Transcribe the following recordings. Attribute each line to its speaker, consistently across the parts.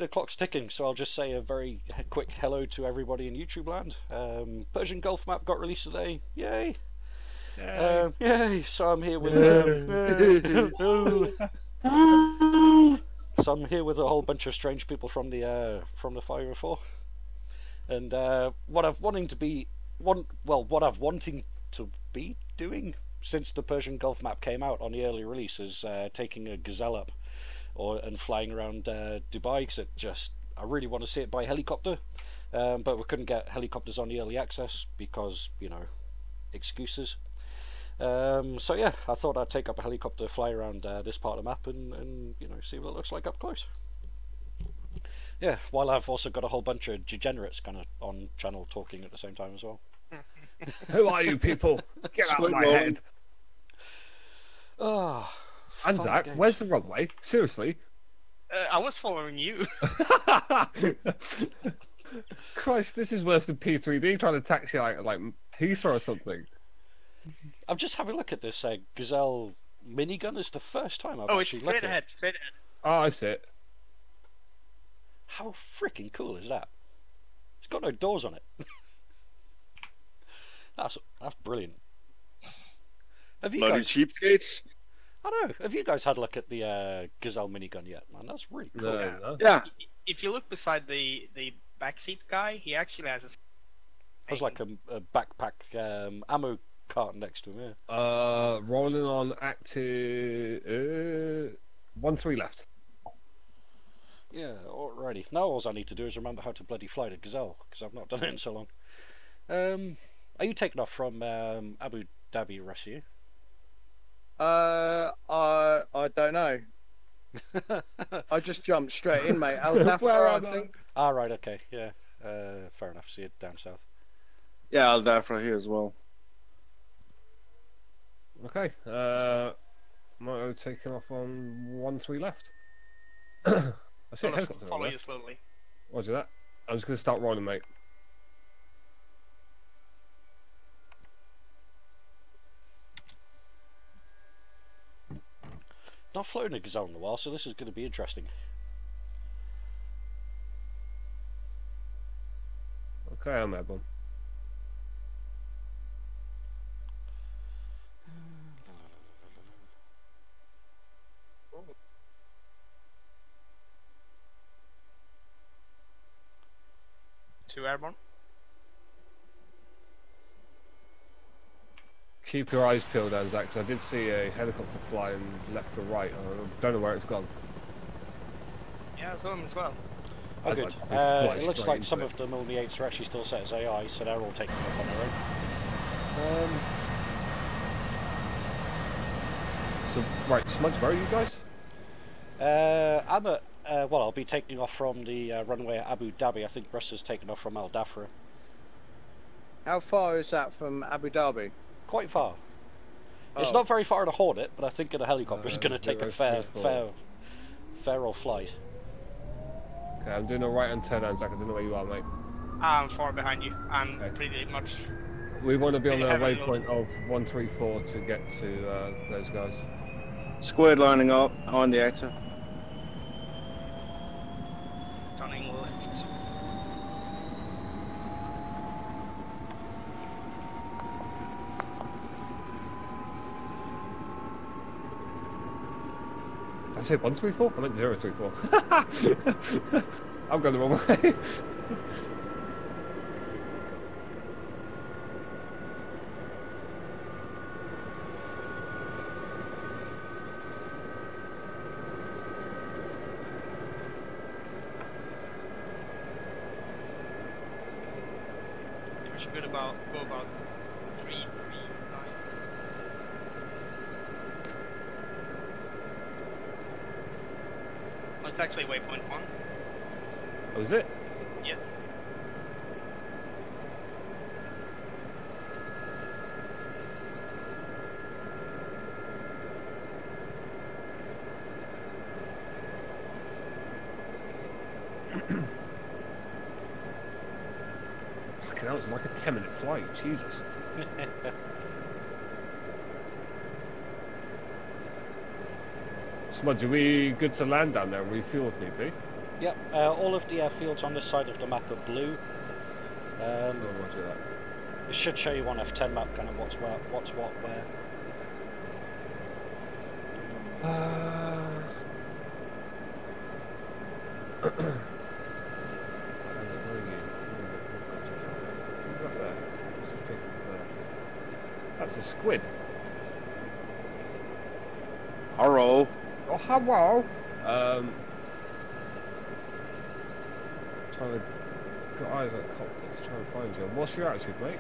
Speaker 1: the clock's ticking, so I'll just say a very quick hello to everybody in YouTube land. Persian Gulf map got released today. Yay! Yay! So I'm here with so I'm here with a whole bunch of strange people from the 504, and what I've wanting to be doing since the Persian Gulf map came out on the early release is taking a gazelle up and flying around Dubai, because I really want to see it by helicopter, but we couldn't get helicopters on the early access because, you know, excuses. So yeah, I thought I'd take up a helicopter, fly around this part of the map, and you know, see what it looks like up close. Yeah, while I've also got a whole bunch of degenerates kind of on channel talking at the same time as well.
Speaker 2: Who are you people? Get out of my head.
Speaker 1: Oh,
Speaker 2: Anzac, where's the runway? Seriously?
Speaker 3: I was following you.
Speaker 2: Christ, this is worse than P3D trying to taxi like Heathrow or something.
Speaker 1: I'm just having a look at this Gazelle minigun. It's the first time I've actually
Speaker 3: it's
Speaker 1: looked
Speaker 3: straight
Speaker 1: at
Speaker 3: ahead,
Speaker 1: it.
Speaker 3: straight ahead.
Speaker 2: Oh, I see it.
Speaker 1: How freaking cool is that? It's got no doors on it. That's brilliant. Have you guys
Speaker 4: cheapskates?
Speaker 1: I know. Have you guys had a look at the Gazelle minigun yet, man? That's really cool.
Speaker 2: No.
Speaker 4: Yeah.
Speaker 3: If you look beside the backseat guy, he actually has a.
Speaker 1: There's like a backpack ammo carton next to him. Yeah.
Speaker 2: Rolling on active 1-3 left.
Speaker 1: Yeah. Alrighty. Now all I need to do is remember how to bloody fly the Gazelle, because I've not done it in so long. Are you taking off from Abu Dhabi, Rescue?
Speaker 5: I don't know. I just jumped straight in, mate. Al Dhafra, I think.
Speaker 1: Ah, right. Okay. Yeah. Fair enough. See it down south.
Speaker 4: Yeah, Al Dhafra here as well.
Speaker 2: Okay. Moto taking off on 1-3 left. I see a helicopter.
Speaker 3: Follow you slowly.
Speaker 2: Roger that. I'm just going to start rolling, mate.
Speaker 1: Not flown a Gazelle in a while, so this is going to be interesting.
Speaker 2: Okay, I'm airborne.
Speaker 3: Two airborne.
Speaker 2: Keep your eyes peeled, Anzac, because I did see a helicopter flying left to right. I don't know where it's gone.
Speaker 3: Yeah, I saw him as well.
Speaker 1: Oh, good. It looks like some of the Milmi-8s are actually still set as AI, so they're all taking off on their own.
Speaker 2: So, right, Smudge, where are you guys?
Speaker 1: I'm at, well, I'll be taking off from the runway at Abu Dhabi. I think Russ is taking off from Al Dhafra.
Speaker 5: How far is that from Abu Dhabi?
Speaker 1: Quite far. It's not very far to hold it, but I think in a helicopter it's going to take a fair old flight.
Speaker 2: Okay, I'm doing a right-hand turn, Anzac. I don't know where you are, mate.
Speaker 3: I'm far behind you. I'm pretty much.
Speaker 2: We want to be on the
Speaker 3: heavily
Speaker 2: waypoint of 134 to get to those guys.
Speaker 4: Squared lining up on the active.
Speaker 3: Turning left.
Speaker 2: Did I say 134? I meant 034. I'm going the wrong way.
Speaker 3: We should go about 339. Oh, it's actually waypoint 1.
Speaker 2: Oh, is it?
Speaker 3: Yes.
Speaker 2: Fucking hell, it's like a 10-minute flight. Jesus. Smudge, are we good to land down there and refuel if need be?
Speaker 1: Yep, all of the airfields on this side of the map are blue.
Speaker 2: Oh, roger that.
Speaker 1: It should show you on F10 map kind of what's what where.
Speaker 2: How's it going you? Who's that there? Let's just take it there. That's a squid.
Speaker 4: Hello.
Speaker 2: Oh, hello! Trying to got eyes on cockpits, trying to find you. What's your altitude, mate?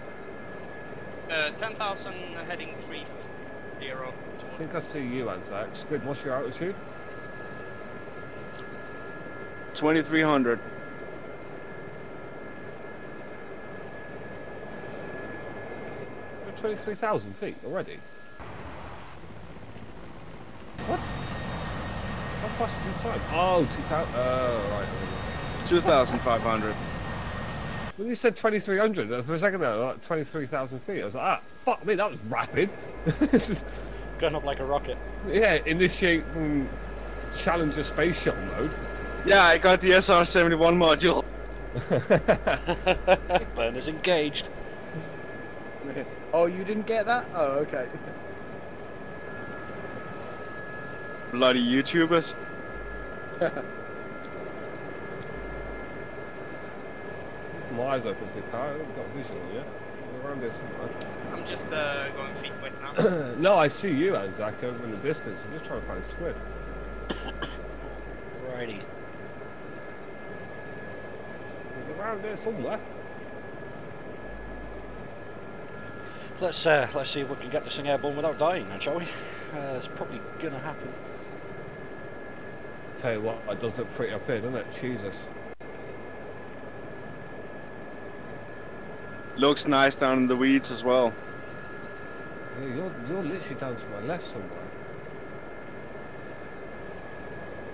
Speaker 3: 10,000 heading 30.
Speaker 2: I think I see you, Anzac. Squid, what's your altitude?
Speaker 4: 2300.
Speaker 2: We're 23,000 feet already. What? How fast did you climb? Oh, 2,000. Right.
Speaker 4: 2500.
Speaker 2: When you said 2,300, for a second there, like 23,000 feet, I was like, ah, fuck me, that was rapid. This is,
Speaker 1: Going up like a rocket.
Speaker 2: yeah, initiate from Challenger space shuttle mode.
Speaker 4: Yeah, I got the SR-71 module.
Speaker 1: Burner's engaged.
Speaker 5: Oh, you didn't get that? Oh, okay.
Speaker 4: Bloody YouTubers.
Speaker 2: My eyes open to the car, I've got vision on you. You're around this somewhere.
Speaker 3: I'm just going feet quick now.
Speaker 2: No, I see you, Anzac, over in the distance. I'm just trying to find squid.
Speaker 1: Righty.
Speaker 2: He's around there somewhere.
Speaker 1: Let's see if we can get this thing airborne without dying, then, shall we? It's probably gonna happen.
Speaker 2: Tell you what, it does look pretty up here, doesn't it? Jesus.
Speaker 4: Looks nice down in the weeds as well.
Speaker 2: Yeah, you're literally down to my left somewhere.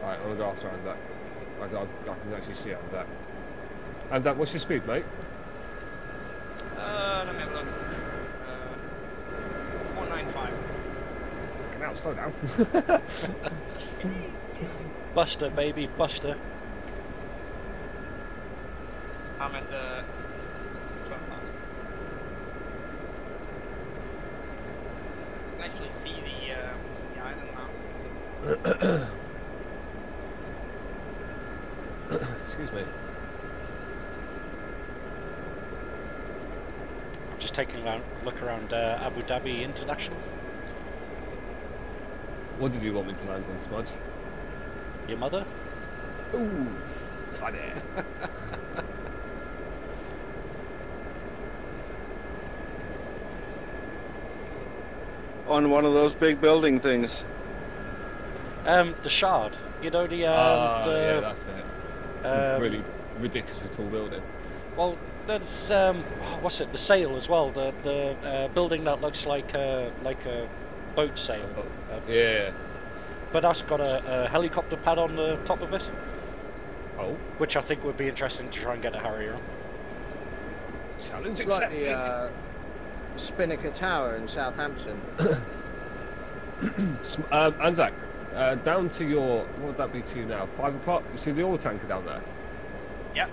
Speaker 2: Alright, I'm gonna go after Anzac. I can actually see Anzac. Anzac, what's your speed, mate?
Speaker 3: Let me have a look. 495.
Speaker 2: Now, slow down.
Speaker 1: Buster, baby, Buster.
Speaker 3: I'm at the 12,000. I can actually see the island now.
Speaker 2: Excuse me.
Speaker 1: I'm just taking a look around Abu Dhabi International.
Speaker 2: What did you want me to land on, Smudge?
Speaker 1: Your mother?
Speaker 2: Ooh, funny.
Speaker 4: On one of those big building things.
Speaker 1: The Shard. You know
Speaker 2: yeah, that's it. Really ridiculously tall building.
Speaker 1: Well, there's what's it? The sail as well. The building that looks like a boat sail.
Speaker 2: Yeah.
Speaker 1: But that's got a helicopter pad on the top of it,
Speaker 2: Oh,
Speaker 1: which I think would be interesting to try and get a Harrier on.
Speaker 2: challenge
Speaker 5: It's like
Speaker 2: accepted.
Speaker 5: the Spinnaker Tower in Southampton.
Speaker 2: Anzac, down to your, what would that be to you now? 5 o'clock? You see the oil tanker down there?
Speaker 3: Yep.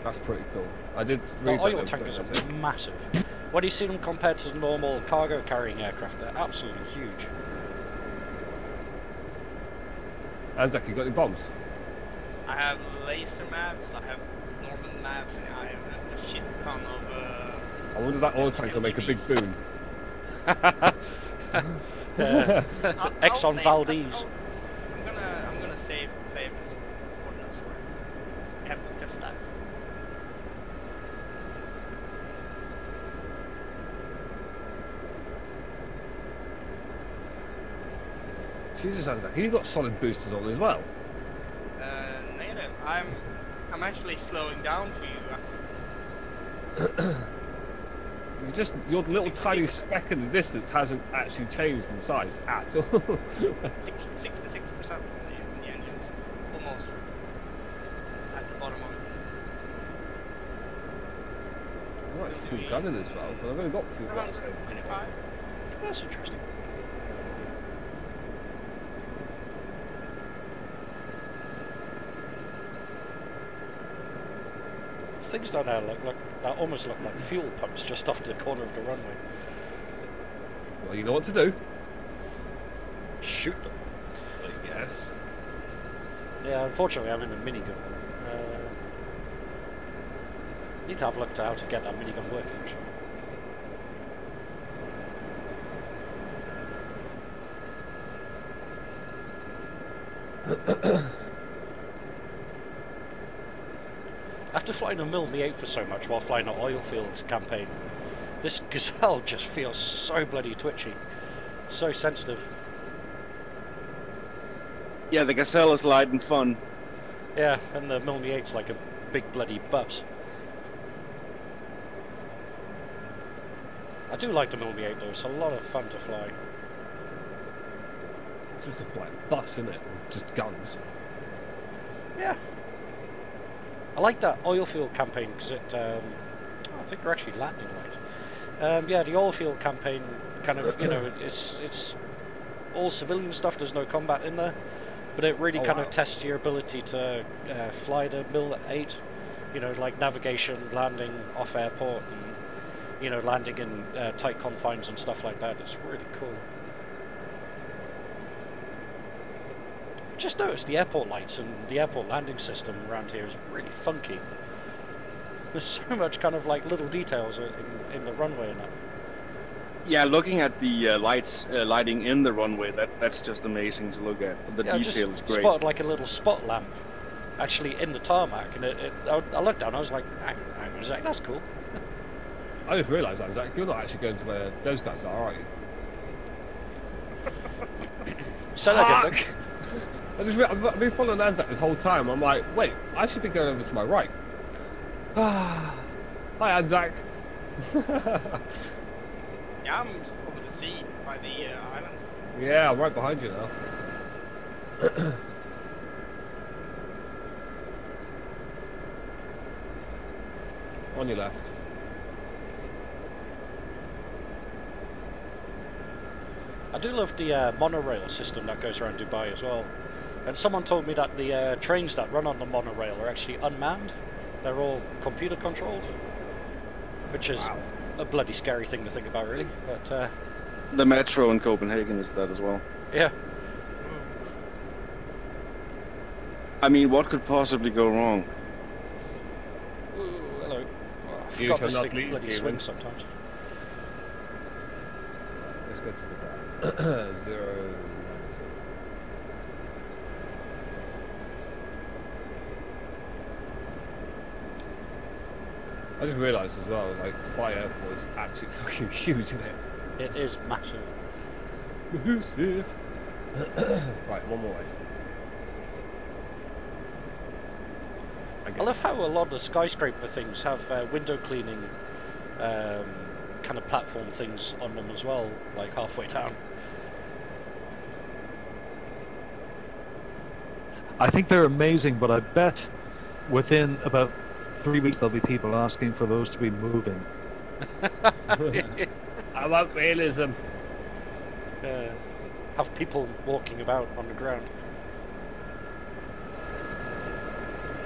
Speaker 2: That's pretty cool. I did
Speaker 1: The
Speaker 2: read
Speaker 1: oil
Speaker 2: that
Speaker 1: tankers
Speaker 2: that's
Speaker 1: are massive. When you see them compared to the normal cargo carrying aircraft, they're absolutely huge.
Speaker 2: Anzac, you got any bombs?
Speaker 3: I have laser maps, I have normal maps, and I have a shit ton of.
Speaker 2: I wonder if that oil tank will make a big
Speaker 3: LTVs.
Speaker 2: boom.
Speaker 1: Exxon
Speaker 3: save-
Speaker 1: Valdez.
Speaker 3: I'm gonna save coordinates for it. I have to test that.
Speaker 2: Jesus, Anzac, you got solid boosters on as well.
Speaker 3: Negative. I'm actually slowing down for you.
Speaker 2: You just, your little
Speaker 3: 66.
Speaker 2: tiny speck in the distance hasn't actually changed in size at all.
Speaker 3: 66% on the engines, almost at the bottom of it.
Speaker 2: I might have full gun in as well, but I've only got full
Speaker 3: Around
Speaker 2: gun. So
Speaker 3: 25.
Speaker 1: That's interesting. things down there that almost look like fuel pumps just off the corner of the runway.
Speaker 2: Well, you know what to do.
Speaker 1: Shoot them.
Speaker 2: Yes.
Speaker 1: Yeah, unfortunately I'm in a minigun. Need to have a look at how to get that minigun working, actually. After flying a Mil-Me-8 for so much while flying an oil field campaign, this Gazelle just feels so bloody twitchy, so sensitive.
Speaker 4: Yeah, the Gazelle is light and fun.
Speaker 1: Yeah, and the Mil-Me-8's like a big bloody bus. I do like the Mil-Me-8 though, it's a lot of fun to fly.
Speaker 2: It's just a flat bus, isn't it? Just guns.
Speaker 1: Yeah. I like that oil field campaign because it, I think they're actually landing right. Yeah, the oil field campaign kind of, you know, it's all civilian stuff, there's no combat in there, but it really kind of tests your ability to fly the Mil-8, you know, like navigation, landing off airport, and, you know, landing in tight confines and stuff like that. It's really cool. Just noticed the airport lights and the airport landing system around here is really funky. There's so much kind of like little details in the runway and that.
Speaker 4: Yeah, looking at the lights lighting in the runway, that's just amazing to look at. The
Speaker 1: Yeah, I
Speaker 4: detail
Speaker 1: just
Speaker 4: is great.
Speaker 1: spotted like a little spot lamp actually in the tarmac, and I looked down, I was like, hang on a sec, that's cool.
Speaker 2: I just realised that, Zach, you're not actually going to where those guys are you?
Speaker 1: So that again,
Speaker 2: I've been following Anzac this whole time. I'm like, wait, I should be going over to my right. Hi, Anzac.
Speaker 3: Yeah, I'm over the sea by the island.
Speaker 2: Yeah, I'm right behind you now. On your left.
Speaker 1: I do love the monorail system that goes around Dubai as well. And someone told me that the trains that run on the monorail are actually unmanned. They're all computer controlled, which is a bloody scary thing to think about, really. But
Speaker 4: The metro in Copenhagen is that as well.
Speaker 1: yeah,
Speaker 4: I mean, what could possibly go wrong?
Speaker 1: ooh, hello. Oh, I
Speaker 2: You
Speaker 1: forgot
Speaker 2: shall
Speaker 1: this
Speaker 2: not
Speaker 1: thing
Speaker 2: leave,
Speaker 1: bloody
Speaker 2: Kevin.
Speaker 1: swings sometimes.
Speaker 2: Let's go to Dubai. 0. I just realised as well, like, Dubai Airport is absolutely fucking huge, isn't it?
Speaker 1: It is massive.
Speaker 2: Massive. Right, one more way.
Speaker 1: I love how a lot of the skyscraper things have window cleaning kind of platform things on them as well, like halfway down.
Speaker 6: I think they're amazing, but I bet within about 3 weeks there'll be people asking for those to be moving.
Speaker 2: I want realism.
Speaker 1: Have people walking about on the ground.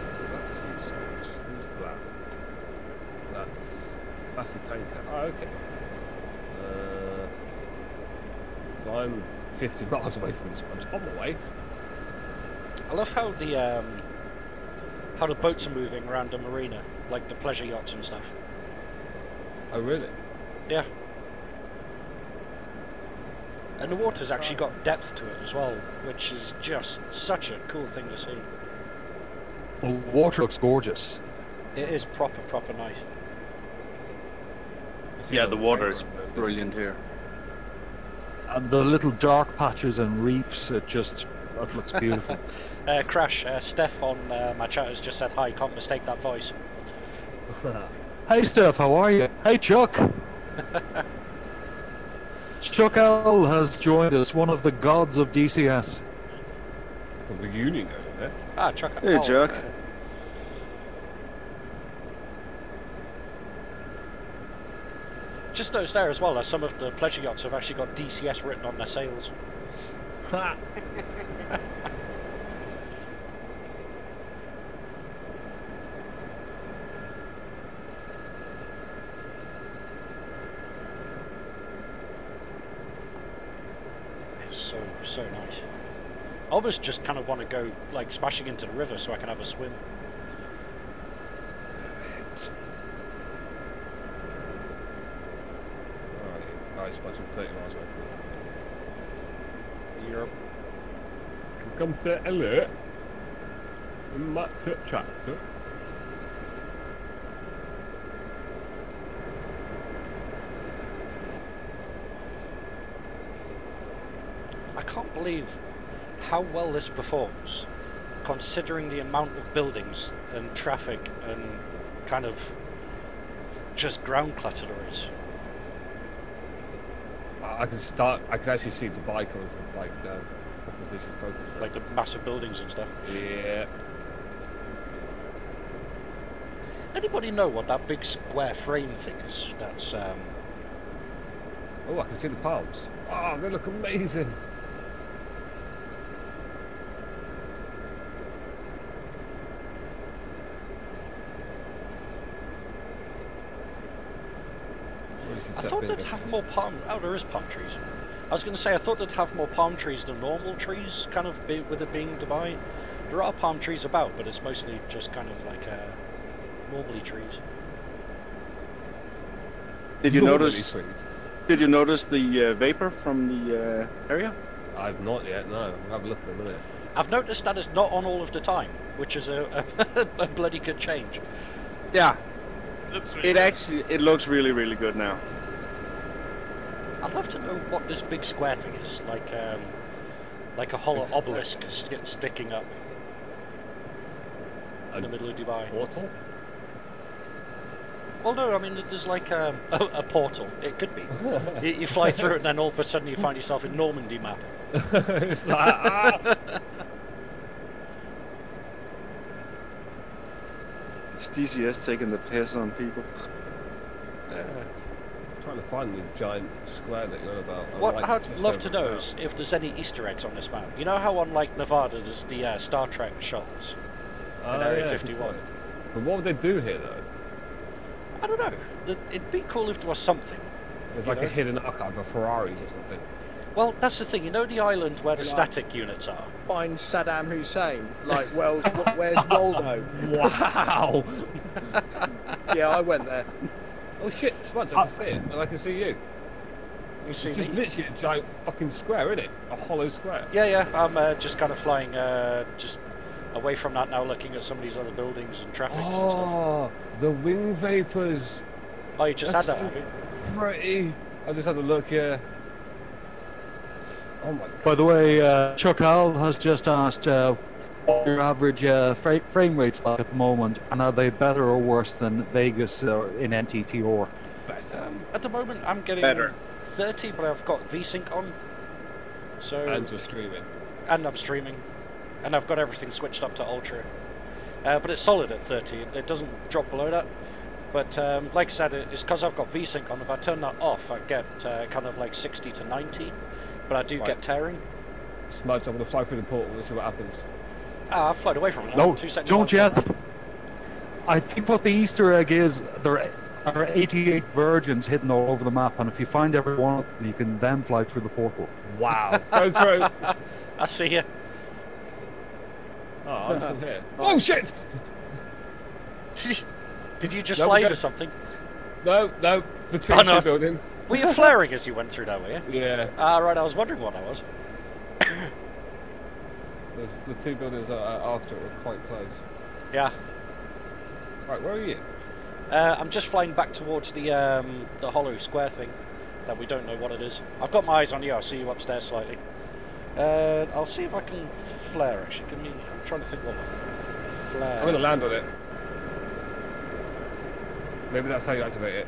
Speaker 2: So that's you, Switch. Who's that? That's the tanker. Oh, okay. So I'm 50 miles away from this bunch. On my way.
Speaker 1: I love how the boats are moving around the marina, like the pleasure yachts and stuff.
Speaker 2: Oh, really?
Speaker 1: Yeah. And the water's actually got depth to it as well, which is just such a cool thing to see.
Speaker 6: The water looks gorgeous.
Speaker 1: It is proper nice.
Speaker 4: Yeah, the water is brilliant here.
Speaker 6: And the little dark patches and reefs, that looks beautiful.
Speaker 1: Crash, Steph on my chat has just said hi, can't mistake that voice.
Speaker 6: Hey Steph, how are you? Hey Chuck! Chuck L has joined us, one of the gods of DCS.
Speaker 2: Well, the union going there.
Speaker 1: Ah, Chuck.
Speaker 4: Hey, Chuck.
Speaker 1: Just noticed there as well that some of the pleasure yachts have actually got DCS written on their sails. so nice. I almost just kind of want to go like smashing into the river so I can have a swim.
Speaker 2: Alright, nice, imagine 30 miles away from
Speaker 1: Europe.
Speaker 2: Can come say hello. Matt tractor.
Speaker 1: I can't believe how well this performs, considering the amount of buildings and traffic and kind of just ground clutter there is.
Speaker 2: I can actually see Dubai coming to like proper vision focus.
Speaker 1: Like the massive buildings and stuff.
Speaker 2: Yeah.
Speaker 1: Anybody know what that big square frame thing is? That's
Speaker 2: Oh, I can see the palms. Oh, they look amazing.
Speaker 1: I thought they'd have more palm. Oh, there is palm trees. I was going to say I thought they'd have more palm trees than normal trees. Kind of with it being Dubai, there are palm trees about, but it's mostly just kind of like normally trees.
Speaker 4: Did you notice? Did you notice the vapor from the area?
Speaker 2: I've not yet. No, I'll have a look in a minute.
Speaker 1: I've noticed that it's not on all of the time, which is a bloody good change.
Speaker 4: Yeah.
Speaker 3: Looks really
Speaker 4: It
Speaker 3: good.
Speaker 4: actually looks really good now.
Speaker 1: I'd love to know what this big square thing is, like a hollow
Speaker 2: Big
Speaker 1: obelisk sticking up in the middle of Dubai.
Speaker 2: Portal?
Speaker 1: Well, no, I mean there's like a portal. It could be. You fly through it, and then all of a sudden you find yourself in Normandy map.
Speaker 2: It's like
Speaker 4: It's DCS taking the piss on people.
Speaker 2: trying to find the giant square that you're on about. I'm
Speaker 1: What
Speaker 2: like
Speaker 1: I'd
Speaker 2: just
Speaker 1: love
Speaker 2: over
Speaker 1: to
Speaker 2: the
Speaker 1: know
Speaker 2: map.
Speaker 1: is if there's any Easter eggs on this map. You know how on like Nevada there's the Star Trek shuttles in Area 51.
Speaker 2: But what would they do here though?
Speaker 1: I don't know. It'd be cool if there was something.
Speaker 2: There's
Speaker 1: You
Speaker 2: like
Speaker 1: know?
Speaker 2: a hidden archive of Ferraris or something.
Speaker 1: Well, that's the thing. You know the island where the
Speaker 5: Like-
Speaker 1: static units are?
Speaker 5: Find Saddam Hussein. Like, where's Waldo?
Speaker 2: Wow!
Speaker 5: Yeah, I went there.
Speaker 2: Oh shit, Smudge, I can see it, and I can see you.
Speaker 1: You see
Speaker 2: It's just
Speaker 1: me?
Speaker 2: literally a giant fucking square, isn't it? A hollow square.
Speaker 1: Yeah. I'm just kind of flying just away from that now, looking at some of these other buildings and traffic and stuff.
Speaker 2: Oh, the wing vapors.
Speaker 1: Oh, you just
Speaker 2: That's
Speaker 1: had that,
Speaker 2: so
Speaker 1: have you?
Speaker 2: pretty. I just had a look here. Oh my god.
Speaker 6: By the way, Chuck Al has just asked what your average frame rate's like at the moment, and are they better or worse than Vegas in NTT or?
Speaker 2: Better.
Speaker 1: At the moment, I'm getting
Speaker 4: Better.
Speaker 1: 30, but I've got VSync on. So
Speaker 2: And just streaming.
Speaker 1: and I'm streaming, and I've got everything switched up to ultra. But it's solid at 30. It doesn't drop below that. But like I said, it's because I've got VSync on. If I turn that off, I get kind of like 60 to 90. But I do
Speaker 2: Right.
Speaker 1: get tearing.
Speaker 2: Smudge, I'm gonna fly through the portal and see what happens.
Speaker 1: Ah, I've flown away from it.
Speaker 6: No,
Speaker 1: 2 seconds.
Speaker 6: don't yet. I think what the Easter egg is, there are 88 virgins hidden all over the map, and if you find every one of them, you can then fly through the portal.
Speaker 2: Wow. Go through.
Speaker 1: I see you.
Speaker 2: Oh, I'm still here. Oh shit!
Speaker 1: Did you just
Speaker 2: No,
Speaker 1: fly
Speaker 2: we
Speaker 1: into
Speaker 2: go-
Speaker 1: something?
Speaker 2: No, between
Speaker 1: Oh, no,
Speaker 2: two buildings.
Speaker 1: Were you flaring as you went through that, were you?
Speaker 2: Yeah.
Speaker 1: Ah, right, I was wondering what that was.
Speaker 2: There's the two buildings that are after it were quite close.
Speaker 1: Yeah.
Speaker 2: Right, where are you?
Speaker 1: I'm just flying back towards the hollow square thing that we don't know what it is. I've got my eyes on you. I'll see you upstairs slightly. I'll see if I can flare. Actually, give me. I'm trying to think what my flare.
Speaker 2: I'm gonna land on it. Maybe that's how you activate it.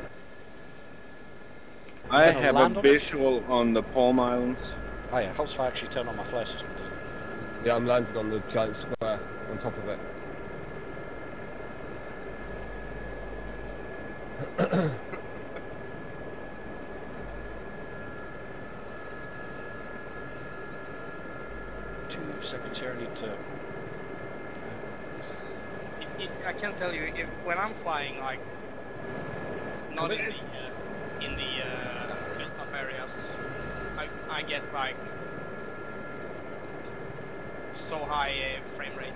Speaker 4: I
Speaker 1: gonna
Speaker 4: have a
Speaker 1: land on it?
Speaker 4: visual on the Palm Islands.
Speaker 1: Oh yeah, helps if I actually turn on my flare system, doesn't it?
Speaker 2: Yeah, I'm landing on the giant square on top of it.
Speaker 1: Two seconds here. I need to.
Speaker 3: I can tell you, when I'm flying, like, not in the built-up areas, I get like so high frame rate.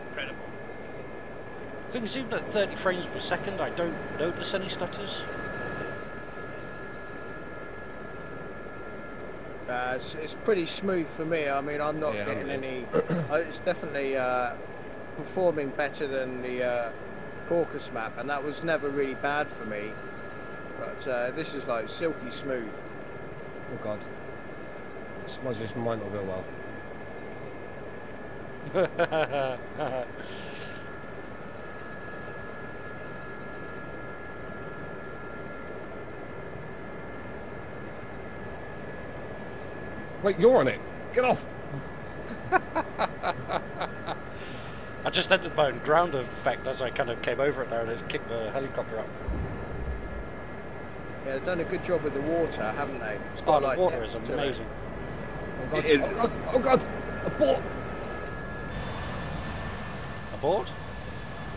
Speaker 3: Incredible.
Speaker 1: The thing is, even at 30 frames per second, I don't notice any stutters.
Speaker 5: It's pretty smooth for me. I mean, I'm not getting any. It's definitely performing better than the Caucasus map, and that was never really bad for me. But this is like silky smooth.
Speaker 2: Oh god. This might not go well. Wait, you're on it. Get off.
Speaker 1: I just entered my own ground effect as I kind of came over it there, and it kicked the helicopter up.
Speaker 5: Yeah, they've done a good job with the water, haven't they? It's
Speaker 1: Oh,
Speaker 5: got
Speaker 1: the
Speaker 5: like
Speaker 1: water is
Speaker 5: depth to it.
Speaker 1: amazing.
Speaker 2: Oh god. Oh god. Oh god. Abort.
Speaker 1: Aboard?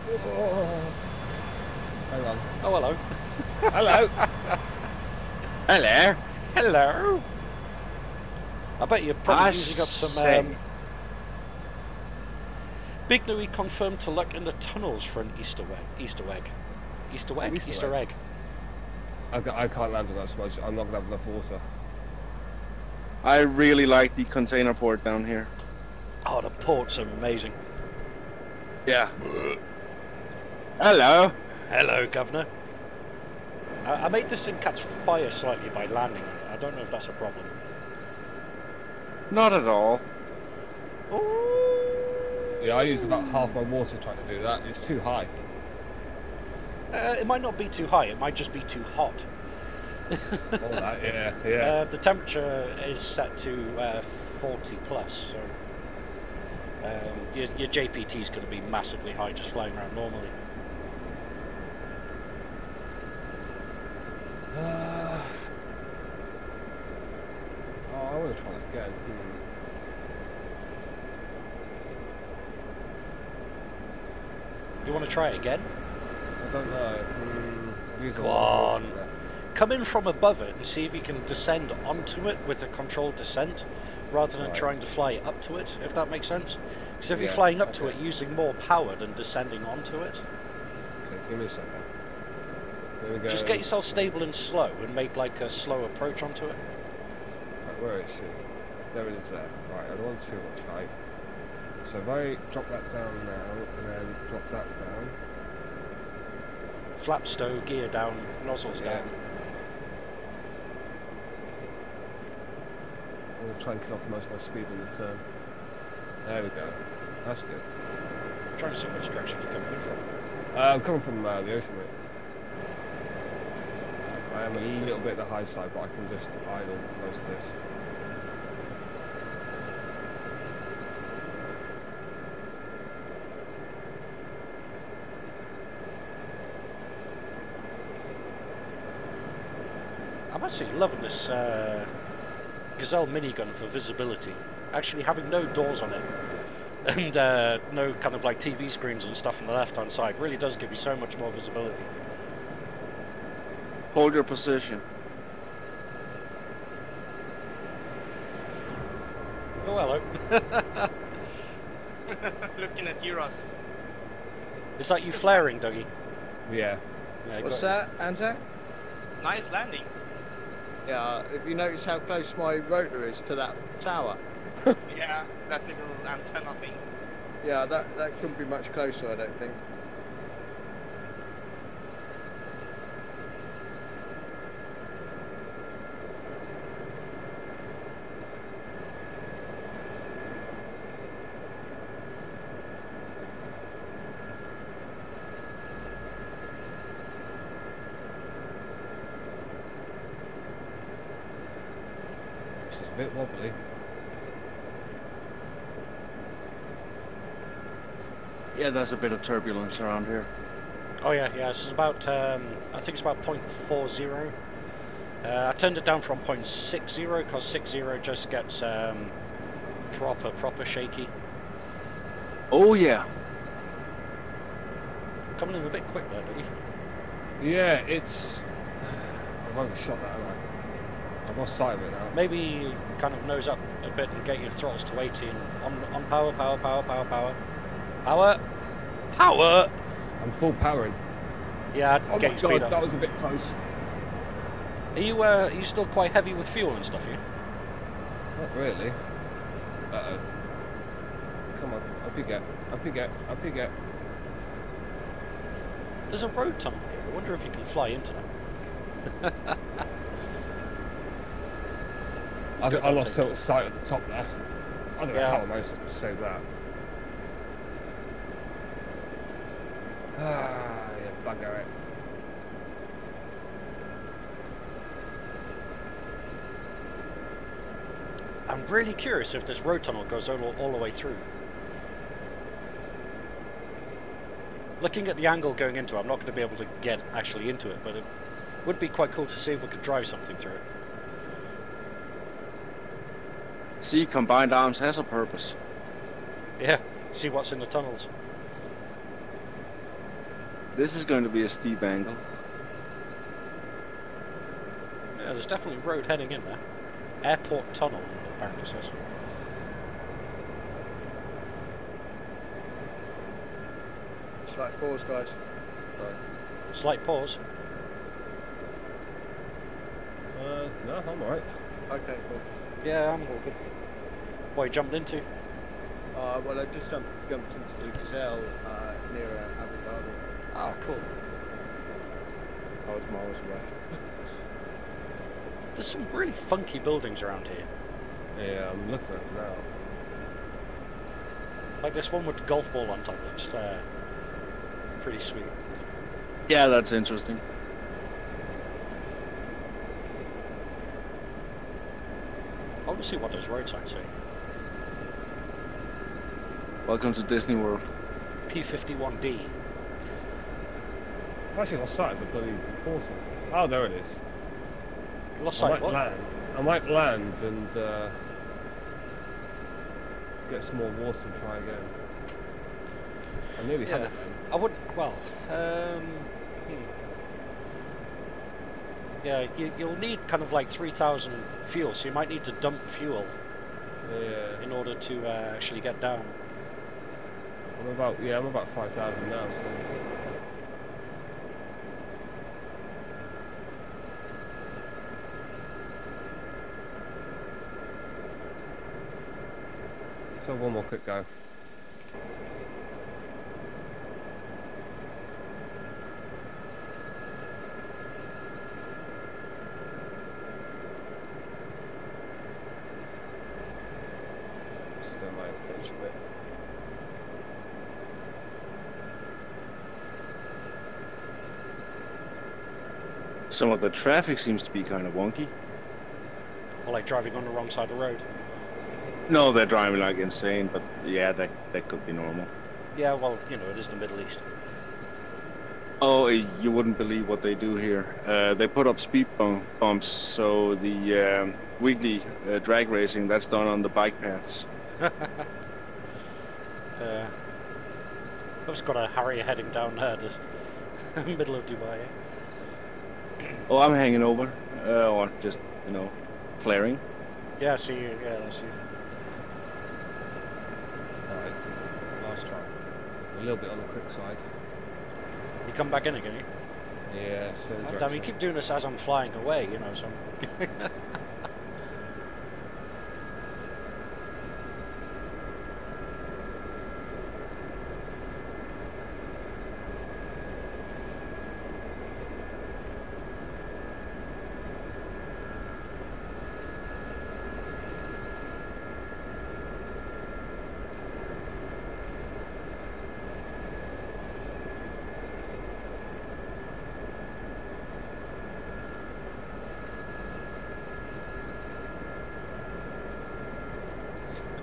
Speaker 2: Oh. Hang on.
Speaker 1: Oh, hello.
Speaker 2: Hello.
Speaker 4: Hello.
Speaker 1: Hello. I bet you're probably using up some. Big Nui confirmed to look in the tunnels for an Easter egg. Easter egg.
Speaker 2: I can't land on that smudge. I'm not gonna have enough water.
Speaker 4: I really like the container port down here.
Speaker 1: Oh, the port's amazing.
Speaker 4: Yeah. Hello.
Speaker 1: Hello, Governor. I made this thing catch fire slightly by landing. I don't know if that's a problem.
Speaker 4: Not at all.
Speaker 2: Yeah, I used about half my water trying to do that. It's too high.
Speaker 1: It might not be too high. It might just be too hot.
Speaker 2: All that, yeah.
Speaker 1: The temperature is set to 40 plus, so your JPT is going to be massively high just flying around normally.
Speaker 2: I want to try that again.
Speaker 1: You want to try it again?
Speaker 2: I don't know.
Speaker 1: Go on. Come in from above it and see if you can descend onto it with a controlled descent rather than trying to fly up to it, if that makes sense. Because if you're flying up to it using more power than descending onto it.
Speaker 2: Okay, give me a second. There we go.
Speaker 1: Just get yourself stable and slow and make like a slow approach onto it.
Speaker 2: Right, where is she? There it is there. Right, I don't want too much height. So if I drop that down now and then drop that down.
Speaker 1: Flap stow, gear down, nozzles down.
Speaker 2: I'm going to try and kill off most of my speed in the turn. There we go. That's good.
Speaker 1: I'm trying to see which direction you're coming in from.
Speaker 2: I'm coming from the ocean, mate. I am a little bit the high side, but I can just idle most of this.
Speaker 1: I'm actually loving this Gazelle minigun for visibility. Actually having no doors on it and no kind of like TV screens and stuff on the left hand side really does give you so much more visibility.
Speaker 4: Hold your position.
Speaker 1: Oh, hello.
Speaker 3: Looking at you, Ross.
Speaker 1: Is that you flaring, Dougie?
Speaker 2: Yeah.
Speaker 1: Yeah,
Speaker 5: What's that, Anzac?
Speaker 3: Nice landing.
Speaker 5: Yeah, if you notice how close my rotor is to that tower.
Speaker 3: Yeah, that little antenna thing.
Speaker 5: Yeah, that couldn't be much closer, I don't think.
Speaker 2: A bit wobbly.
Speaker 4: Yeah, there's a bit of turbulence around here.
Speaker 1: Oh yeah, this is about, I think it's about 0.40. I turned it down from 0.60 because 60 just gets proper shaky.
Speaker 4: Oh yeah.
Speaker 1: Coming in a bit quick there, Dougie.
Speaker 2: Yeah, it's... I've only shot that, haven't I? I've lost sight of it now.
Speaker 1: Maybe kind of nose up a bit and get your throttles to 80 and on power. Power!
Speaker 2: I'm full powering.
Speaker 1: Yeah,
Speaker 2: Oh
Speaker 1: get
Speaker 2: my
Speaker 1: your speed
Speaker 2: god,
Speaker 1: up.
Speaker 2: that was a bit close.
Speaker 1: Are you still quite heavy with fuel and stuff, you?
Speaker 2: Not really. Uh-oh. Come on, up you get. Up you get. Up you get.
Speaker 1: There's a road tunnel here. I wonder if you can fly into them.
Speaker 2: I lost total sight at the top there. I don't know how I managed to save that. Ah, yeah, bugger it.
Speaker 1: I'm really curious if this road tunnel goes all the way through. Looking at the angle going into it, I'm not going to be able to get actually into it, but it would be quite cool to see if we could drive something through it.
Speaker 4: See, combined arms has a purpose.
Speaker 1: Yeah, see what's in the tunnels.
Speaker 4: This is going to be a steep angle.
Speaker 1: Yeah, there's definitely road heading in there. Airport tunnel, it apparently says.
Speaker 5: Slight pause, guys.
Speaker 2: Right.
Speaker 1: Slight pause.
Speaker 2: No, I'm alright.
Speaker 5: Okay, cool.
Speaker 1: Yeah, I'm all good. What you jumped into?
Speaker 5: Well, I just jumped into the Gazelle near Abu Dhabi.
Speaker 1: Ah, cool.
Speaker 5: I was miles away.
Speaker 1: There's some really funky buildings around here.
Speaker 2: Yeah, I'm looking at it now.
Speaker 1: Like this one with the golf ball on top. Looks pretty sweet.
Speaker 4: Yeah, that's interesting.
Speaker 1: I want to see what those road signs say.
Speaker 4: Welcome to Disney World.
Speaker 1: P51D.
Speaker 2: I've actually lost sight of the bloody portal. Oh, there it is.
Speaker 1: Lost
Speaker 2: I
Speaker 1: sight
Speaker 2: might
Speaker 1: what?
Speaker 2: land. I might land and get some more water and try again. I nearly had
Speaker 1: Yeah.
Speaker 2: it then.
Speaker 1: I wouldn't. Well, yeah, you'll need kind of like 3,000 fuel, so you might need to dump fuel
Speaker 2: Yeah.
Speaker 1: in order to actually get down.
Speaker 2: I'm about 5,000 now, so. So one more quick go. Still my approach a bit.
Speaker 4: Some of the traffic seems to be kind of wonky.
Speaker 1: Or like driving on the wrong side of the road.
Speaker 4: No, they're driving like insane, but yeah, that could be normal.
Speaker 1: Yeah, well, you know, it is the Middle East.
Speaker 4: Oh, you wouldn't believe what they do here. They put up speed bumps, so the weekly drag racing, that's done on the bike paths.
Speaker 1: I've just got a Harrier heading down this middle of Dubai.
Speaker 4: Oh, I'm hanging over, or just, you know, flaring.
Speaker 1: Yeah, I see you. Yeah, I see you.
Speaker 2: Alright, last try. A little bit on the quick side.
Speaker 1: You come back in again, you?
Speaker 2: Yeah, same
Speaker 1: God damn, you
Speaker 2: direction.
Speaker 1: keep doing this as I'm flying away, you know, so...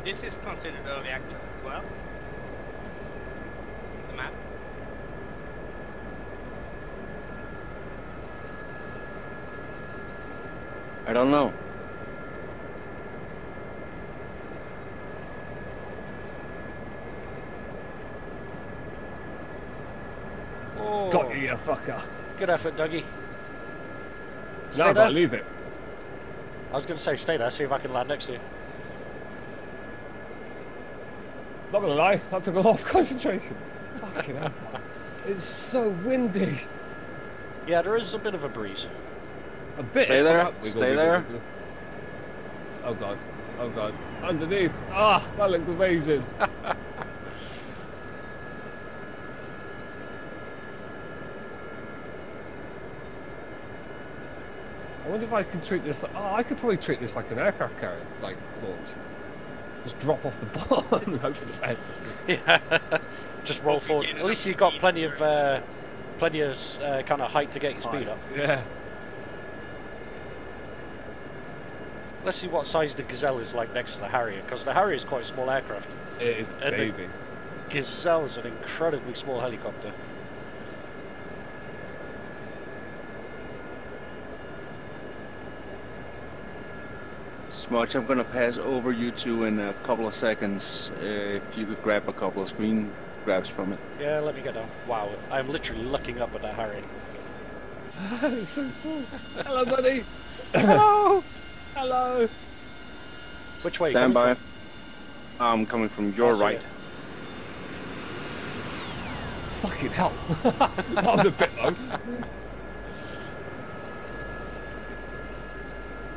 Speaker 3: This is considered early access as well. The map.
Speaker 4: I don't know.
Speaker 1: Oh,
Speaker 2: Got you, you fucker.
Speaker 1: good effort, Dougie.
Speaker 2: Now
Speaker 1: Stay
Speaker 2: I've got
Speaker 1: there.
Speaker 2: to leave it.
Speaker 1: I was going to say, stay there, see if I can land next to you.
Speaker 2: Not gonna lie, that took a lot of concentration. Fucking hell. It's so windy.
Speaker 1: Yeah, there is a bit of a breeze.
Speaker 2: A bit.
Speaker 4: Stay there.
Speaker 2: Wiggle,
Speaker 4: Stay
Speaker 2: wiggle,
Speaker 4: there.
Speaker 2: wiggle. Oh god. Oh god. Underneath. Ah, that looks amazing. I wonder if I can treat this. Oh, I could probably treat this like an aircraft carrier, like launch. Just drop off the bar and hope for the best.
Speaker 1: Yeah, just roll forward. At least you've got plenty of kind of height to get your speed up.
Speaker 2: Yeah.
Speaker 1: Let's see what size the Gazelle is like next to the Harrier, because the Harrier is quite a small aircraft.
Speaker 2: It is a baby.
Speaker 1: The Gazelle is an incredibly small helicopter.
Speaker 4: Smudge, I'm gonna pass over you two in a couple of seconds. If you could grab a couple of screen grabs from it.
Speaker 1: Yeah, let me get down. Wow, I'm literally looking up at that Harrier.
Speaker 2: It's so small. Hello, buddy.
Speaker 1: Hello!
Speaker 2: Hello.
Speaker 1: Which way?
Speaker 4: Stand by.
Speaker 1: From?
Speaker 4: I'm coming from your
Speaker 1: see
Speaker 4: right.
Speaker 1: it.
Speaker 2: Fucking hell. That was a bit low.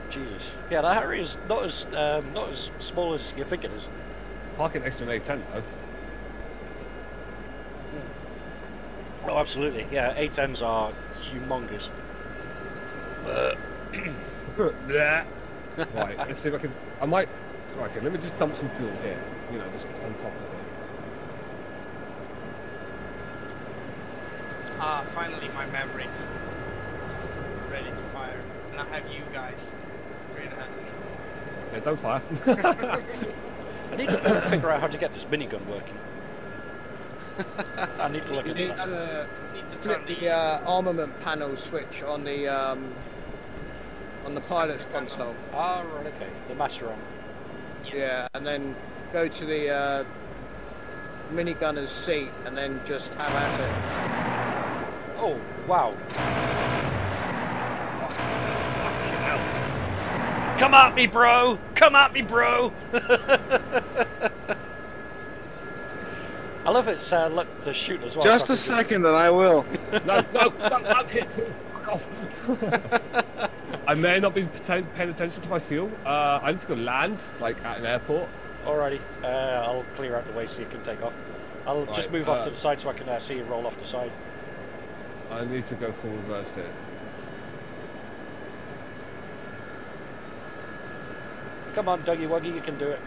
Speaker 1: Jesus. Yeah, that Harrier is not as small as you think it is.
Speaker 2: Parking extra in A10 though.
Speaker 1: Oh, absolutely. Yeah, A10s are humongous.
Speaker 2: Right, let's see if I can. I might. Right, okay, let me just dump some fuel here. You know, just on top of it.
Speaker 3: Ah, finally my memory is ready to fire. And I have you guys straight ahead.
Speaker 2: Yeah, don't fire.
Speaker 1: I need to figure out how to get this minigun working. I need to look
Speaker 5: You
Speaker 1: into
Speaker 5: need
Speaker 1: that.
Speaker 5: to
Speaker 3: Need to
Speaker 5: flip
Speaker 3: turn
Speaker 5: the armament panel switch on the pilot's console.
Speaker 1: Ah, right, okay. The master arm.
Speaker 3: Yes.
Speaker 5: Yeah, and then go to the minigunner's seat and then just have at it.
Speaker 1: Oh, wow.
Speaker 2: Fucking hell.
Speaker 1: Come at me, bro! Come at me, bro! I love its luck to shoot as well.
Speaker 4: Just a second and I will.
Speaker 2: No, I'm hit too. Fuck off. I may not be paying attention to my fuel. I'm just gonna land like at an airport.
Speaker 1: Alrighty, I'll clear out the way so you can take off. I'll just move off to the side so I can see you roll off the side.
Speaker 2: I need to go full reverse here.
Speaker 1: Come on, Dougie Wuggy, you can do it.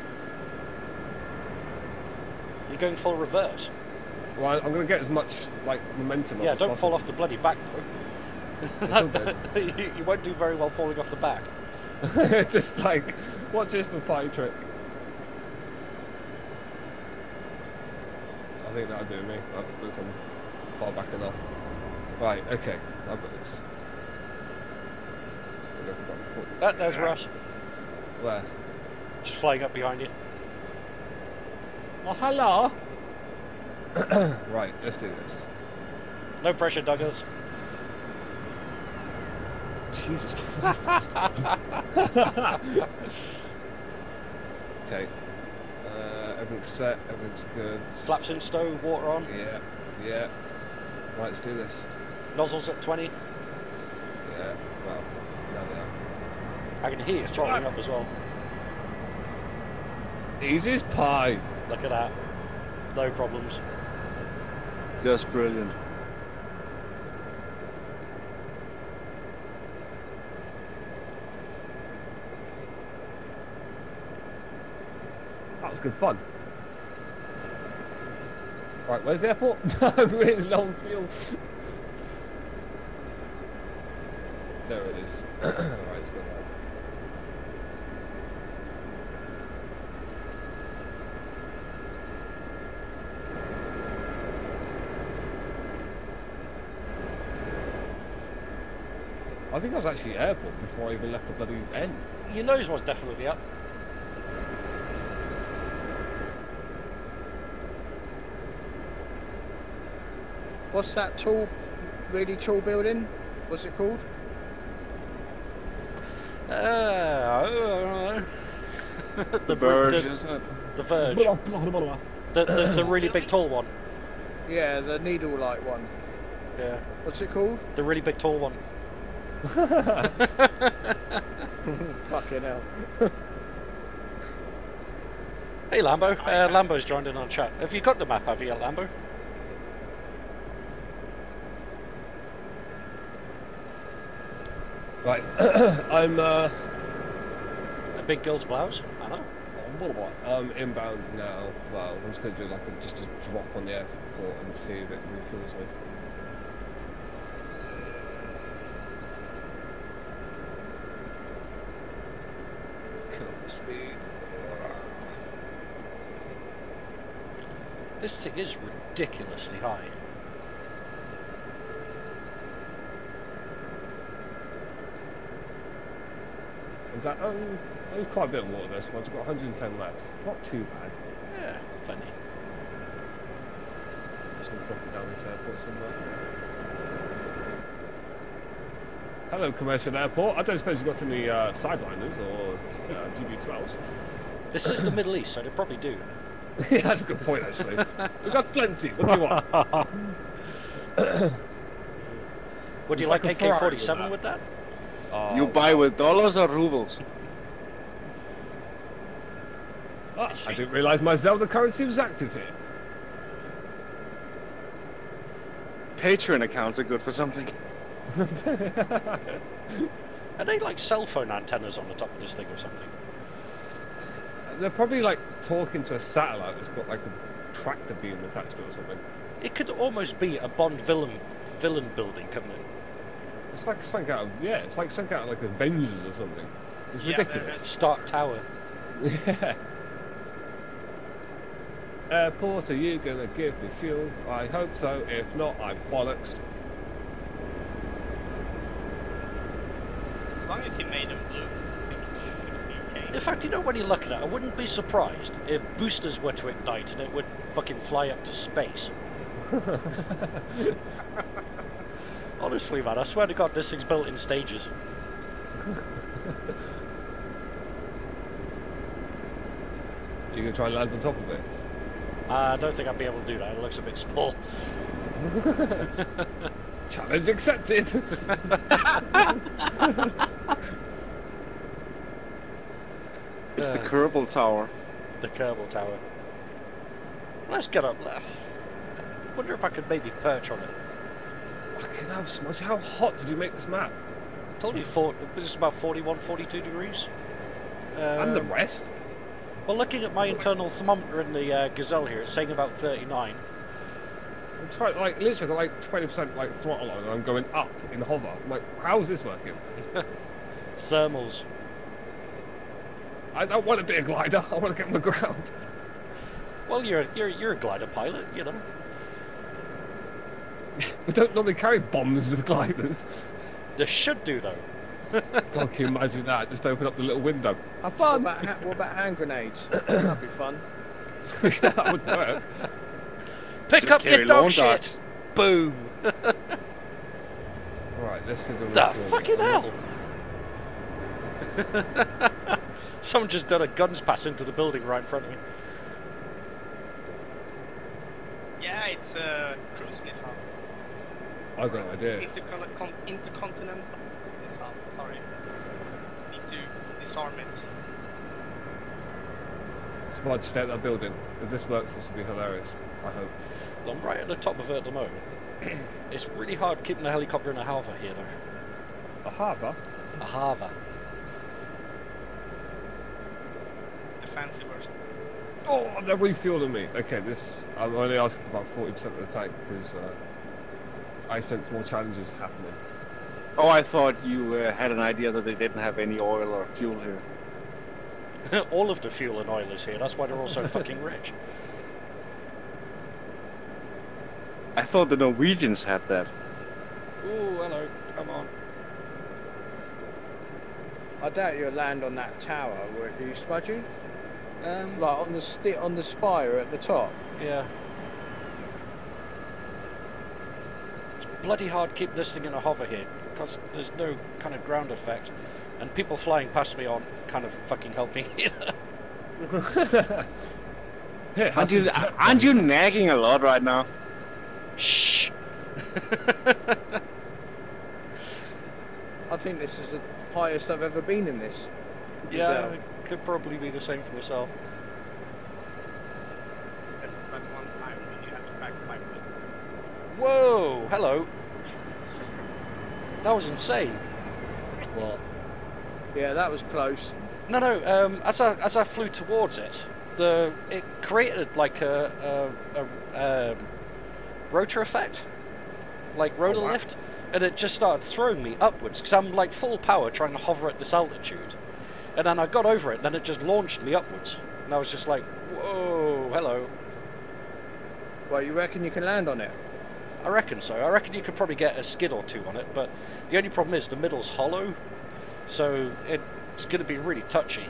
Speaker 1: You're going full reverse.
Speaker 2: Well, I'm gonna get as much like momentum.
Speaker 1: Yeah,
Speaker 2: as
Speaker 1: don't
Speaker 2: possible.
Speaker 1: fall off the bloody back
Speaker 2: It's all
Speaker 1: though. You won't do very well falling off the back.
Speaker 2: Just like, watch this for party trick. I think that'll do me. That looks I'm far back enough. Right, okay, I've got this. I'll go for about 40.
Speaker 1: There's Russ,
Speaker 2: Where?
Speaker 1: just flying up behind you.
Speaker 2: Oh, hello! Right, let's do this.
Speaker 1: No pressure, Douglas.
Speaker 2: Jesus Christ. Okay. Everything's set, everything's good.
Speaker 1: Flaps in stow, water on.
Speaker 2: Yeah, yeah. Right, let's do this.
Speaker 1: Nozzles at 20.
Speaker 2: Yeah, well, now they are.
Speaker 1: I can hear you throttling up as well.
Speaker 2: Easy as pie.
Speaker 1: Look at that. No problems.
Speaker 4: Just brilliant.
Speaker 2: That was good fun. Right, where's the airport? I'm really low on fuel. There it is. Right, let's go now. I think I was actually airport before I even left the bloody end.
Speaker 1: Your nose was definitely up.
Speaker 5: What's that tall, really tall building? What's it called?
Speaker 1: The
Speaker 4: Verge, isn't it?
Speaker 1: The Verge. The really big tall one.
Speaker 5: Yeah, the needle-like one.
Speaker 1: Yeah.
Speaker 5: What's it called?
Speaker 1: The really big tall one.
Speaker 5: Fucking hell.
Speaker 1: Hey Lambo, Lambo's joined in on chat. Have you got the map, have you, Lambo?
Speaker 2: Right, I'm
Speaker 1: A big girl's blouse? I know.
Speaker 2: I'm inbound now. Well, I'm just gonna do like just a drop on the airport and see if it refuels me. Kill off the speed.
Speaker 1: This thing is ridiculously high.
Speaker 2: And that, there's quite a bit of water there, so I've got 110 left. It's not too bad.
Speaker 1: Yeah, plenty.
Speaker 2: Just gonna drop it down this airport somewhere. Hello, commercial airport. I don't suppose you've got any sideliners or GB12s.
Speaker 1: This is the Middle East, so they probably do.
Speaker 2: Yeah, that's a good point, actually. We've got plenty. What do you want?
Speaker 1: Would you like AK-47 with that?
Speaker 4: You buy with dollars or rubles?
Speaker 2: Oh, I didn't realise my Zelda currency was active here.
Speaker 4: Patreon accounts are good for something.
Speaker 1: Are they like cell phone antennas on the top of this thing or something?
Speaker 2: They're probably like talking to a satellite that's got like a tractor beam attached to it or something.
Speaker 1: It could almost be a Bond villain building, couldn't it?
Speaker 2: It's like something out of, yeah, it's like something out of like Avengers or something. It's ridiculous.
Speaker 1: Stark Tower.
Speaker 2: Yeah. Airport, are you gonna give me fuel? I hope so. If not, I'm bollocksed.
Speaker 3: As long as he made them blue, I think it's gonna be okay.
Speaker 1: In fact, you know, when you look at it, I wouldn't be surprised if boosters were to ignite and it would fucking fly up to space. Honestly, man, I swear to God, this thing's built in stages.
Speaker 2: You gonna try and land on top of it?
Speaker 1: I don't think I'd be able to do that. It looks a bit small.
Speaker 2: Challenge accepted.
Speaker 4: It's the Kerbal Tower.
Speaker 1: The Kerbal Tower. Let's get up there. I wonder if I could maybe perch on it.
Speaker 2: Fucking hell, Smudge, how hot did you make this map?
Speaker 1: I told you it's about 41, 42 degrees.
Speaker 2: And the rest?
Speaker 1: Well, looking at my internal thermometer in the Gazelle here, it's saying about 39.
Speaker 2: I'm trying, like, literally got like 20% like throttle on and I'm going up in hover. I'm like, how is this working?
Speaker 1: Thermals.
Speaker 2: I don't want to be a glider, I want to get on the ground.
Speaker 1: Well, you're a glider pilot, you know.
Speaker 2: We don't normally carry bombs with gliders.
Speaker 1: They should do, though.
Speaker 2: God, can you imagine that? Just open up the little window. Have fun!
Speaker 5: What about hand grenades? That'd be fun.
Speaker 2: Yeah, that would work.
Speaker 1: Pick
Speaker 4: Just
Speaker 1: up your
Speaker 4: carry
Speaker 1: dog
Speaker 4: lawn
Speaker 1: shit!
Speaker 4: darts.
Speaker 1: Boom!
Speaker 2: Alright, let's see the
Speaker 1: Fucking hell! Someone just done a guns pass into the building right in front of me.
Speaker 3: Yeah, it's a cruise missile.
Speaker 2: I've got no idea.
Speaker 3: Intercontinental missile. Sorry. Need to disarm it.
Speaker 2: Smudge, stay at that building. If this works, this will be hilarious. I hope.
Speaker 1: Well, I'm right at the top of it at the moment. It's really hard keeping the helicopter in a harbour here, though.
Speaker 2: A harbour?
Speaker 1: A harbour.
Speaker 3: It's the fancy version.
Speaker 2: Oh, they're refueling me. Okay, I'm only asking for about 40% of the tank because I sense more challenges happening.
Speaker 4: Oh, I thought you had an idea that they didn't have any oil or fuel here.
Speaker 1: All of the fuel and oil is here. That's why they're all so fucking rich.
Speaker 4: I thought the Norwegians had that.
Speaker 1: Ooh, hello. Come on.
Speaker 5: I doubt you'll land on that tower, would you, Smudgy? Like on the spire at the top.
Speaker 1: Yeah. It's bloody hard keeping this thing in a hover here because there's no kind of ground effect. And people flying past me aren't kind of fucking helping either.
Speaker 2: Here,
Speaker 4: Aren't you nagging a lot right now?
Speaker 1: Shh!
Speaker 5: I think this is the highest I've ever been in this.
Speaker 1: Yeah, it could probably be the same for myself.
Speaker 3: Except but one time when you have to back 5 foot.
Speaker 1: Whoa! Hello! That was insane.
Speaker 2: What?
Speaker 5: Yeah, that was close.
Speaker 1: No, as I flew towards it, it created like a rotor effect, like rotor lift, and it just started throwing me upwards because I'm like full power trying to hover at this altitude, and then I got over it, and then it just launched me upwards, and I was just like, whoa, hello.
Speaker 5: Well, you reckon you can land on it?
Speaker 1: I reckon so. I reckon you could probably get a skid or two on it, but the only problem is the middle's hollow, so it's going to be really touchy.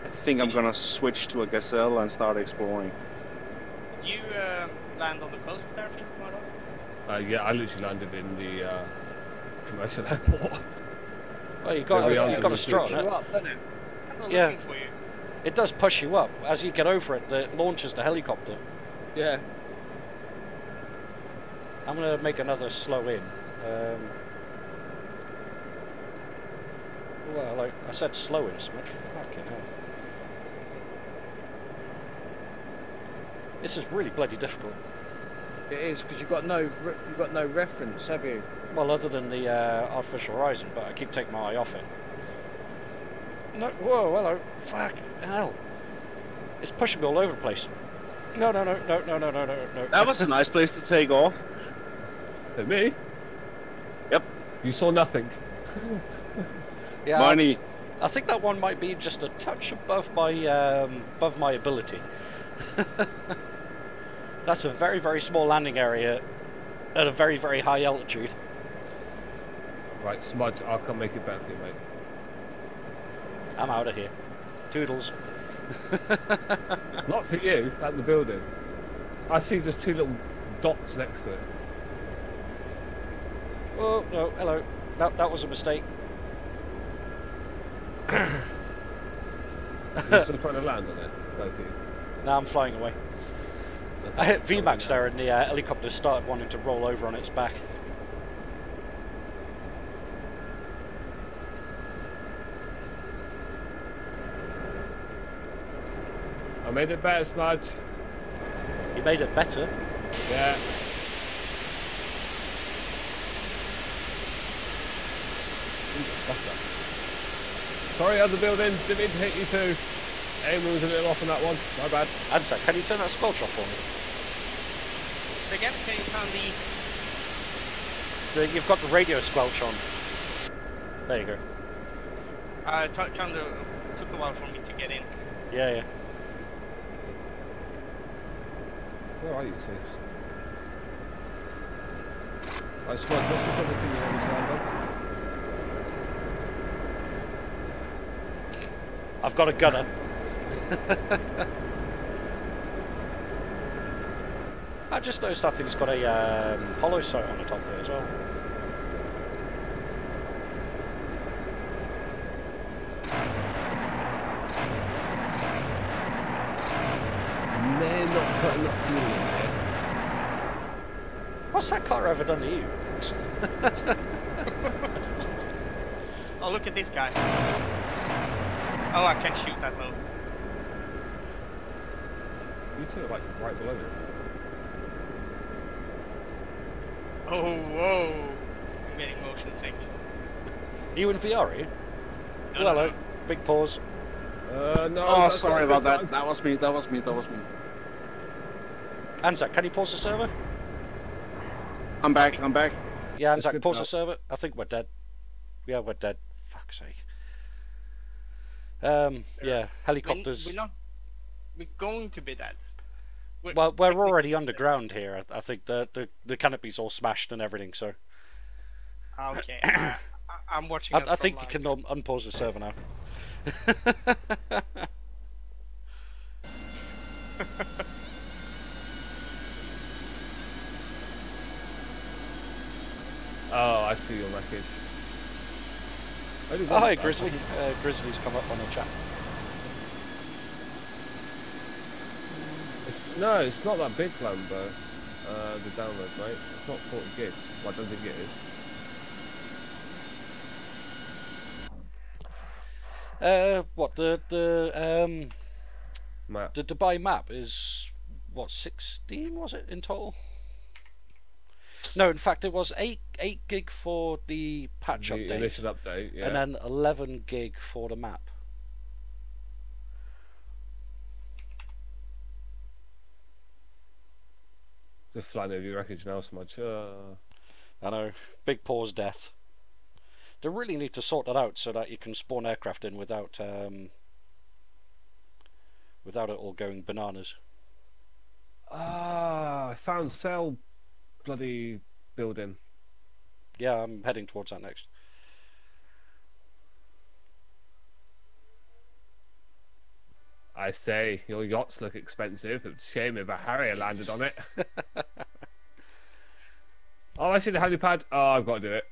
Speaker 4: I think I'm gonna switch to a Gazelle and start exploring.
Speaker 3: Did you land on the closest airfield, Mardo?
Speaker 2: Yeah, I literally landed in the commercial airport.
Speaker 1: Well, you got a strut
Speaker 5: Push
Speaker 1: on
Speaker 5: you
Speaker 1: it.
Speaker 5: up, doesn't it?
Speaker 3: I'm
Speaker 1: Yeah.
Speaker 3: looking for you.
Speaker 1: It does push you up. As you get over it, it launches the helicopter.
Speaker 5: Yeah.
Speaker 1: I'm going to make another slow in. Well, like I said, slow in so much. Fucking hell. This is really bloody difficult.
Speaker 5: It is, because you've got no reference, have you?
Speaker 1: Well, other than the artificial horizon, but I keep taking my eye off it. No, whoa, hello. Fuck hell. It's pushing me all over the place. No.
Speaker 4: That was a nice place to take off.
Speaker 2: And me?
Speaker 4: Yep.
Speaker 2: You saw nothing.
Speaker 1: Yeah,
Speaker 4: Money.
Speaker 1: I think that one might be just a touch above my ability. That's a very, very small landing area at a very, very high altitude.
Speaker 2: Right, Smudge, I'll come make it better for you, mate.
Speaker 1: I'm out of here. Toodles.
Speaker 2: Not for you, at the building. I see just 2 little dots next to it.
Speaker 1: Oh, no, hello. No, that was a mistake.
Speaker 2: You're still trying to land on it, both of you.
Speaker 1: Now I'm flying away. I hit VMAX there and the helicopter started wanting to roll over on its back.
Speaker 2: I made it better, Smudge.
Speaker 1: You made it better.
Speaker 2: Yeah. Fuck up. Sorry, other buildings, didn't mean to hit you too. Aim was a little off on that one, my bad.
Speaker 1: Answer, can you turn that squelch off for me?
Speaker 3: So again, can you turn
Speaker 1: You've got the radio squelch on. There you go.
Speaker 3: took a while for me to get in.
Speaker 1: Yeah.
Speaker 2: Where are you two? Right, Smudge, what's this other thing you want me to land on?
Speaker 1: I've got a gunner. I just noticed that thing's got a hollow sight on the top of it as well.
Speaker 2: May not put enough fuel in there.
Speaker 1: What's that car ever done to you?
Speaker 3: Oh, look at this guy. Oh, I can't shoot that low.
Speaker 2: You two are like right below it.
Speaker 3: Oh, whoa. I'm getting motion sick.
Speaker 1: Are you in VR, are you?
Speaker 3: No,
Speaker 1: Well, hello.
Speaker 3: no.
Speaker 1: Big pause.
Speaker 2: No.
Speaker 4: Oh,
Speaker 2: that's
Speaker 4: sorry
Speaker 2: not a
Speaker 4: about
Speaker 2: good
Speaker 4: that.
Speaker 2: time.
Speaker 4: That was me.
Speaker 1: Anzac, can you pause the server?
Speaker 4: I'm back.
Speaker 1: Yeah,
Speaker 2: That's
Speaker 1: Anzac,
Speaker 2: good
Speaker 1: pause
Speaker 2: now.
Speaker 1: the server. I think we're dead. Yeah, we're dead. Fuck's sake. Yeah, helicopters.
Speaker 3: We're going to be dead.
Speaker 1: Well, we're already underground here. I think the canopy's all smashed and everything, so...
Speaker 3: Okay, I'm watching.
Speaker 1: I think you can unpause the server now.
Speaker 2: Oh, I see your wreckage.
Speaker 1: Oh, hi, Grizzly. Grizzly's come up on the chat.
Speaker 2: No, it's not that big, Lambo. The download, mate. It's not 40 gigs. Well, I don't think it is.
Speaker 1: What the
Speaker 2: Map.
Speaker 1: the Dubai map is what 16 was it in total? No, in fact it was 8 gig for the patch
Speaker 2: The
Speaker 1: update,
Speaker 2: initial update, yeah.
Speaker 1: and then 11 gig for the map.
Speaker 2: Just flying over your wreckage now so much.
Speaker 1: I know, big pause death. They really need to sort that out so that you can spawn aircraft in without without it all going bananas.
Speaker 2: I found cell bloody building.
Speaker 1: Yeah, I'm heading towards that next.
Speaker 2: I say, your yachts look expensive. It's a shame if a Harrier landed on it. Oh, I see the helipad. Oh, I've got to do it.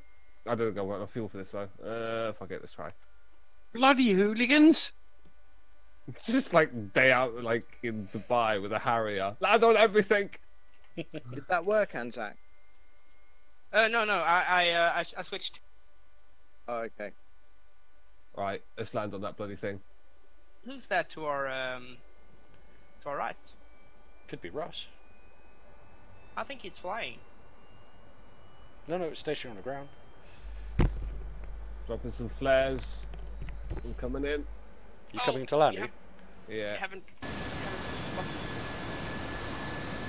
Speaker 2: I don't think I've got enough fuel for this though. Fuck it, let's try.
Speaker 4: Bloody hooligans!
Speaker 2: Just like day out, like in Dubai with a Harrier. Land on everything.
Speaker 5: Did that work, Anzac?
Speaker 3: No, I switched.
Speaker 5: Oh, okay.
Speaker 2: Right, let's land on that bloody thing.
Speaker 3: Who's that to our right?
Speaker 1: Could be Russ.
Speaker 3: I think he's flying.
Speaker 1: No, it's stationed on the ground.
Speaker 2: Dropping some flares. I'm coming in.
Speaker 1: You coming to land?
Speaker 3: You
Speaker 2: Yeah.
Speaker 3: haven't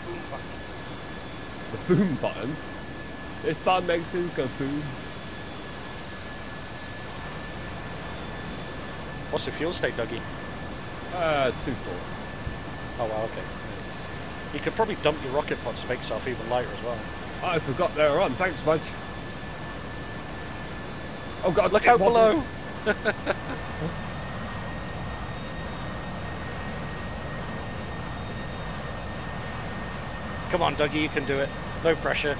Speaker 3: boom button.
Speaker 2: The boom button. This button makes things go boom.
Speaker 1: What's the fuel state, Dougie?
Speaker 2: 2-4.
Speaker 1: Oh wow, okay. You could probably dump your rocket pods to make yourself even lighter as well.
Speaker 2: I forgot they were on. Thanks, Mudge. Oh God!
Speaker 1: Look out below! Come on, Dougie, you can do it. No pressure.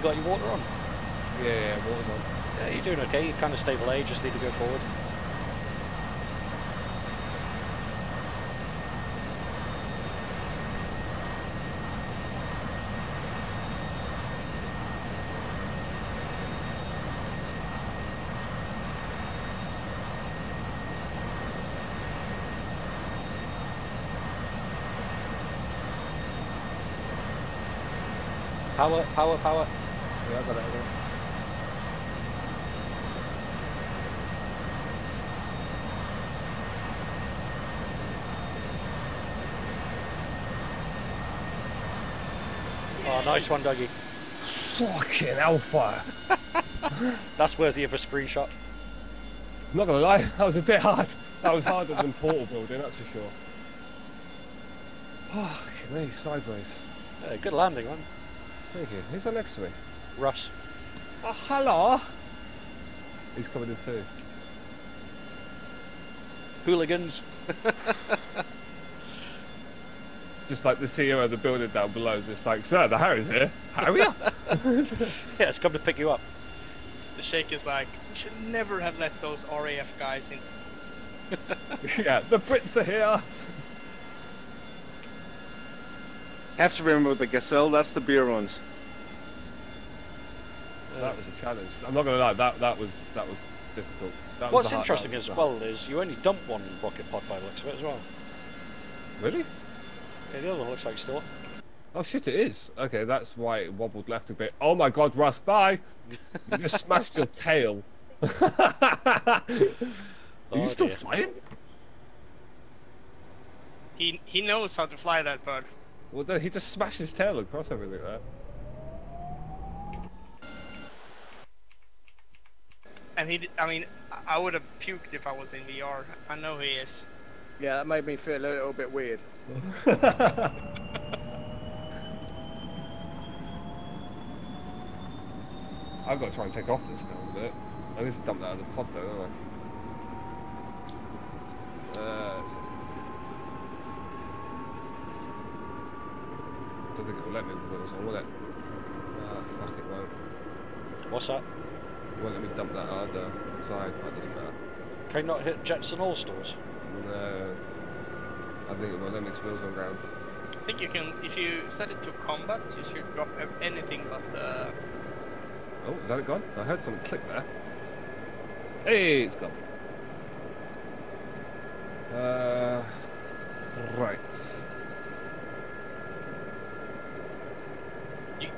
Speaker 1: You got your water on?
Speaker 2: Yeah, water's on.
Speaker 1: Yeah, you're doing okay. You're kind of stable there. You just need to go forward. Power, power, power.
Speaker 2: Yeah, I got it.
Speaker 1: Oh, nice one, Dougie.
Speaker 2: Fucking hellfire.
Speaker 1: That's worthy of a screenshot.
Speaker 2: I'm not gonna lie, that was a bit hard. That was harder than portal building, that's for sure. Fucking me, sideways.
Speaker 1: Good landing, man.
Speaker 2: Thank you. Who's that next to me?
Speaker 1: Russ.
Speaker 2: Oh, hello. He's coming in too.
Speaker 1: Hooligans.
Speaker 2: Just like the CEO of the building down below is just like, sir, the Harry's here. Harrier?
Speaker 1: Yeah, it's come to pick you up.
Speaker 3: The Sheikh is like, we should never have let those RAF guys in.
Speaker 2: Yeah, the Brits are here.
Speaker 4: Have to remember the Gazelle, that's the beer ones.
Speaker 2: That was a challenge. I'm not gonna lie, that was difficult. That was
Speaker 1: What's
Speaker 2: the hard-
Speaker 1: interesting
Speaker 2: that was
Speaker 1: as
Speaker 2: the
Speaker 1: well is you only dump one rocket pod by the looks of it as well.
Speaker 2: hard- Really?
Speaker 1: Yeah, the other one looks like store.
Speaker 2: Oh shit, it is. Okay, that's why it wobbled left a bit. Oh my God, Russ, bye. You just smashed your tail. Are you still
Speaker 1: dear.
Speaker 2: flying?
Speaker 3: He knows how to fly that bird.
Speaker 2: Well, no, he just smashed his tail across everything there.
Speaker 3: And I mean, I would have puked if I was in VR. I know he is.
Speaker 5: Yeah, that made me feel a little bit weird.
Speaker 2: I've got to try and take off this now a bit. I need to dump that out of the pod though, don't I? I don't think it will let me with this one, will it? Fuck it won't.
Speaker 1: What's that?
Speaker 2: It won't let me dump that out the side. That doesn't matter.
Speaker 1: Can you not hit jets and all stores?
Speaker 2: No. I think it will let me expose on ground.
Speaker 3: I think you can, if you set it to combat, you should drop anything but
Speaker 2: Oh, is that it gone? I heard something click there. Hey, it's gone. Right.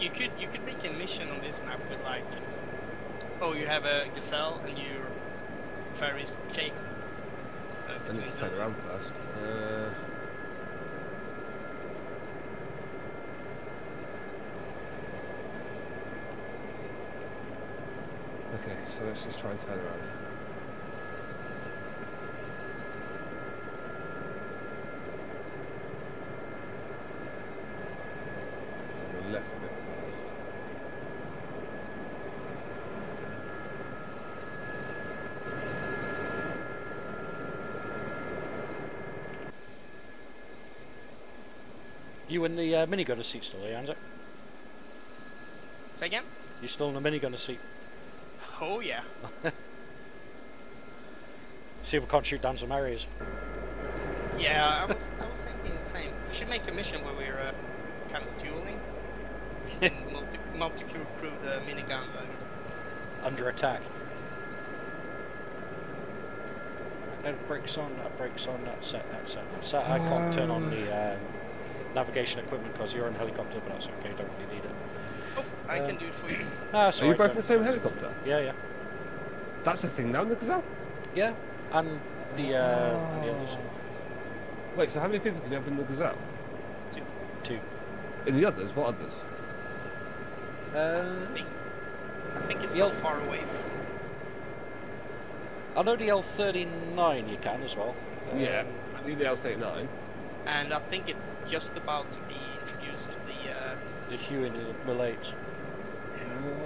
Speaker 3: You could make a mission on this map with like, oh, you have a gazelle and your ferries shake.
Speaker 2: I need to turn around first. Okay, so let's just try and turn around. We're left a bit first.
Speaker 1: You in the minigunner seat still, yeah, Anzac?
Speaker 3: Say again?
Speaker 1: You still in the minigunner seat?
Speaker 3: Oh yeah.
Speaker 1: See if we can't shoot down some areas.
Speaker 3: Yeah, I was thinking the same. We should make a mission where we're kind of dueling. multi-crew the minigun.
Speaker 1: Under attack. That brakes on, that's set. I can't turn on the navigation equipment because you're in helicopter, but that's okay, don't really need it.
Speaker 3: Oh, I can do it for you.
Speaker 1: Are
Speaker 2: Are you both in the same helicopter?
Speaker 1: Yeah.
Speaker 2: That's a thing now, Gazelle?
Speaker 1: Yeah, and the others.
Speaker 2: Wait, so how many people can you have in the Gazelle?
Speaker 1: Two.
Speaker 2: In the others? What others?
Speaker 3: I think it's
Speaker 1: the
Speaker 3: not far away.
Speaker 1: I know the L39 you can as well.
Speaker 2: Yeah, I need the L39.
Speaker 3: And I think it's just about to be introduced to
Speaker 1: the Hue and the Mill-8s.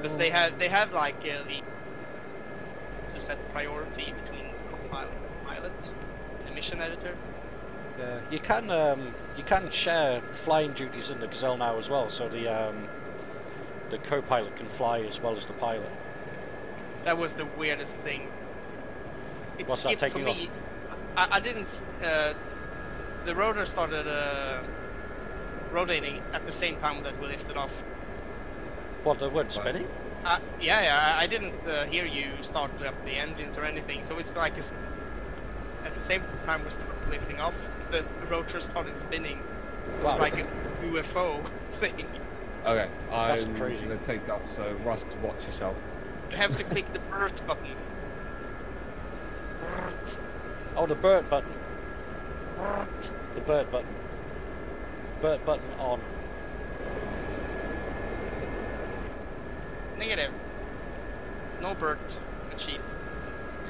Speaker 3: because they have like the to set priority between co-pilot and pilot in the mission editor.
Speaker 1: Yeah, you can share flying duties in the Gazelle now as well, so the co-pilot can fly as well as the pilot.
Speaker 3: That was the weirdest thing. It
Speaker 1: What's that
Speaker 3: skipped for
Speaker 1: taking
Speaker 3: me. I didn't. The rotor started rotating at the same time that we lifted off.
Speaker 1: What, they weren't spinning?
Speaker 3: Yeah, I didn't hear you start up the engines or anything. So it's like at the same time we started lifting off, the rotor started spinning. So
Speaker 1: Wow.
Speaker 3: it's like a UFO thing.
Speaker 2: Okay,
Speaker 1: That's
Speaker 2: I'm
Speaker 1: crazy.
Speaker 2: going to take off, so Rust, watch yourself.
Speaker 3: You have to click the BERT button. BERT.
Speaker 1: Oh, the BERT button.
Speaker 3: BERT.
Speaker 1: The BERT button. BERT button on.
Speaker 3: Negative. No BERT. Achieve.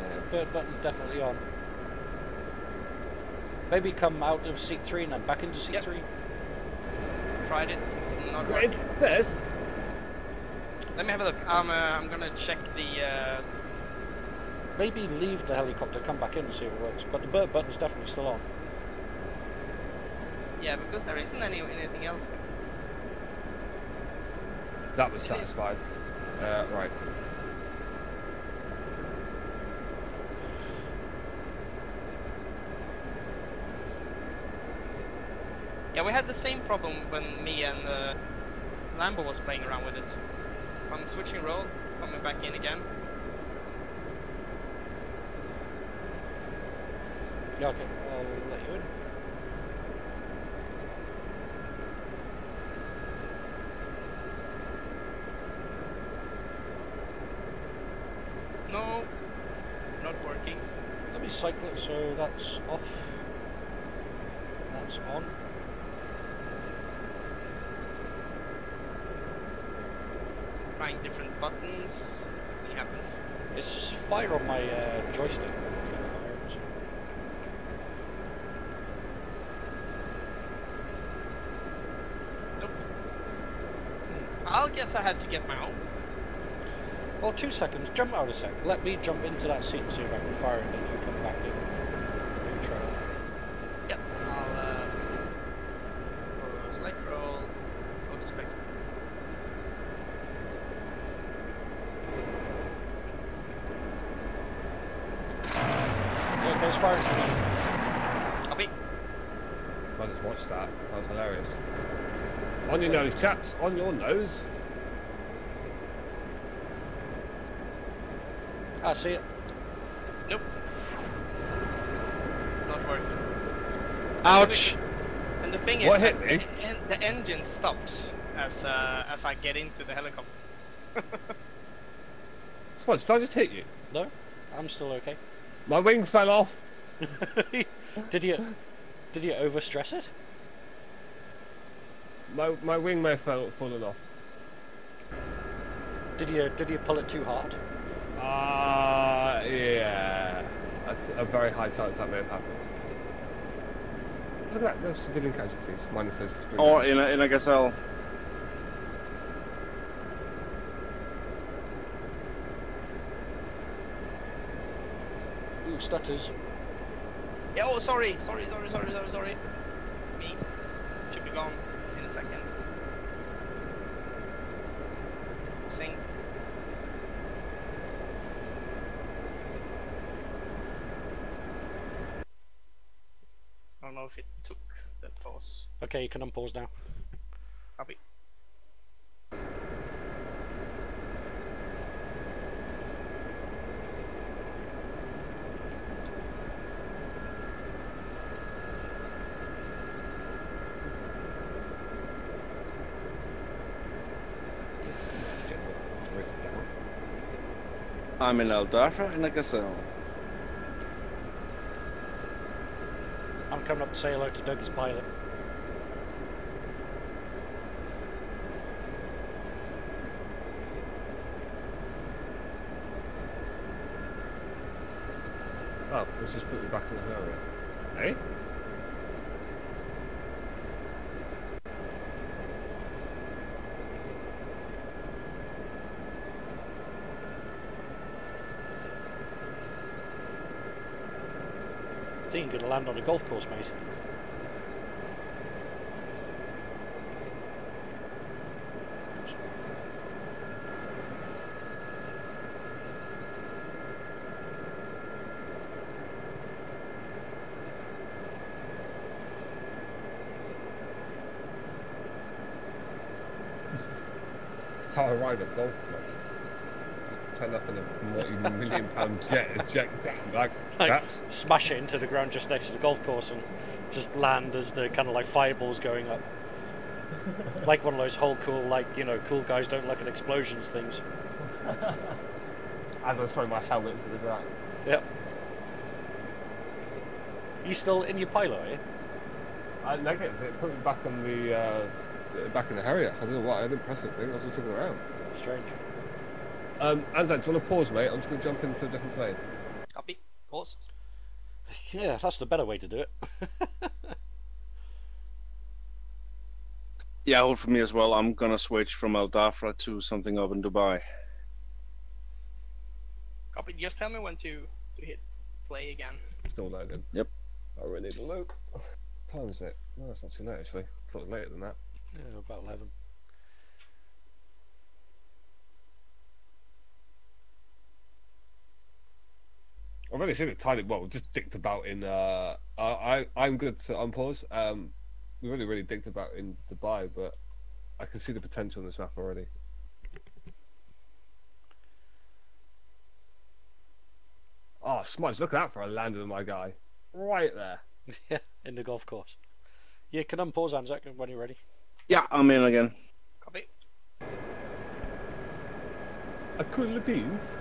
Speaker 1: Yeah, BERT button definitely on. Maybe come out of seat 3 and then back into seat
Speaker 3: Yep.
Speaker 1: 3.
Speaker 3: Tried it. Not
Speaker 2: Great
Speaker 3: working.
Speaker 2: success!
Speaker 3: Let me have a look. I'm gonna check the.
Speaker 1: Maybe leave the helicopter, come back in and see if it works. But the BERT button's definitely still on.
Speaker 3: Yeah, because there isn't anything else.
Speaker 2: That was satisfied. Right.
Speaker 3: Yeah, we had the same problem when me and Lambo was playing around with it. So I'm switching role, coming back in again.
Speaker 1: Yeah, okay, I'll let you in.
Speaker 3: No, not working.
Speaker 1: Let me cycle it so that's off. That's on.
Speaker 3: trying different buttons. It happens.
Speaker 1: It's fire on my joystick. It's not fire, so.
Speaker 3: Nope. I'll guess I had to get my own.
Speaker 1: Well, 2 seconds. Jump out a sec. Let me jump into that seat and see if I can fire it, then you come back in. Neutral.
Speaker 3: Yep. I'll select roll. Focus back.
Speaker 1: Okay, it's firing to me.
Speaker 3: Copy.
Speaker 2: I just watched that. That was hilarious. On your nose, chaps. On your nose.
Speaker 1: I see it.
Speaker 3: Nope. Not working.
Speaker 4: Ouch!
Speaker 3: And the thing is,
Speaker 2: What hit me?
Speaker 3: the engine stops as I get into the helicopter.
Speaker 2: Smudge, did I just hit you?
Speaker 1: No, I'm still okay.
Speaker 2: My wing fell off.
Speaker 1: Did you overstress it?
Speaker 2: My wing may have fallen off.
Speaker 1: Did you pull it too hard?
Speaker 2: Yeah. That's a very high chance that may have happened. Look at that, no civilian casualties, minus those 3.
Speaker 4: Or in a gazelle.
Speaker 1: Ooh, stutters.
Speaker 3: Yeah, oh, sorry. Me. Should be gone in a second. Sing. I don't know if it took that pause.
Speaker 1: Okay, you can unpause now.
Speaker 3: Copy.
Speaker 4: I'm in Aldafra in a gazelle.
Speaker 1: I'm coming up to say hello to Doug as pilot.
Speaker 2: Oh, let's just put me back in the area. Hey?
Speaker 1: I think you're going to land on a golf course, mate.
Speaker 2: That's how I ride a golf club. Just turn up in a multi-million-pound jet, eject down, like chaps.
Speaker 1: Smash it into the ground just next to the golf course and just land as the kind of like fireballs going up. Like one of those whole cool, like, you know, cool guys don't look at explosions things.
Speaker 2: As I throw my helmet into the ground.
Speaker 1: Yep. You still in your pilot, are you?
Speaker 2: I negative it. Put me back on the back in the Harrier. I don't know why. I didn't press anything. I was just looking around.
Speaker 1: Strange.
Speaker 2: Anzan, do you want to pause, mate? I'm just going to jump into a different plane.
Speaker 3: Copy. Paused.
Speaker 1: Yeah, that's the better way to do it.
Speaker 4: Yeah, hold for me as well. I'm gonna switch from Aldafra to something up in Dubai.
Speaker 3: Copy. Just tell me when to hit play again.
Speaker 2: Still loading.
Speaker 4: Yep.
Speaker 2: I really need to load. What time is it? No, it's not too late actually. I thought it was later than that.
Speaker 1: Yeah, about 11.
Speaker 2: I've only seen it tiny. Well, just dicked about in. I'm good to unpause. We really dicked about in Dubai, but I can see the potential in this map already. Oh, Smudge, look at that for a landing on my guy. Right there.
Speaker 1: Yeah, in the golf course. You can unpause, Anzac, when you're ready.
Speaker 4: Yeah, I'm in again.
Speaker 3: Copy.
Speaker 2: A couple of beans.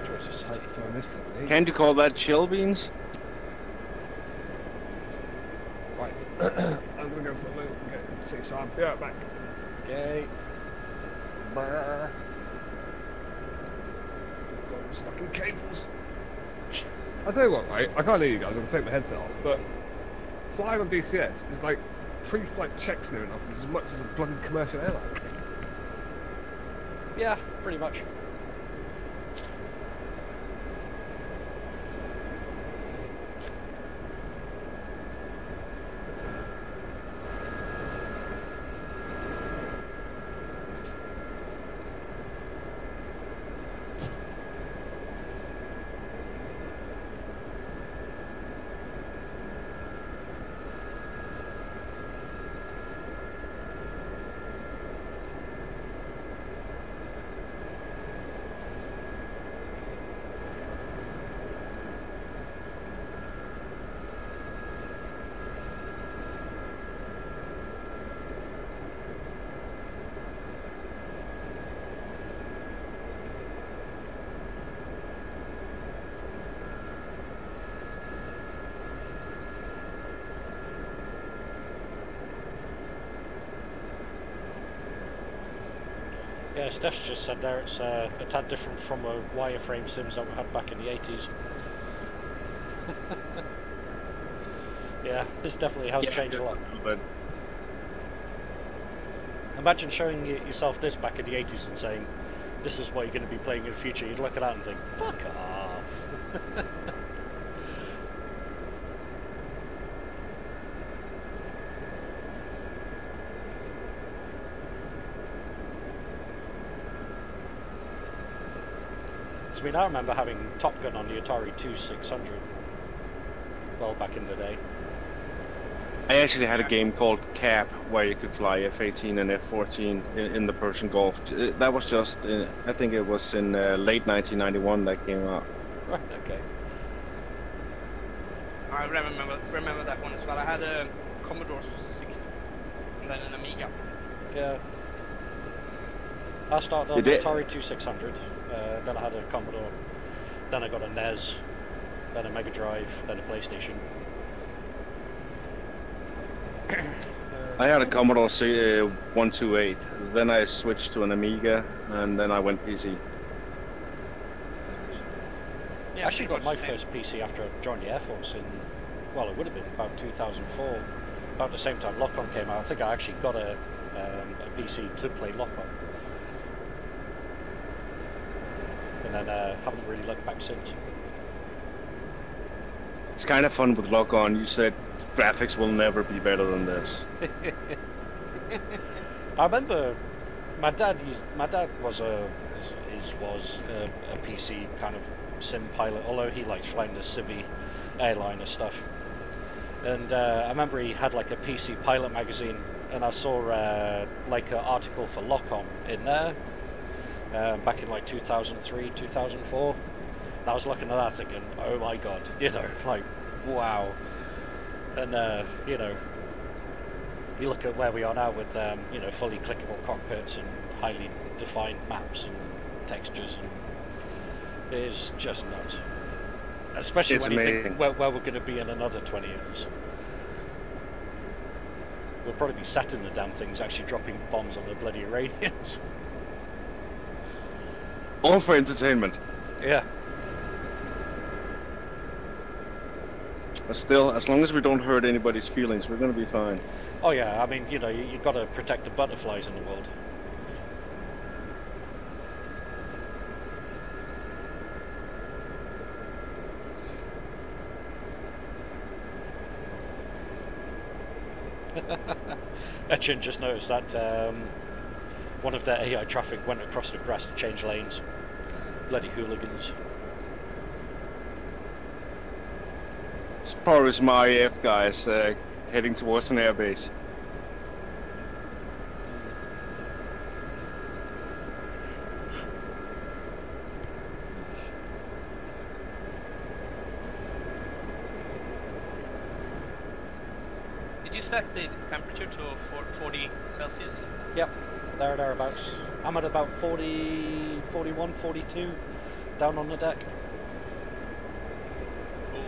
Speaker 1: Georgia City.
Speaker 2: I missed it, eh?
Speaker 4: Can't you call that chill beans?
Speaker 2: Right. I'm gonna go for a little. see, so I'll be right back.
Speaker 1: Okay.
Speaker 2: Brr. God, I'm stuck in cables. I'll tell you what, right? I can't hear you guys. I'm going to take my headset off. But flying on DCS is like pre-flight checks near enough as much as a bloody commercial airline.
Speaker 1: Yeah, pretty much. Yeah, Steph's just said there it's a tad different from a wireframe sims that we had back in the 80s. Yeah, this definitely has changed a lot.
Speaker 4: But
Speaker 1: Imagine showing yourself this back in the 80s and saying, this is what you're going to be playing in the future. You'd look at that and think, fuck off. I mean, I remember having Top Gun on the Atari 2600. Well, back in the day.
Speaker 4: I actually had a game called Cap where you could fly F-18 and F-14 in the Persian Gulf. That was just, I think it was in late 1991 that came out.
Speaker 1: Right, okay.
Speaker 3: I remember that one as well. I had a Commodore 60 and then an Amiga.
Speaker 1: Yeah. I started on the Atari 2600, then I had a Commodore, then I got a NES, then a Mega Drive, then a PlayStation.
Speaker 4: I had a Commodore 128, then I switched to an Amiga, and then I went PC.
Speaker 3: Yeah,
Speaker 1: I actually got my first PC after I joined the Air Force in, well, it would have been about 2004, about the same time Lock-On came out. I think I actually got a PC to play Lock-On. And then haven't really looked back since.
Speaker 4: It's kind of fun with Lock-On. You said graphics will never be better than this.
Speaker 1: I remember my dad was a PC kind of sim pilot, although he likes flying the Civi airliner stuff. And I remember he had like a PC pilot magazine, and I saw like an article for Lock-On in there. Back in like 2003, 2004, and I was looking at that thinking, oh my god, you know, like, wow. And you know, you look at where we are now with you know, fully clickable cockpits and highly defined maps and textures, and it is just nuts. Especially
Speaker 4: It's
Speaker 1: when you
Speaker 4: amazing.
Speaker 1: think where we're going to be in another 20 years. We'll probably be sat in the damn things actually dropping bombs on the bloody Iranians.
Speaker 4: All for entertainment.
Speaker 1: Yeah.
Speaker 4: But still, as long as we don't hurt anybody's feelings, we're going to be fine.
Speaker 1: Oh yeah, I mean, you know, you've got to protect the butterflies in the world. Etchin just noticed that one of their AI traffic went across the grass to change lanes. Bloody hooligans.
Speaker 4: It's probably some RAF guys heading towards an airbase.
Speaker 3: Did you set the temperature to 40 Celsius?
Speaker 1: Yep, thereabouts. I'm at about 40, 41, 42 down on the deck.
Speaker 3: Cool.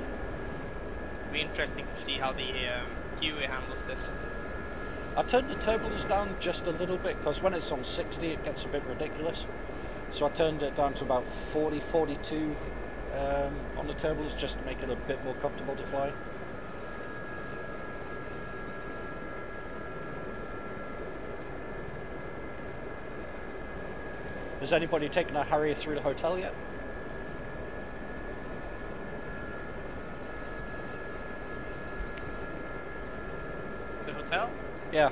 Speaker 3: Be interesting to see how the Huey handles this.
Speaker 1: I turned the turbulence down just a little bit because when it's on 60 it gets a bit ridiculous. So I turned it down to about 40, 42 on the turbulence just to make it a bit more comfortable to fly. Has anybody taken a Harrier through the hotel yet?
Speaker 3: The hotel?
Speaker 1: Yeah.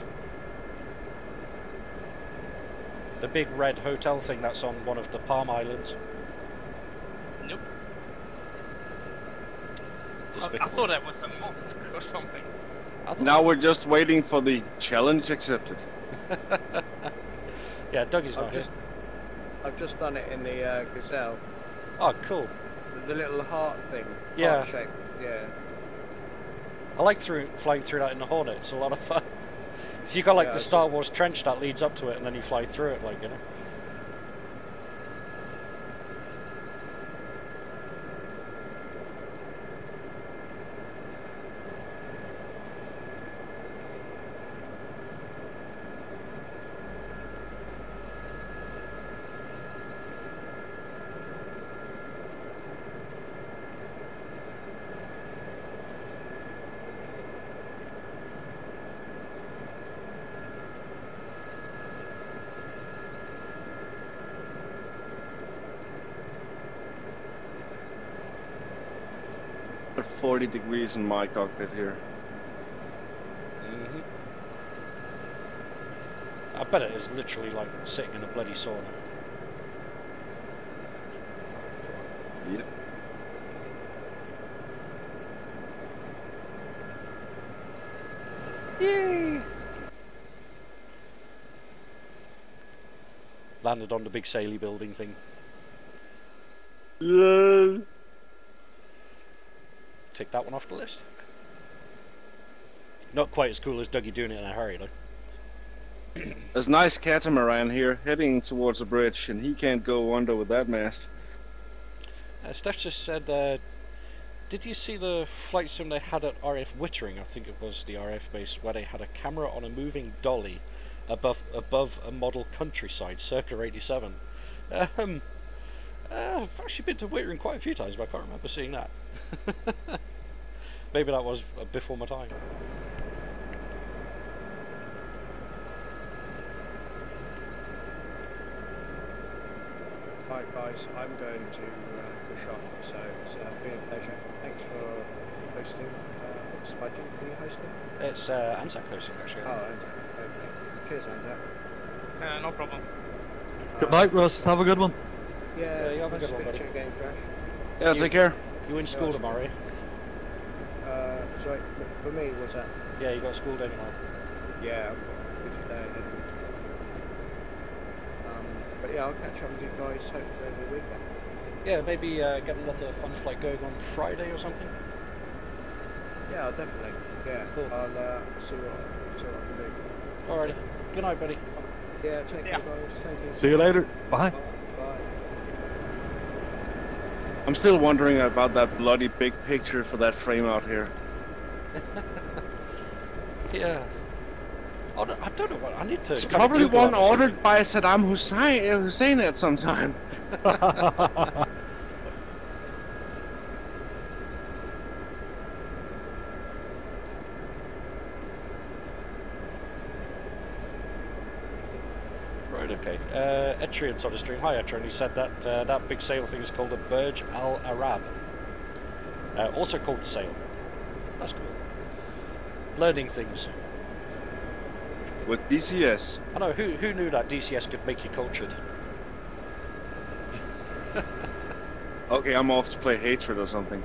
Speaker 1: The big red hotel thing that's on one of the Palm Islands.
Speaker 3: Nope. I
Speaker 1: Despicable.
Speaker 3: thought that was a mosque or something.
Speaker 4: Now we're just waiting for the challenge accepted.
Speaker 1: Yeah, Dougie's not here.
Speaker 5: I've just done it in the Gazelle.
Speaker 1: Oh, cool.
Speaker 5: The little heart thing.
Speaker 1: Yeah.
Speaker 5: Heart shape. Yeah.
Speaker 1: I like flying through that in the Hornet. It's a lot of fun. So you got like
Speaker 5: Yeah,
Speaker 1: the Star Wars trench that leads up to it, and then you fly through it, like, you know.
Speaker 4: At 40 degrees in my cockpit here.
Speaker 1: Mm-hmm. I bet it is literally like sitting in a bloody sauna.
Speaker 4: Yep.
Speaker 1: Yay! Landed on the big saily building thing.
Speaker 4: Yeah.
Speaker 1: Tick that one off the list. Not quite as cool as Dougie doing it in a hurry, though.
Speaker 4: There's a nice catamaran here heading towards a bridge, and he can't go under with that mast.
Speaker 1: Steph just said, did you see the flight sim they had at RF Wittering? I think it was the RF base, where they had a camera on a moving dolly above a model countryside, circa 87. I've actually been to Wittering quite a few times, but I can't remember seeing that. Maybe that was before my time.
Speaker 5: Right, guys, I'm going to push on, so it's been a pleasure. Thanks for hosting. What's budget for you hosting?
Speaker 1: It's Anzac hosting, actually.
Speaker 5: Oh, Anzac. Okay. Cheers, Anzac.
Speaker 3: No problem.
Speaker 6: Good night, Russ. Have a good one.
Speaker 5: Yeah,
Speaker 1: you have a
Speaker 5: nice
Speaker 1: good one,
Speaker 5: to
Speaker 1: buddy.
Speaker 5: meet you again, Crash.
Speaker 4: Yeah, take care.
Speaker 1: You in school tomorrow? Eh?
Speaker 5: Sorry, for me, what's that?
Speaker 1: Yeah, you got school day tomorrow.
Speaker 5: Yeah, I've got a busy day ahead of me. But yeah, I'll catch up with you guys hopefully over the weekend.
Speaker 1: Yeah, maybe get another fun flight going on Friday or something.
Speaker 5: Yeah, definitely. Yeah,
Speaker 1: Cool.
Speaker 5: I'll see what I can do.
Speaker 1: Alrighty. Good night, buddy.
Speaker 5: Yeah, take
Speaker 3: Yeah.
Speaker 5: care, guys. Thank you.
Speaker 6: See you later. Bye.
Speaker 5: Bye.
Speaker 4: I'm still wondering about that bloody big picture for that frame out here.
Speaker 1: Yeah. Oh, no, I don't know what I need to.
Speaker 4: It's
Speaker 1: kinda
Speaker 4: probably
Speaker 1: Google
Speaker 4: one
Speaker 1: that or something.
Speaker 4: ordered by Saddam Hussein at some time.
Speaker 1: Right, okay. Etrian's on the stream. Hi, Etrian. He said that that big sail thing is called a Burj Al Arab. Also called the sail. That's cool. Learning things.
Speaker 4: With DCS.
Speaker 1: I know, who knew that DCS could make you cultured?
Speaker 4: Okay, I'm off to play Hatred or something.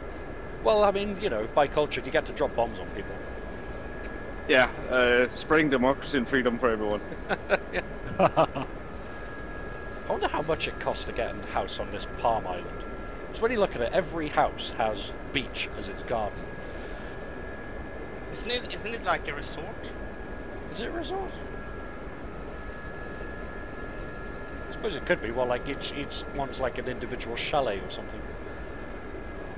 Speaker 1: Well, I mean, you know, by cultured, you get to drop bombs on people.
Speaker 4: Yeah, spreading democracy and freedom for everyone.
Speaker 1: Yeah. I wonder how much it costs to get a house on this Palm Island. So when you look at it, every house has beach as its garden.
Speaker 3: Isn't it like a resort?
Speaker 1: Is it a resort? I suppose it could be. Well, like each one's like an individual chalet or something.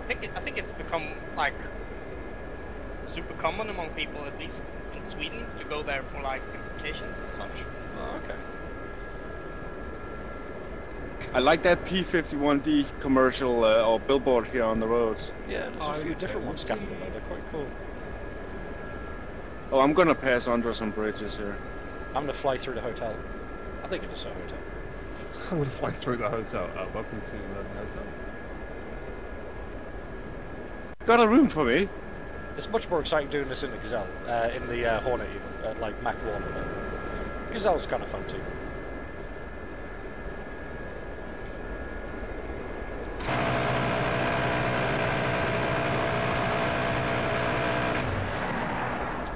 Speaker 3: I think it's become like super common among people, at least in Sweden, to go there for like vacations and such.
Speaker 1: Oh, okay.
Speaker 4: I like that P51D commercial or billboard here on the roads.
Speaker 1: Yeah, there's a few different ones scattered about. They're quite cool.
Speaker 4: Oh, I'm gonna pass under some bridges here.
Speaker 1: I'm gonna fly through the hotel. I think it is a hotel.
Speaker 2: I'm gonna fly through the hotel. Welcome to the hotel.
Speaker 4: Got a room for me.
Speaker 1: It's much more exciting doing this in the Gazelle, in the Hornet even, at like Mach 1. But Gazelle's kind of fun too.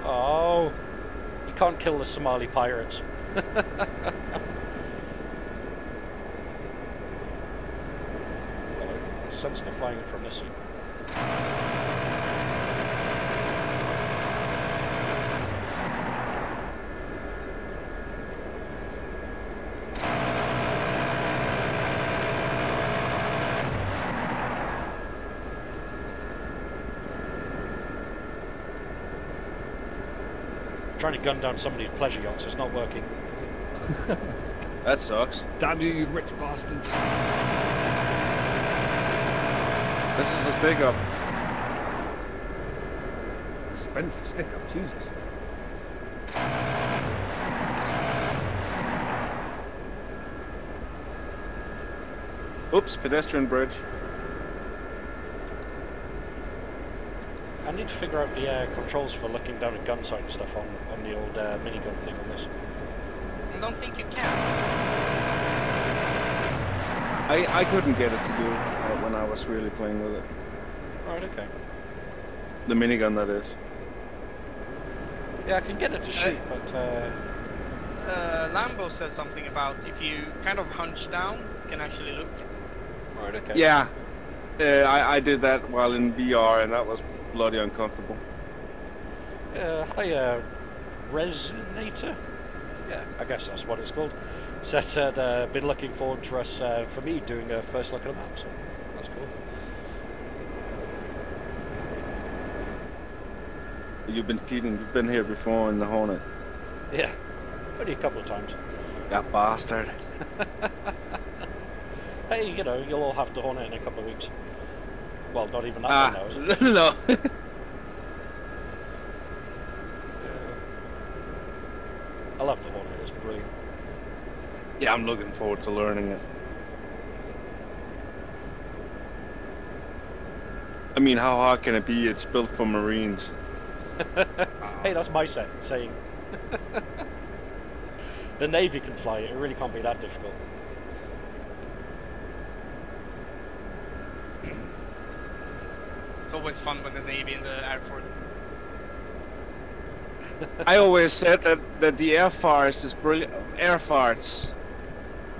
Speaker 1: Oh, you can't kill the Somali pirates. I sense the flying from this seat. Trying to gun down some of these pleasure yachts, it's not working.
Speaker 4: That sucks.
Speaker 2: Damn you, you rich bastards.
Speaker 4: This is a stick up.
Speaker 2: Expensive stick up, Jesus.
Speaker 4: Oops, pedestrian bridge.
Speaker 1: I need to figure out the controls for looking down a gun sight and stuff on the old minigun thing on this.
Speaker 3: I don't think you can.
Speaker 4: I couldn't get it to do when I was really playing with it.
Speaker 1: Right, okay.
Speaker 4: The minigun, that is.
Speaker 1: Yeah, I can get it to shoot, but...
Speaker 3: Lambo said something about if you kind of hunch down, you can actually look.
Speaker 1: Right, okay.
Speaker 4: Yeah. I did that while in VR, and that was bloody uncomfortable.
Speaker 1: Hi, Resonator? Yeah, I guess that's what it's called. Said been looking forward to us, for me, doing a first look at a map, so that's cool.
Speaker 4: You've been cheating. You've been here before in the Hornet.
Speaker 1: Yeah, only a couple of times.
Speaker 4: That bastard.
Speaker 1: Hey, you know, you'll all have to Hornet in a couple of weeks. Well, not even that long now, is it?
Speaker 4: No.
Speaker 1: I love the Hornet, it's brilliant.
Speaker 4: Yeah, I'm looking forward to learning it. I mean, how hard can it be? It's built for Marines.
Speaker 1: Hey, that's my saying. The Navy can fly it, it really can't be that difficult.
Speaker 3: It's always fun when the Navy and the Air Force.
Speaker 4: I always said that the air farts is brilliant. Air farts.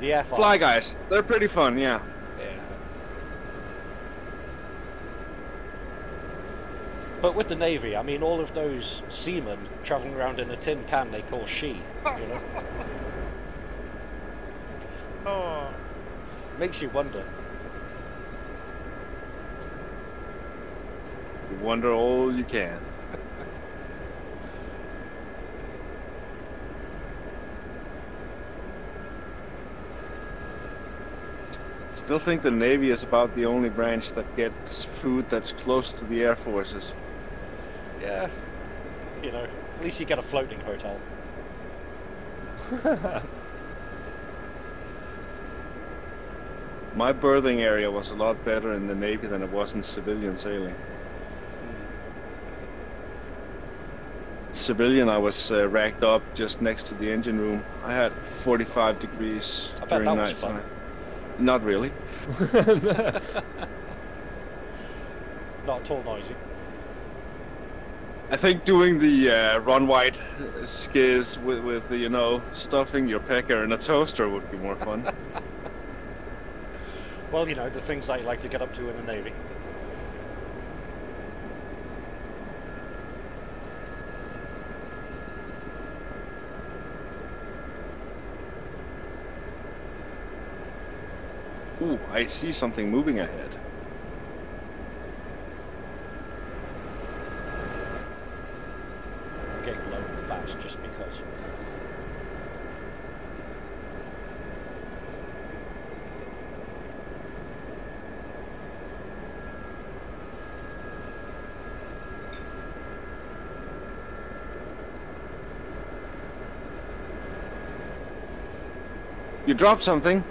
Speaker 1: The air farts.
Speaker 4: Fly guys. They're pretty fun, yeah.
Speaker 1: Yeah. But with the Navy, I mean, all of those seamen travelling around in a tin can they call she, you know?
Speaker 3: Oh.
Speaker 1: Makes you wonder.
Speaker 4: You wonder all you can. Still think the Navy is about the only branch that gets food that's close to the Air Forces.
Speaker 1: Yeah. You know, at least you get a floating hotel.
Speaker 4: My berthing area was a lot better in the Navy than it was in civilian sailing. Civilian, I was racked up just next to the engine room. I had 45 degrees
Speaker 1: I bet
Speaker 4: during
Speaker 1: that was
Speaker 4: night
Speaker 1: fun.
Speaker 4: time. Not really.
Speaker 1: Not at all noisy.
Speaker 4: I think doing the run wide skiz with the, you know, stuffing your pecker in a toaster would be more fun.
Speaker 1: Well, you know, the things that you like to get up to in the Navy.
Speaker 4: Ooh, I see something moving ahead. You dropped something.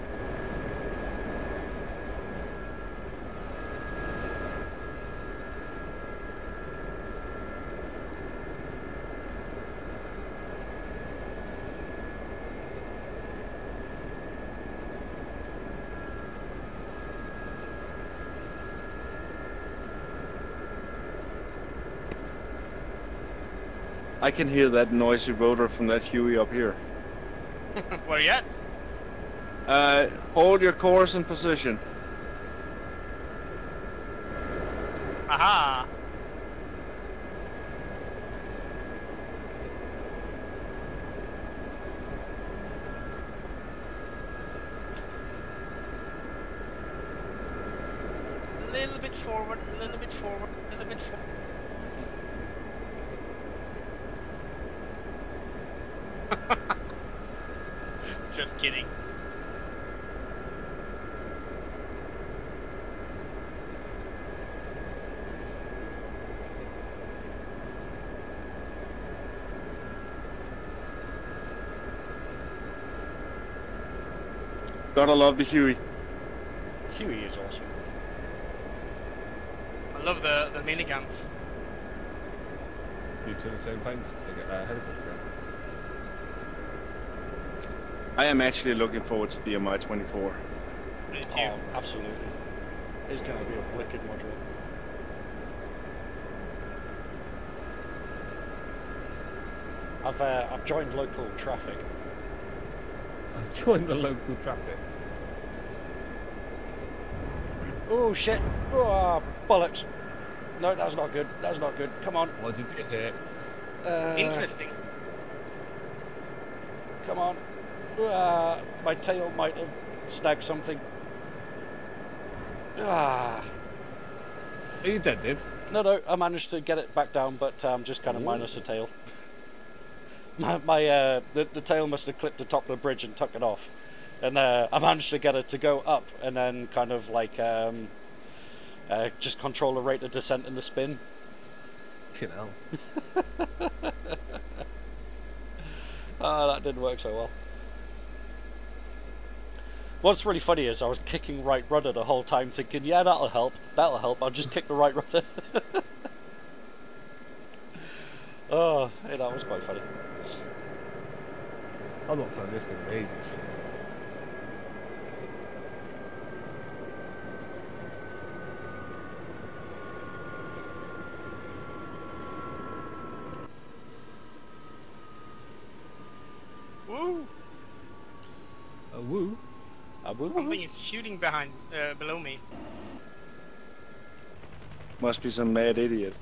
Speaker 4: I can hear that noisy rotor from that Huey up here.
Speaker 3: Where you at?
Speaker 4: Hold your course and position.
Speaker 3: Aha! A little bit forward, a little bit forward, a little bit forward. Just kidding.
Speaker 4: Gotta love the Huey.
Speaker 1: Huey is awesome.
Speaker 3: I love the miniguns.
Speaker 2: You two in the same planes? Helicopter.
Speaker 4: I am actually looking forward to the MI-24.
Speaker 3: Me too.
Speaker 1: Oh, absolutely. It's going to be a wicked module. I've joined local traffic.
Speaker 2: I've joined the local traffic.
Speaker 1: Oh shit! Oh, bollocks! No, that's not good. That's not good. Come on.
Speaker 2: What did you hit?
Speaker 3: Interesting.
Speaker 1: Come on. My tail might have snagged something.
Speaker 2: Are you dead, dude?
Speaker 1: No, I managed to get it back down, but just kind of minus the tail. The tail must have clipped the top of the bridge and took it off, and I managed to get it to go up and then kind of like just control the rate of descent and the spin.
Speaker 2: You know.
Speaker 1: That didn't work so well. What's really funny is I was kicking right rudder the whole time, thinking, yeah, that'll help. I'll just kick the right rudder. Oh, hey, that was quite funny.
Speaker 2: I'm not found this thing in ages.
Speaker 3: Woo!
Speaker 2: A woo?
Speaker 3: Something is shooting behind, below me.
Speaker 4: Must be some mad idiot.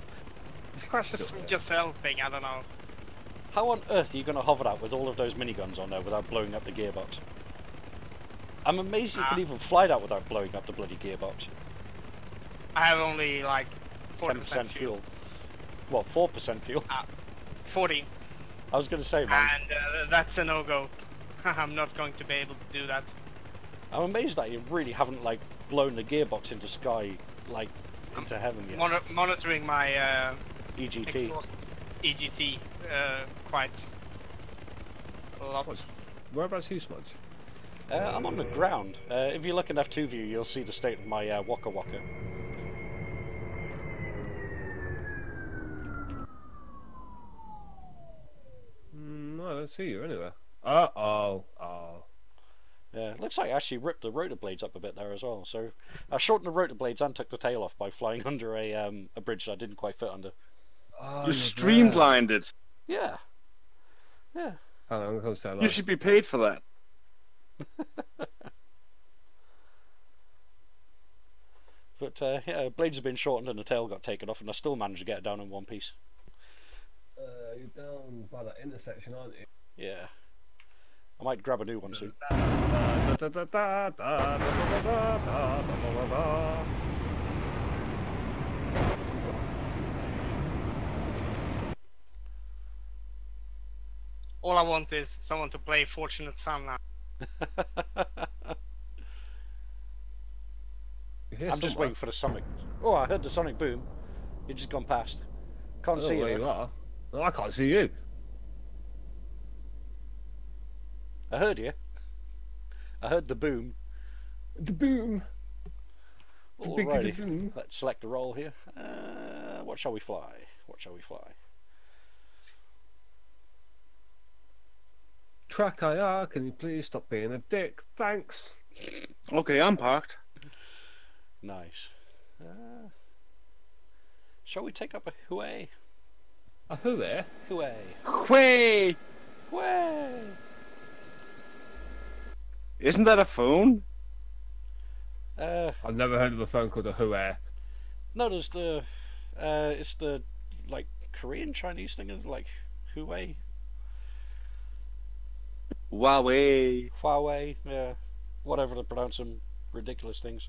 Speaker 3: Just helping, I don't know.
Speaker 1: How on earth are you going to hover that with all of those miniguns on there without blowing up the gearbox? I'm amazed you can even fly that without blowing up the bloody gearbox.
Speaker 3: I have only like
Speaker 1: 10% fuel. What, 4% fuel?
Speaker 3: 40.
Speaker 1: I was going to say, man.
Speaker 3: And that's a no-go. I'm not going to be able to do that.
Speaker 1: I'm amazed that you really haven't like blown the gearbox into sky, like into heaven yet.
Speaker 3: Monitoring my
Speaker 1: EGT.
Speaker 3: exhaust EGT quite a lot.
Speaker 2: Whereabouts are you, Smudge?
Speaker 1: I'm on the ground. If you look in F2 view, you'll see the state of my Waka Waka.
Speaker 2: No, I don't see you anywhere. Oh.
Speaker 1: Yeah, it looks like I actually ripped the rotor blades up a bit there as well. So I shortened the rotor blades and took the tail off by flying under a bridge that I didn't quite fit under.
Speaker 4: You streamlined it.
Speaker 1: Yeah.
Speaker 2: Hang on, I'm going to say
Speaker 4: You should be paid for that.
Speaker 1: But yeah, blades have been shortened and the tail got taken off, and I still managed to get it down in one piece.
Speaker 2: You're down by that intersection, aren't you?
Speaker 1: Yeah. I might grab a new one soon.
Speaker 3: All I want is someone to play Fortunate Son now.
Speaker 1: I'm just waiting for the sonic. Oh, I heard the sonic boom. You've just gone past. Can't see
Speaker 2: where
Speaker 1: you.
Speaker 2: you are. No, I can't see you.
Speaker 1: I heard you. I heard the boom.
Speaker 2: The boom. The big
Speaker 1: Alrighty,
Speaker 2: boom.
Speaker 1: let's select a roll here. What shall we fly? What shall we fly?
Speaker 2: Track IR, can you please stop being a dick? Thanks.
Speaker 4: Okay, I'm parked.
Speaker 1: Nice. Shall we take up a Huey?
Speaker 2: A Huey?
Speaker 1: Huey.
Speaker 4: Way!
Speaker 1: Huey!
Speaker 4: Isn't that a phone?
Speaker 2: I've never heard of a phone called a Huey.
Speaker 1: No, there's the it's the like Korean Chinese thing is like Huey,
Speaker 4: Huawei.
Speaker 1: Huawei, yeah, whatever they pronounce them, ridiculous things.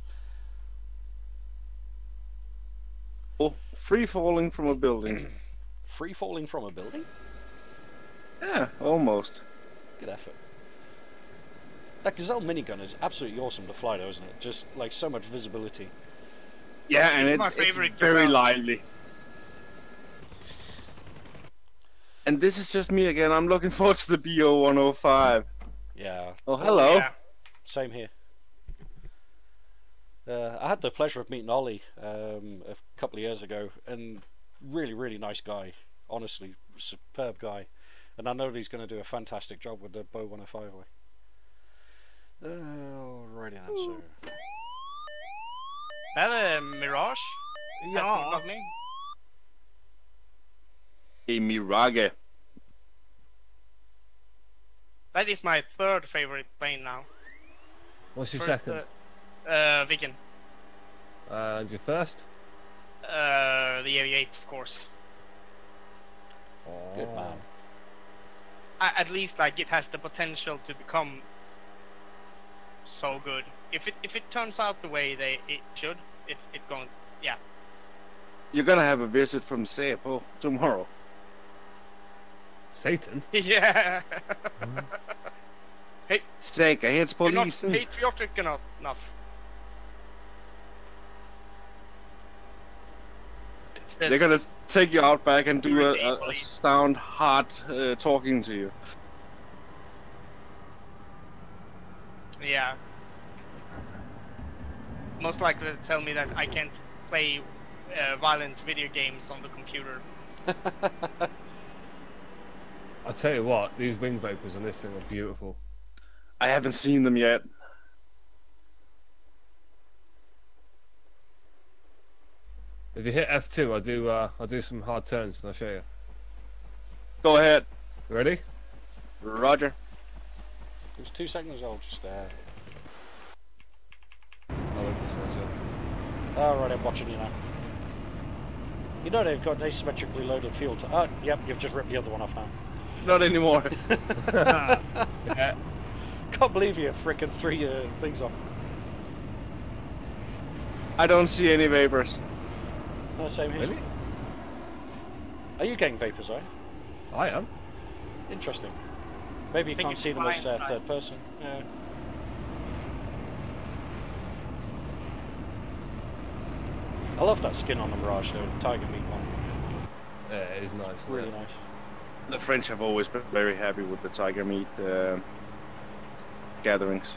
Speaker 4: Oh, free falling from a building.
Speaker 1: Free falling from a building?
Speaker 4: Yeah, almost.
Speaker 1: Good effort. That Gazelle minigun is absolutely awesome to fly though, isn't it? Just like so much visibility.
Speaker 4: Yeah, and
Speaker 3: It's my
Speaker 4: it's
Speaker 3: favorite
Speaker 4: very
Speaker 3: Gazelle.
Speaker 4: lively. And this is just me again. I'm looking forward to the BO-105.
Speaker 1: Yeah,
Speaker 4: Oh, hello.
Speaker 3: Yeah.
Speaker 1: same here. I had the pleasure of meeting Ollie a couple of years ago, and really nice guy. Honestly, superb guy. And I know that he's going to do a fantastic job with the Bo 105. Alrighty then, so.
Speaker 3: Is that a Mirage?
Speaker 2: Yeah.
Speaker 3: Asking above me?
Speaker 4: A Mirage.
Speaker 3: That is my third favorite plane now.
Speaker 2: What's your
Speaker 3: First,
Speaker 2: second?
Speaker 3: Viking.
Speaker 2: And your first?
Speaker 3: The 88, of course.
Speaker 1: Good man.
Speaker 3: At least like it has the potential to become so good. If it turns out the way it should, it's going. Yeah.
Speaker 4: You're gonna have a visit from Sepo tomorrow.
Speaker 2: Satan?
Speaker 3: Yeah.
Speaker 4: Sega, it's
Speaker 3: You're not
Speaker 4: police.
Speaker 3: patriotic enough. It's this-
Speaker 4: They're gonna take you out back and do
Speaker 3: Really,
Speaker 4: a
Speaker 3: police.
Speaker 4: sound hard talking to you.
Speaker 3: Yeah. Most likely to tell me that I can't play violent video games on the computer.
Speaker 2: I'll tell you what, these wing vapors on this thing are beautiful.
Speaker 4: I haven't seen them yet.
Speaker 2: If you hit F2, I'll do some hard turns and I'll show you.
Speaker 4: Go ahead,
Speaker 2: Ready?
Speaker 4: Roger.
Speaker 1: It was 2 seconds. I'll just.
Speaker 2: I'll look this one, so.
Speaker 1: Alright, I'm watching you now. You know they've got asymmetrically loaded fuel. Yep, you've just ripped the other one off now.
Speaker 4: Not anymore.
Speaker 2: Yeah.
Speaker 1: Can't believe you frickin' threw things off.
Speaker 4: I don't see any vapors.
Speaker 1: No, same here.
Speaker 2: Really?
Speaker 1: Are you getting vapors, right?
Speaker 2: I am.
Speaker 1: Interesting. Maybe you
Speaker 3: think
Speaker 1: can't
Speaker 3: it's
Speaker 1: see them as
Speaker 3: flying,
Speaker 1: third person. Yeah. I love that skin on the Mirage, though, the tiger meat one.
Speaker 2: Yeah, it is nice. isn't
Speaker 1: Really
Speaker 2: it?
Speaker 1: nice.
Speaker 4: The French have always been very happy with the tiger meat gatherings.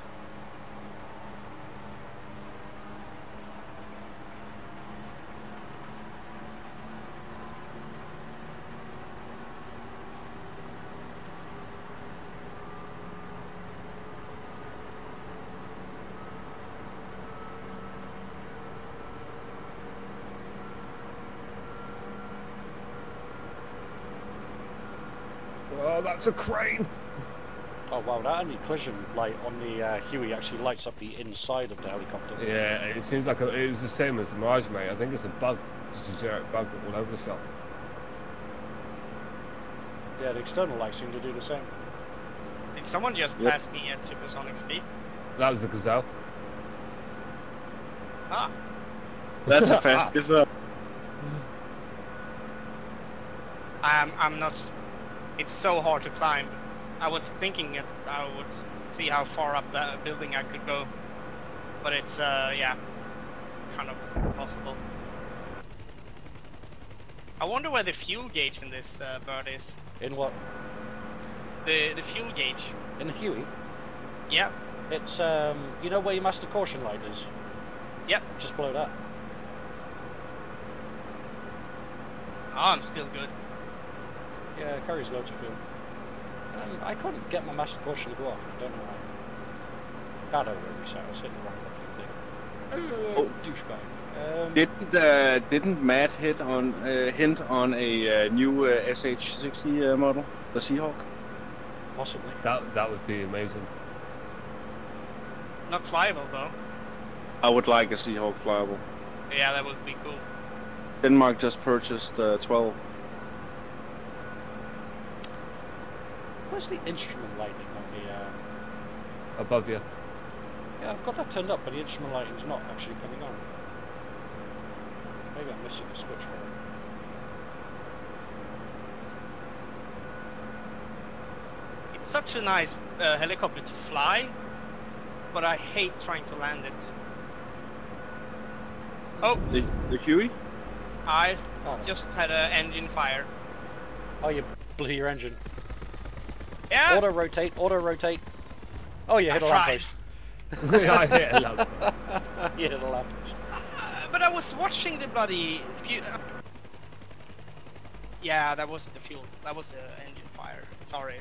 Speaker 2: Oh, that's a crane!
Speaker 1: Oh wow, that anti-collision light on the Huey actually lights up the inside of the helicopter.
Speaker 2: Yeah, it seems like it was the same as the Mirage, mate. I think it's a bug. Just a generic bug all over the shop.
Speaker 1: Yeah, the external lights seem to do the same.
Speaker 3: Did someone just
Speaker 4: Yep.
Speaker 3: pass me at supersonic speed?
Speaker 2: That was the Gazelle.
Speaker 3: Ah,
Speaker 4: That's a fast gazelle.
Speaker 3: I'm not. It's so hard to climb. I was thinking that I would see how far up that building I could go, but it's yeah, kind of impossible. I wonder where the fuel gauge in this bird is.
Speaker 1: In what?
Speaker 3: The fuel gauge.
Speaker 1: In the Huey?
Speaker 3: Yeah.
Speaker 1: It's you know where your master caution light is?
Speaker 3: Yep.
Speaker 1: Just below that.
Speaker 3: Oh, I'm still good.
Speaker 1: Yeah, it carries loads of fuel. I couldn't get my master caution to go off. I don't know why. I don't really say I was hitting the wrong fucking thing. Oh, douchebag.
Speaker 4: Didn't Matt hint on a new SH60 model, the Seahawk?
Speaker 1: Possibly.
Speaker 2: That would be amazing.
Speaker 3: Not flyable though.
Speaker 4: I would like a Seahawk flyable.
Speaker 3: Yeah, that would be cool.
Speaker 4: Denmark just purchased 12.
Speaker 1: Where's the instrument lighting on the?
Speaker 2: Above you.
Speaker 1: Yeah, I've got that turned up, but the instrument lighting's not actually coming on. Maybe I'm missing a switch for it.
Speaker 3: It's such a nice helicopter to fly, but I hate trying to land it. Oh,
Speaker 4: The Huey?
Speaker 3: I
Speaker 1: Oh.
Speaker 3: just had an engine fire.
Speaker 1: Oh, you blew your engine.
Speaker 3: Yeah.
Speaker 1: Auto rotate, auto rotate. Oh, you hit a
Speaker 3: tried.
Speaker 1: lamppost.
Speaker 2: Yeah, I hit a lamp.
Speaker 1: You hit a lamppost.
Speaker 3: But I was watching the bloody yeah, that wasn't the fuel. That was the engine fire. Sorry.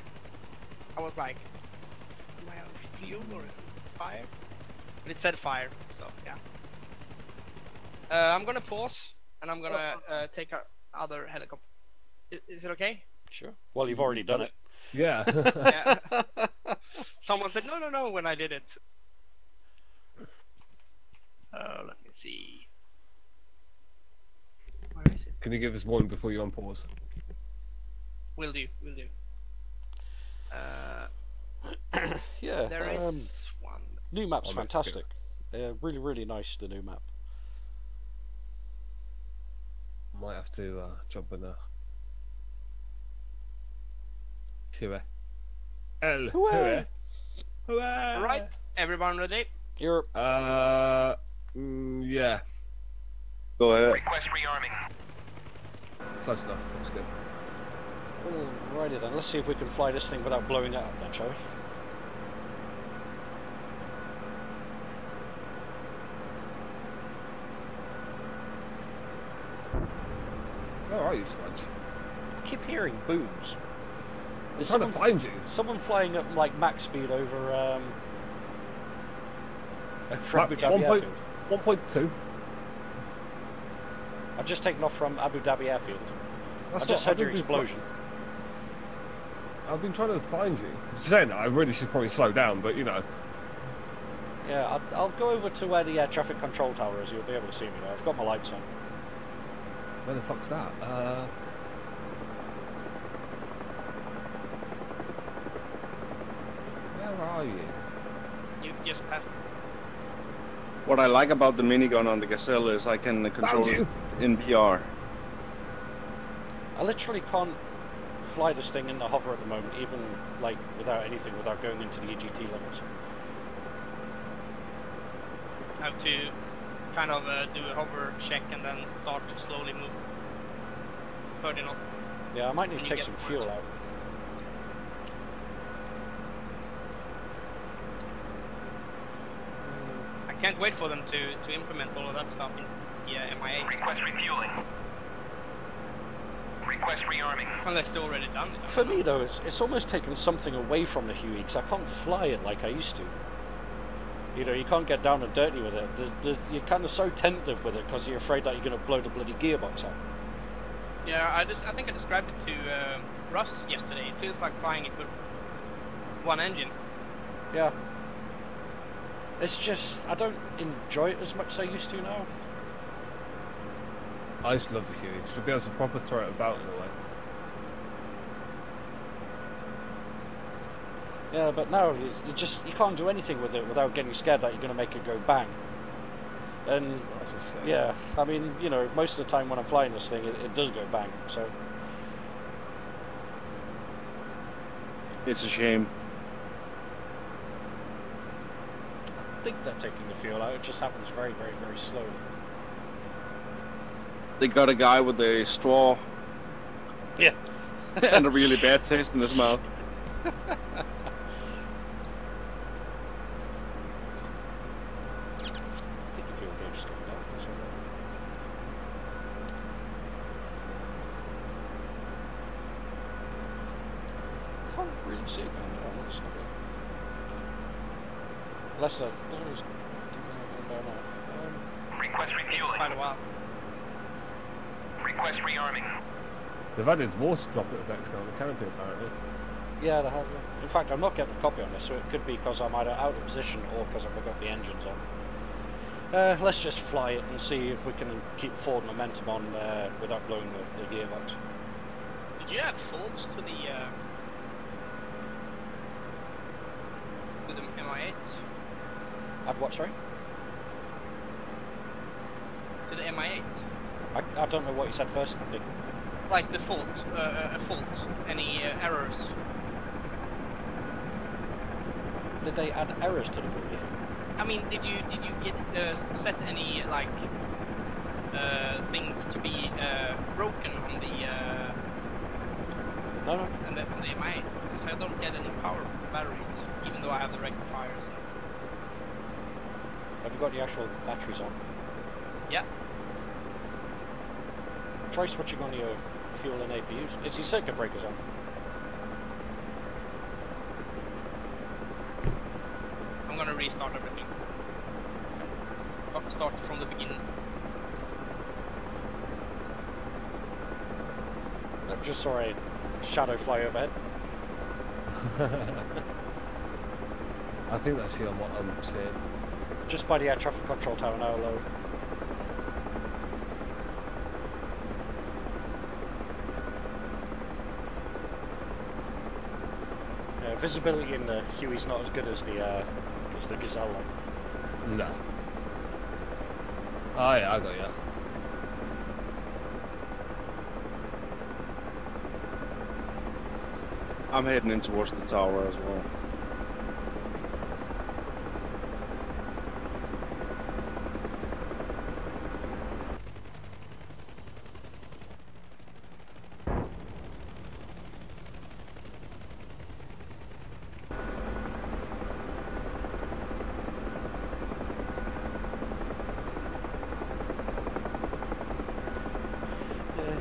Speaker 3: I was like, am I on fuel or fire? But it said fire, so yeah. I'm gonna pause and I'm gonna take our other helicopter. Is it okay?
Speaker 1: Sure. Well, you've already done it.
Speaker 2: Yeah.
Speaker 3: Yeah. Someone said no when I did it. Let me see. Where is it?
Speaker 2: Can you give us one before you unpause?
Speaker 3: Will do.
Speaker 1: Yeah.
Speaker 3: There is one.
Speaker 1: New map's
Speaker 2: Oh, that's
Speaker 1: fantastic. Yeah, really, really nice, the new map.
Speaker 2: Might have to jump in a Huey.
Speaker 1: Hooray!
Speaker 3: Right, everyone ready?
Speaker 1: You're
Speaker 2: Yeah.
Speaker 4: Go ahead.
Speaker 7: Request rearming.
Speaker 2: Close enough. That's good.
Speaker 1: alrighty then. Let's see if we can fly this thing without blowing it up then, shall we?
Speaker 2: Where are you, Smudge?
Speaker 1: I keep hearing booms.
Speaker 2: I'm trying to find you.
Speaker 1: Someone flying at like max speed over Abu
Speaker 2: Like,
Speaker 1: Dhabi Airfield.
Speaker 2: 1.2.
Speaker 1: I've just taken off from Abu Dhabi Airfield.
Speaker 2: That's
Speaker 1: I just
Speaker 2: what
Speaker 1: heard your
Speaker 2: I've been
Speaker 1: explosion.
Speaker 2: I've been trying to find you. I'm saying that I really should probably slow down, but you know.
Speaker 1: Yeah, I'll go over to where the traffic control tower is. You'll be able to see me there. I've got my lights on.
Speaker 2: Where the fuck's that? Where are you?
Speaker 3: You just passed it.
Speaker 4: What I like about the minigun on the Gazelle is I can control it in VR.
Speaker 1: I literally can't fly this thing in the hover at the moment, even like without anything, without going into the EGT limits.
Speaker 3: Have to kind of do a hover check and then start to slowly move. 30 knots.
Speaker 1: Yeah, I might need
Speaker 3: When
Speaker 1: to
Speaker 3: you
Speaker 1: take
Speaker 3: get
Speaker 1: some
Speaker 3: more.
Speaker 1: fuel out.
Speaker 3: I can't wait for them to implement all of that stuff in the MIA.
Speaker 7: Request refueling. Request rearming.
Speaker 3: Unless they're already done it.
Speaker 1: For me though, it's almost taken something away from the Huey, because I can't fly it like I used to. You know, you can't get down and dirty with it. You're kind of so tentative with it because you're afraid that you're going to blow the bloody gearbox out.
Speaker 3: Yeah, I think I described it to Russ yesterday. It feels like flying it with one engine.
Speaker 1: Yeah. It's just, I don't enjoy it as much as I used to now.
Speaker 2: I just love the Huey. Just to be able to proper throw it about in a way.
Speaker 1: Yeah, but now you can't do anything with it without getting scared that you're going to make it go bang. And
Speaker 2: That's just,
Speaker 1: yeah, I mean, you know, most of the time when I'm flying this thing, it does go bang. So
Speaker 4: It's a shame.
Speaker 1: I think they're taking the fuel out. It just happens very, very, very slowly.
Speaker 4: They got a guy with a straw
Speaker 1: Yeah.
Speaker 4: and a really bad taste in his mouth.
Speaker 1: So. Can't really see it now. No, let's have a look. Unless there's there now.
Speaker 7: Request
Speaker 3: It's
Speaker 7: refueling.
Speaker 3: quite a while.
Speaker 7: Request rearming.
Speaker 2: They've added water droplet effects now on the canopy apparently.
Speaker 1: Yeah, they have. Yeah. In fact, I'm not getting a copy on this, so it could be because I'm either out of position or because I forgot the engines on. Let's just fly it and see if we can keep forward momentum on without blowing the gearbox.
Speaker 3: Did you add faults to the MI8s?
Speaker 1: Add what, sorry?
Speaker 3: To the MI8?
Speaker 1: I don't know what you said first, I think.
Speaker 3: Like the fault, any errors?
Speaker 1: Did they add errors to the movie?
Speaker 3: I mean, did you get set any like things to be broken on the
Speaker 1: No.
Speaker 3: on the MI8? Because I don't get any power from the batteries, even though I have the rectifiers.
Speaker 1: Have you got the actual batteries on?
Speaker 3: Yeah.
Speaker 1: Try switching on your fuel and APUs. Is your circuit breakers on?
Speaker 3: I'm gonna restart everything. Start from the beginning.
Speaker 1: I just saw a shadow fly overhead.
Speaker 2: I think that's here on what I'm seeing.
Speaker 1: Just by the air traffic control tower now low. Visibility in the Huey's not as good as the Gazelle. Like.
Speaker 2: No. Oh yeah, I got you.
Speaker 4: I'm heading in towards the tower as well.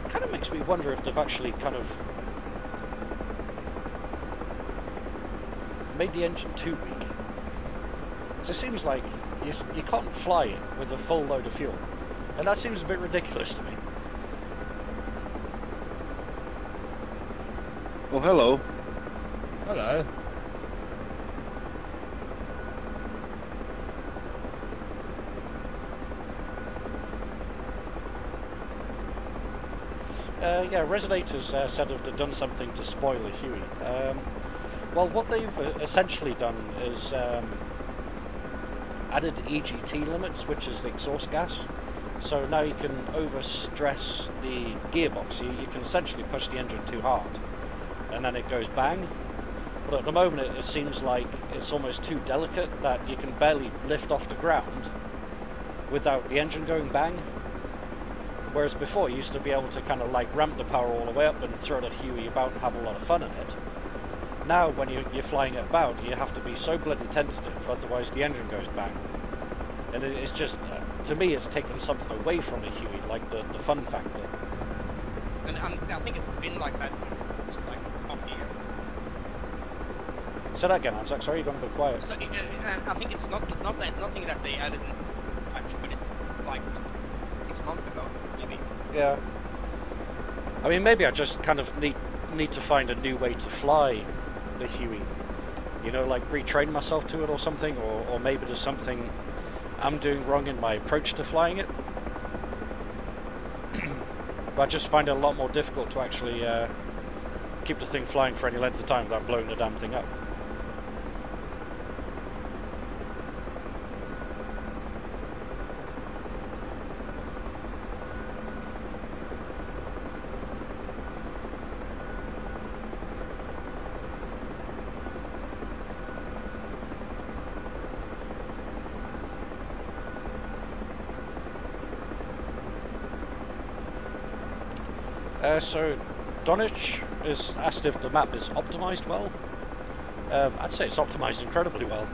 Speaker 1: Kind of makes me wonder if they've actually kind of made the engine too weak. So it seems like you can't fly it with a full load of fuel, and that seems a bit ridiculous to me.
Speaker 4: Oh, hello.
Speaker 2: Hello.
Speaker 1: Yeah, Resonators said if they'd done something to spoil a Huey. Well, what they've essentially done is added EGT limits, which is the exhaust gas. So now you can overstress the gearbox. You can essentially push the engine too hard, and then it goes bang. But at the moment, it seems like it's almost too delicate that you can barely lift off the ground without the engine going bang. Whereas before, you used to be able to kind of like ramp the power all the way up and throw the Huey about and have a lot of fun in it. Now, when you're flying it about, you have to be so bloody tentative, otherwise the engine goes bang. And it's just, to me, it's taken something away from the Huey, like the fun factor.
Speaker 3: And I think it's been like that for just like half a year.
Speaker 1: Say that again, Anzac. Sorry, you're going a bit quiet.
Speaker 3: So I think it's nothing that they added in actually, but it's like 6 months ago, maybe.
Speaker 1: Yeah. I mean, maybe I just kind of need to find a new way to fly the Huey. You know, like retrain myself to it or something, or maybe there's something I'm doing wrong in my approach to flying it. But I just find it a lot more difficult to actually keep the thing flying for any length of time without blowing the damn thing up. So, Donich has asked if the map is optimized well. I'd say it's optimized incredibly well.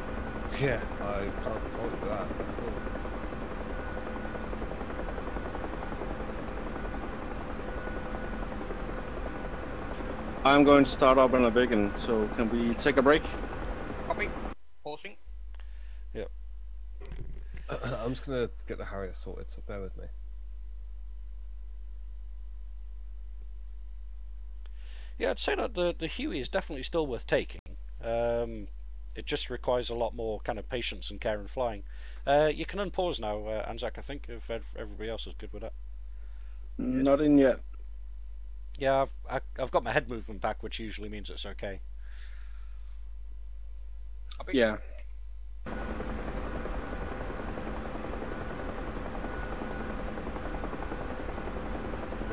Speaker 2: Yeah, I can't fault that at all.
Speaker 4: I'm going to start up on a vegan, so can we take a break?
Speaker 3: Copy. Pausing.
Speaker 1: Yep.
Speaker 2: I'm just gonna get the Harrier sorted, so bear with me.
Speaker 1: Yeah, I'd say that the Huey is definitely still worth taking. It just requires a lot more kind of patience and care in flying. You can unpause now, Anzac, I think, if everybody else is good with that.
Speaker 4: Not in yet.
Speaker 1: Yeah, I've got my head movement back, which usually means it's okay.
Speaker 3: Copy.
Speaker 4: Yeah.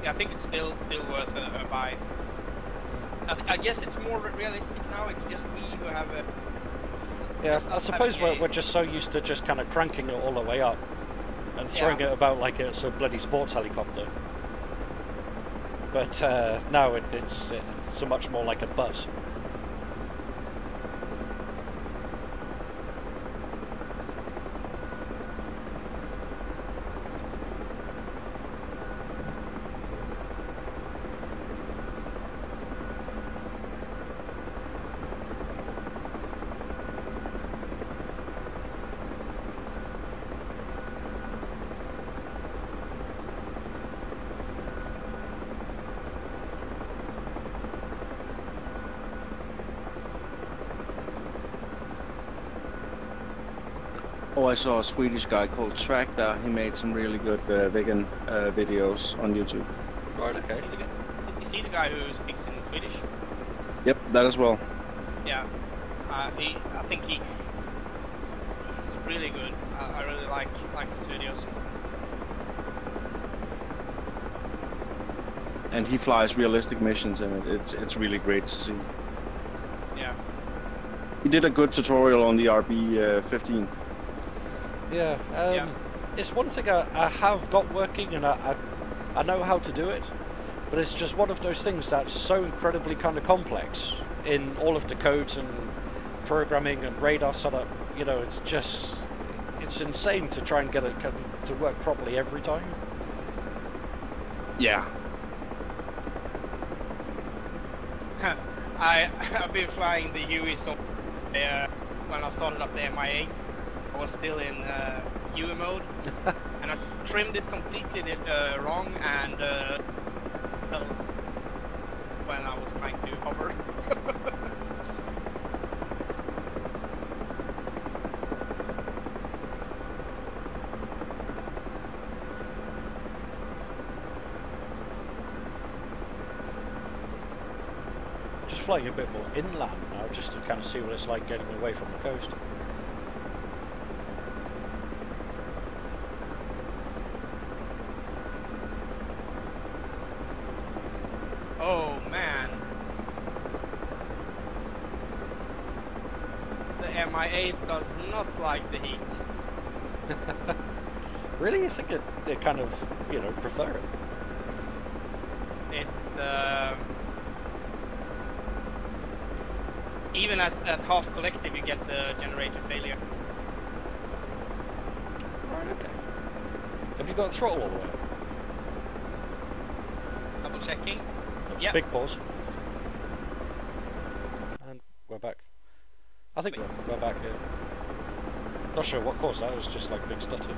Speaker 3: Yeah, I think it's still worth a buy. I guess it's more realistic now. It's just we who have a.
Speaker 1: Yeah,
Speaker 3: just
Speaker 1: I
Speaker 3: us
Speaker 1: suppose
Speaker 3: having
Speaker 1: we're just so used to just kind of cranking it all the way up and throwing
Speaker 3: Yeah.
Speaker 1: it about like it's a bloody sports helicopter. But now it's so much more like a bus.
Speaker 4: Oh, I saw a Swedish guy called Tractor. He made some really good vegan videos on YouTube.
Speaker 1: Right, okay.
Speaker 3: Did you see the guy who speaks in Swedish?
Speaker 4: Yep, that as well.
Speaker 3: Yeah. I think he's really good. I really like his videos.
Speaker 4: And he flies realistic missions, and it's really great to see.
Speaker 3: Yeah.
Speaker 4: He did a good tutorial on the RB-15.
Speaker 1: Yeah,
Speaker 3: Yeah.
Speaker 1: it's one thing I have got working, and I know how to do it, but it's just one of those things that's so incredibly kind of complex in all of the codes and programming and radar setup. You know, it's insane to try and get it to work properly every time.
Speaker 4: Yeah.
Speaker 3: I've been flying the Huey so when I started up the MI8, I was still in UE mode, and I trimmed it completely wrong, and that was when I was trying to hover.
Speaker 1: Just flying a bit more inland now, just to kind of see what it's like getting away from the coast.
Speaker 3: Oh man. The MI8 does not like the heat.
Speaker 1: Really, you think it kind of, you know, prefer it?
Speaker 3: It even at half collective you get the generator failure.
Speaker 1: Right, okay. Have you got throttle all the way up?
Speaker 3: Double checking.
Speaker 1: That's
Speaker 3: Yep.
Speaker 1: a big pause. And we're back. I think we're back here. Not sure what caused that, it was just like big stutter.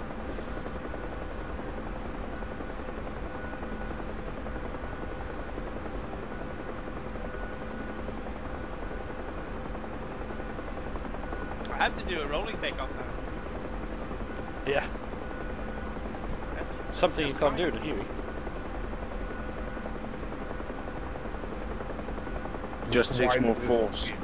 Speaker 3: I have to do a rolling takeoff now.
Speaker 1: Yeah.
Speaker 3: That's
Speaker 1: Something you
Speaker 3: just
Speaker 1: can't
Speaker 3: fine.
Speaker 1: do in a Huey.
Speaker 4: Just takes
Speaker 2: Why
Speaker 4: more
Speaker 2: this
Speaker 4: force.
Speaker 2: speed?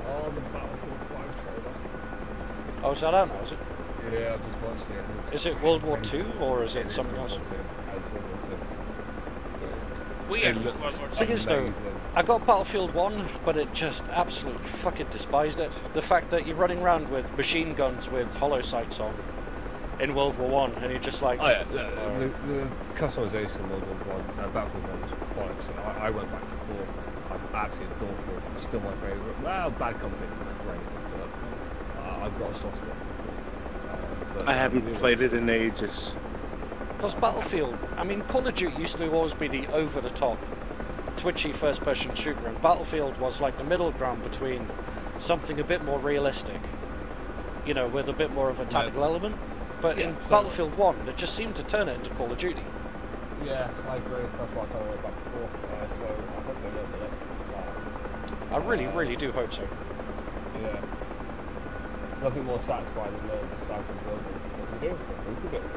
Speaker 2: Oh, the Battlefield 5 trailer.
Speaker 1: Oh, is that out now, is it?
Speaker 2: Yeah, I've just watched it. Looks
Speaker 1: Is it World War
Speaker 2: amazing.
Speaker 1: II or is it
Speaker 2: is
Speaker 1: something
Speaker 2: World
Speaker 1: else?
Speaker 2: War II. It's World War II.
Speaker 3: It's
Speaker 2: It
Speaker 3: weird.
Speaker 2: looks
Speaker 3: World War II.
Speaker 1: Thing is, though,
Speaker 2: amazing.
Speaker 1: I got Battlefield 1, but it just absolutely fucking despised it. The fact that you're running around with machine guns with hollow sights on in World War 1, and you're just like...
Speaker 2: Oh yeah, the customization in World War One, Battlefield 1 was bollocks. I went back to 4. I absolutely adore 4. It's still my favourite. Well, Bad Company's great, but I've got a soft spot for 4.
Speaker 4: I haven't played it in ages.
Speaker 1: Because Battlefield, I mean, Call of Duty used to always be the over-the-top, twitchy first-person shooter, and Battlefield was like the middle ground between something a bit more realistic, you know, with a bit more of a tactical element. But in Battlefield 1, they just seemed to turn it into Call of Duty.
Speaker 2: Yeah, I agree. That's what I kind of went back to 4. So I hope they learned the lesson from that.
Speaker 1: I really, really do hope so.
Speaker 2: Yeah. Nothing more satisfying than there's a sniper building. What do we do? Move the building.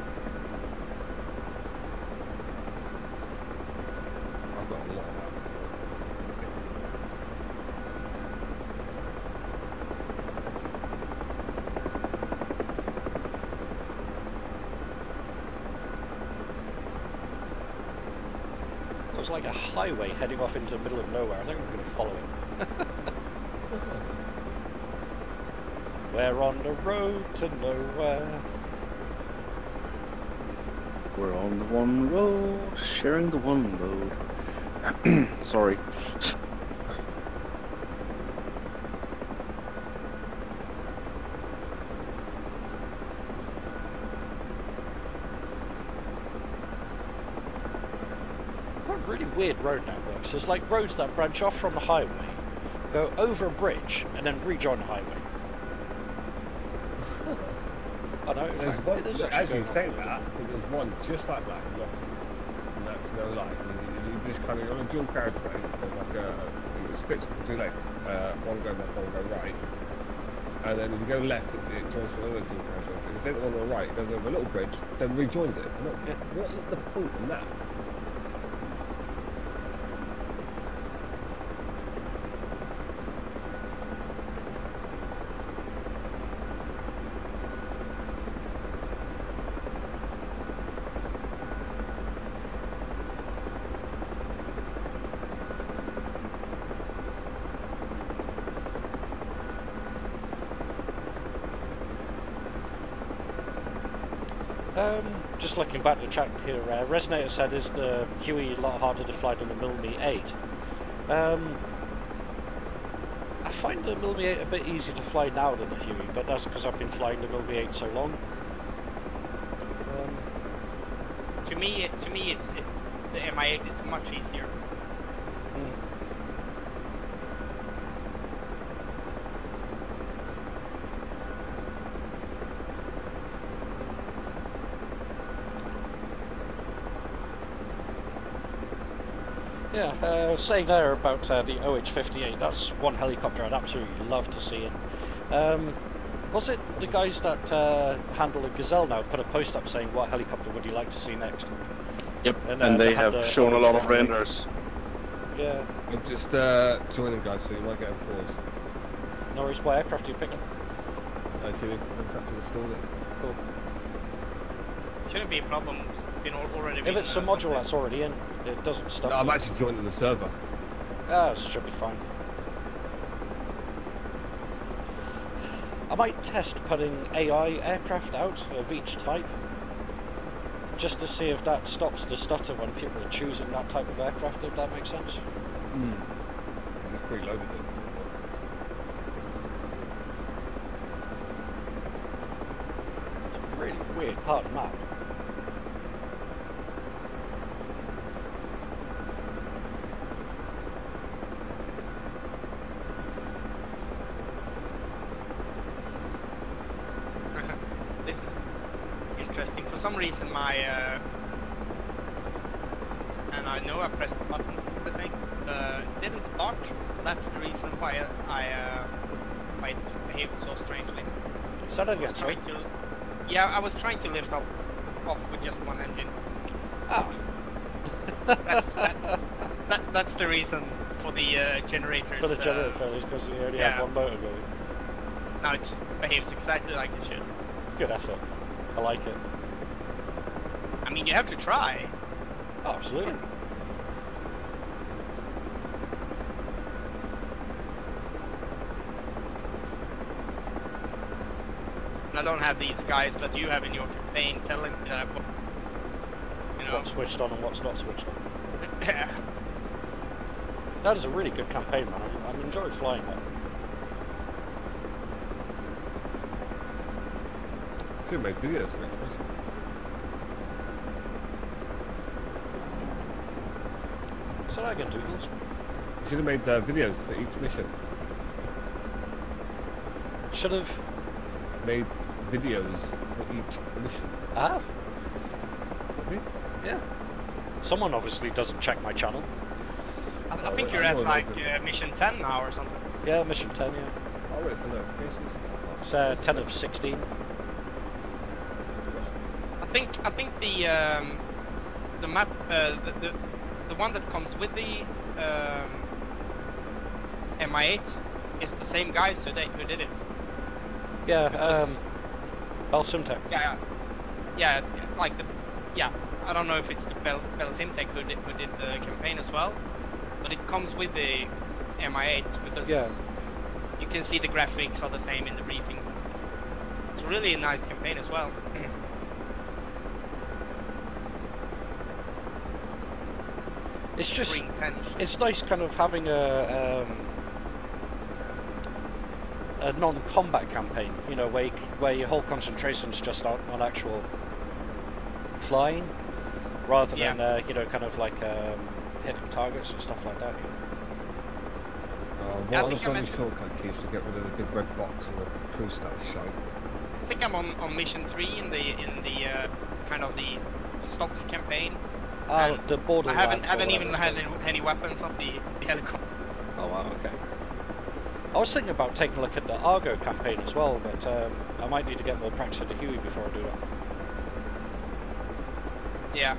Speaker 2: I've got a lot of that.
Speaker 1: It's like a highway heading off into the middle of nowhere. I think I'm going to follow it. We're on the road to nowhere.
Speaker 4: We're on the one road, sharing the one road. Sorry.
Speaker 1: Really weird road networks. There's like roads that branch off from the highway, go over a bridge, and then rejoin the highway. I know.
Speaker 2: There's one, as you say that, there's one just like that in Nottingham, and that's no lie. You just kind of on a dual carriageway. There's like it splits into 2 lanes, one going left, one going right, and then if you go left, it joins another dual carriageway. If you take the one on the right, it goes over a little bridge, then rejoins it. What is the point in that?
Speaker 1: Just looking back to the chat here, Resonator said, is the Huey a lot harder to fly than the Milmi 8? I find the Milmi 8 a bit easier to fly now than the Huey, but that's because I've been flying the Milmi 8 so long.
Speaker 3: To me, it's the Mi8 is much easier.
Speaker 1: Yeah, I was saying there about the OH-58, that's one helicopter I'd absolutely love to see in. Was it the guys that handle the Gazelle now put a post up saying what helicopter would you like to see next?
Speaker 4: Yep, and they have shown a lot of renders.
Speaker 1: Yeah.
Speaker 2: I'm just joining, guys, so you might get a pause.
Speaker 1: No worries, what aircraft are you picking?
Speaker 2: Okay, let's actually install it.
Speaker 1: Cool.
Speaker 3: Shouldn't be a problem. It's been already.
Speaker 1: If it's a module that's already in, it doesn't stop.
Speaker 2: No, I'm actually joining the server.
Speaker 1: Ah, it should be fine. I might test putting AI aircraft out of each type, just to see if that stops the stutter when people are choosing that type of aircraft, if that makes sense.
Speaker 2: Because it's pretty loaded.
Speaker 1: It's a really weird part of the map.
Speaker 3: For some reason my and I know I pressed the button the thing didn't start. That's the reason why it behaved so strangely.
Speaker 1: Say that again, sorry.
Speaker 3: Yeah, I was trying to lift off with just one engine.
Speaker 1: Ah.
Speaker 3: That's the reason for the generators.
Speaker 1: For the generator failures, because you only have one motor going.
Speaker 3: Now it behaves exactly like it should.
Speaker 1: Good effort. I like it.
Speaker 3: I mean, you have to try.
Speaker 1: Oh, absolutely.
Speaker 3: And I don't have these guys that you have in your campaign telling me that
Speaker 1: what's switched on and what's not switched on.
Speaker 3: Yeah.
Speaker 1: That is a really good campaign, man. I'm enjoying flying that.
Speaker 2: Should make videos next week.
Speaker 1: So that again, Douglas.
Speaker 2: You should have made videos for each mission.
Speaker 1: Should have
Speaker 2: made videos for each mission.
Speaker 1: I have.
Speaker 2: Maybe?
Speaker 1: Yeah. Someone obviously doesn't check my channel.
Speaker 3: I think you're at like mission 10 now or something.
Speaker 1: Yeah, mission 10. Yeah.
Speaker 2: I'll wait for notifications.
Speaker 1: It's 10 of 16.
Speaker 3: I think the map the one that comes with the MI8 is the same guys who did it.
Speaker 1: Yeah, Belsimtech.
Speaker 3: Yeah, like I don't know if it's the Belsimtech who did the campaign as well, but it comes with the MI8 because you can see the graphics are the same in the briefings. It's really a nice campaign as well.
Speaker 1: It's just, it's nice kind of having a non-combat campaign, you know, where your whole concentration is just on actual flying, rather than you know, kind of like hitting targets and stuff like that. You know?
Speaker 2: What are the bloody shortcut keys to get rid of the big red box and the crew status shite?
Speaker 3: I think I'm on mission 3 in the kind of the stock campaign.
Speaker 1: The Borderlands.
Speaker 3: I haven't even had any weapons of the helicopter.
Speaker 1: Oh wow, okay. I was thinking about taking a look at the Argo campaign as well, but I might need to get more practice at the Huey before I do that.
Speaker 3: Yeah.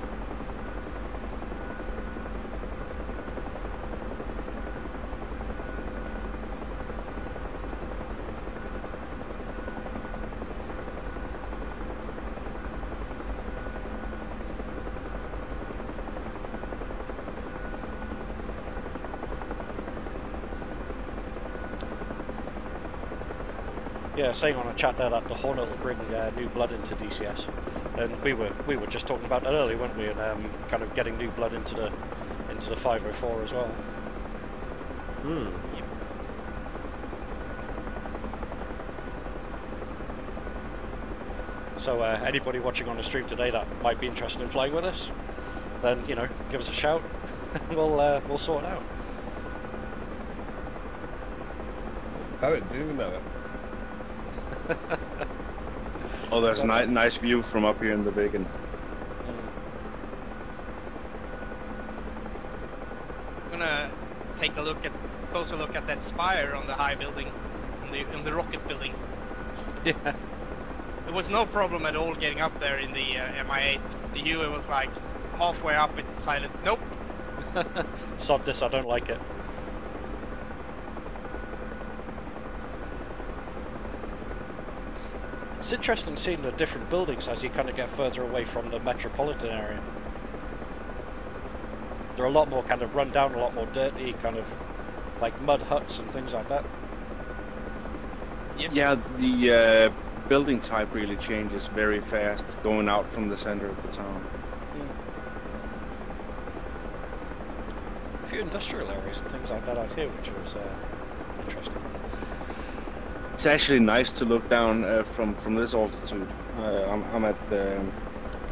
Speaker 1: Yeah, saying on a chat there that the Hornet will bring new blood into DCS, and we were just talking about that earlier, weren't we? And kind of getting new blood into the 504 as well.
Speaker 2: Hmm.
Speaker 1: So anybody watching on the stream today that might be interested in flying with us, then you know, give us a shout. We'll sort it out.
Speaker 2: Oh, I didn't even know it.
Speaker 4: Oh, there's a nice view from up here in the beacon.
Speaker 3: I'm gonna take a closer look at that spire on the high building, on the rocket building.
Speaker 1: Yeah.
Speaker 3: There was no problem at all getting up there in the MI8. The Huey was like halfway up, it decided, nope.
Speaker 1: Sod this, I don't like it. It's interesting seeing the different buildings as you kind of get further away from the metropolitan area. They're a lot more kind of run down, a lot more dirty, kind of like mud huts and things like that.
Speaker 3: Yep.
Speaker 4: Yeah, the building type really changes very fast going out from the center of the town.
Speaker 1: A few industrial areas and things like that out here, which was interesting.
Speaker 4: It's actually nice to look down from this altitude. I'm at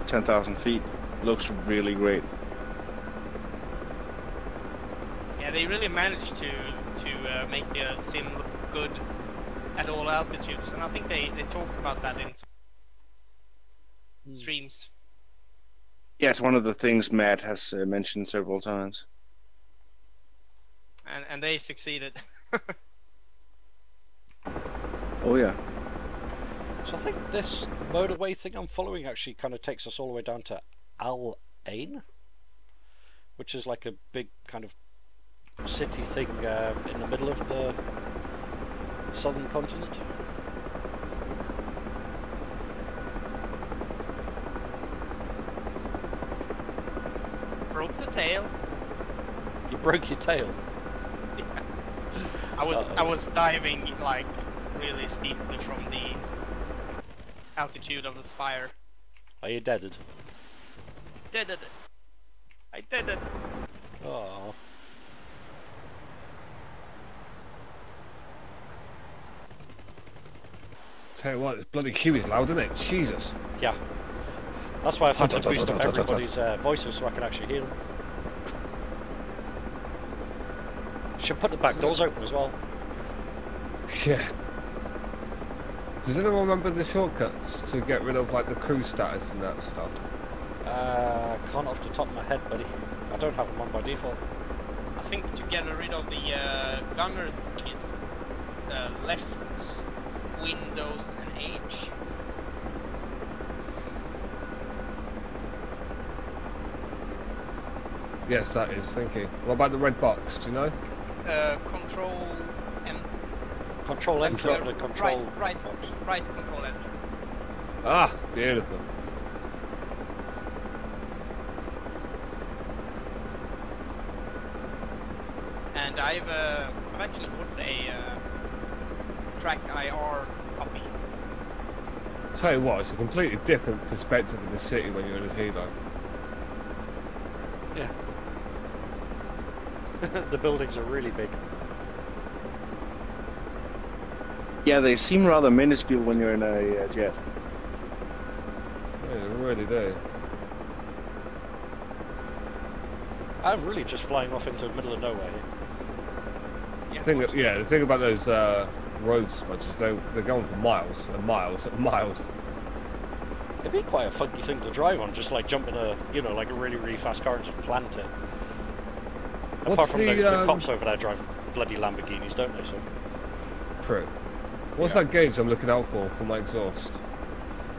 Speaker 4: 10,000 feet. Looks really great.
Speaker 3: Yeah, they really managed to make the sim look good at all altitudes, and I think they talked about that in some streams.
Speaker 4: Yeah, it's one of the things Matt has mentioned several times.
Speaker 3: And they succeeded.
Speaker 4: Oh yeah.
Speaker 1: So I think this motorway thing I'm following actually kind of takes us all the way down to Al Ain, which is like a big kind of city thing in the middle of the southern continent.
Speaker 3: Broke the tail.
Speaker 1: You broke your tail.
Speaker 3: Yeah. I was diving like really steeply from the altitude of the spire.
Speaker 1: Are you deaded?
Speaker 3: Did it. I did it.
Speaker 1: Oh.
Speaker 2: Tell you what, this bloody queue is loud, isn't it? Jesus.
Speaker 1: Yeah. That's why I've had to boost up everybody's voices so I can actually hear them. Should put the back doors open as well.
Speaker 2: Yeah. Does anyone remember the shortcuts to get rid of like the cruise status and that stuff?
Speaker 1: Can't off the top of my head, buddy. I don't have them on by default.
Speaker 3: I think to get rid of the gunner thing, it's left Windows and H.
Speaker 2: Yes, that is. Thank you. What about the red box? Do you know?
Speaker 3: Control M.
Speaker 1: Control Enter for the control
Speaker 3: right
Speaker 1: box.
Speaker 3: Right control Enter.
Speaker 2: Ah, beautiful.
Speaker 3: And I've actually ordered a track IR copy.
Speaker 2: Tell you what, it's a completely different perspective of the city when you're in a helo.
Speaker 1: Yeah. The buildings are really big.
Speaker 4: Yeah, they seem rather minuscule when you're in a jet.
Speaker 2: Yeah, they really do.
Speaker 1: I'm really just flying off into the middle of nowhere here.
Speaker 2: The thing about those roads smudges is they're going for miles and miles and miles.
Speaker 1: It'd be quite a funky thing to drive on, just like jump in a, like a really, really fast car and just plant it. Apart from the cops over there drive bloody Lamborghinis, don't they? So.
Speaker 2: True. What's that gauge I'm looking out for my exhaust?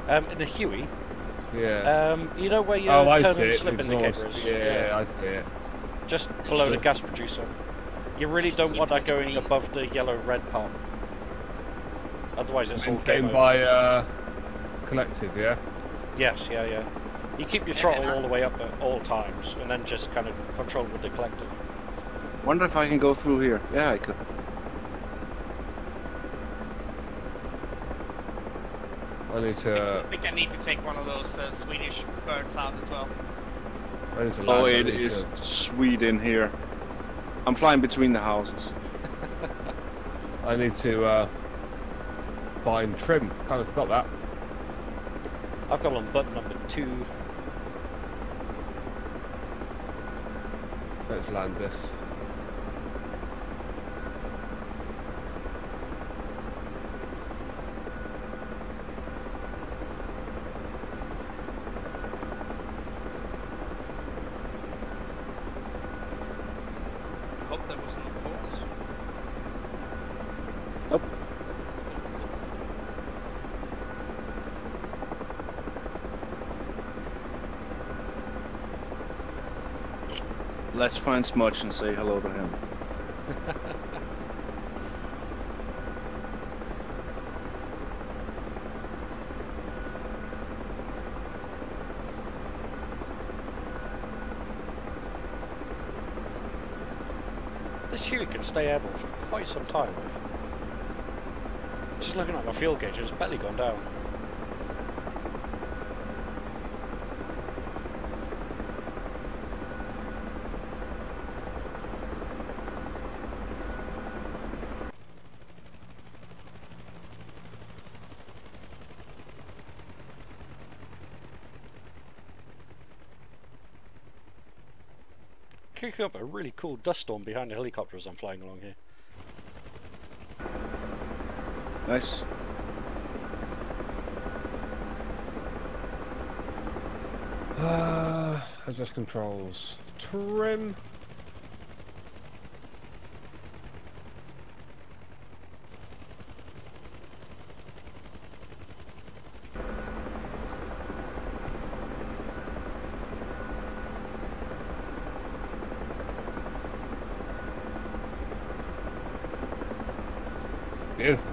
Speaker 1: In the Huey.
Speaker 2: Yeah.
Speaker 1: You know where your
Speaker 2: I
Speaker 1: turn
Speaker 2: see
Speaker 1: and
Speaker 2: it,
Speaker 1: slip
Speaker 2: exhaust.
Speaker 1: indicator is?
Speaker 2: Yeah, I see it.
Speaker 1: Just below the gas producer. You really don't want that going above the yellow-red part. Otherwise it's all game
Speaker 2: Maintained
Speaker 1: over.
Speaker 2: by collective, yeah?
Speaker 1: Yes, yeah. You keep your throttle all the way up at all times, and then just kind of control with the collective.
Speaker 4: Wonder if I can go through here. Yeah, I could.
Speaker 2: I need to...
Speaker 3: I think I need to take one of those Swedish birds out as well.
Speaker 2: I need to land.
Speaker 4: Oh, it is sweet in here. I'm flying between the houses.
Speaker 2: I need to bind trim. Kind of forgot that.
Speaker 1: I've got on button number 2.
Speaker 2: Let's land this.
Speaker 3: I hope that wasn't a pause.
Speaker 4: Nope. Let's find Smudge and say hello to him.
Speaker 1: This Huey can stay airborne for quite some time. Just looking at my fuel gauge, it's barely gone down. Kicking up a really cool dust storm behind the helicopter as I'm flying along here.
Speaker 4: Nice.
Speaker 2: Adjust controls. Trim. Beautiful.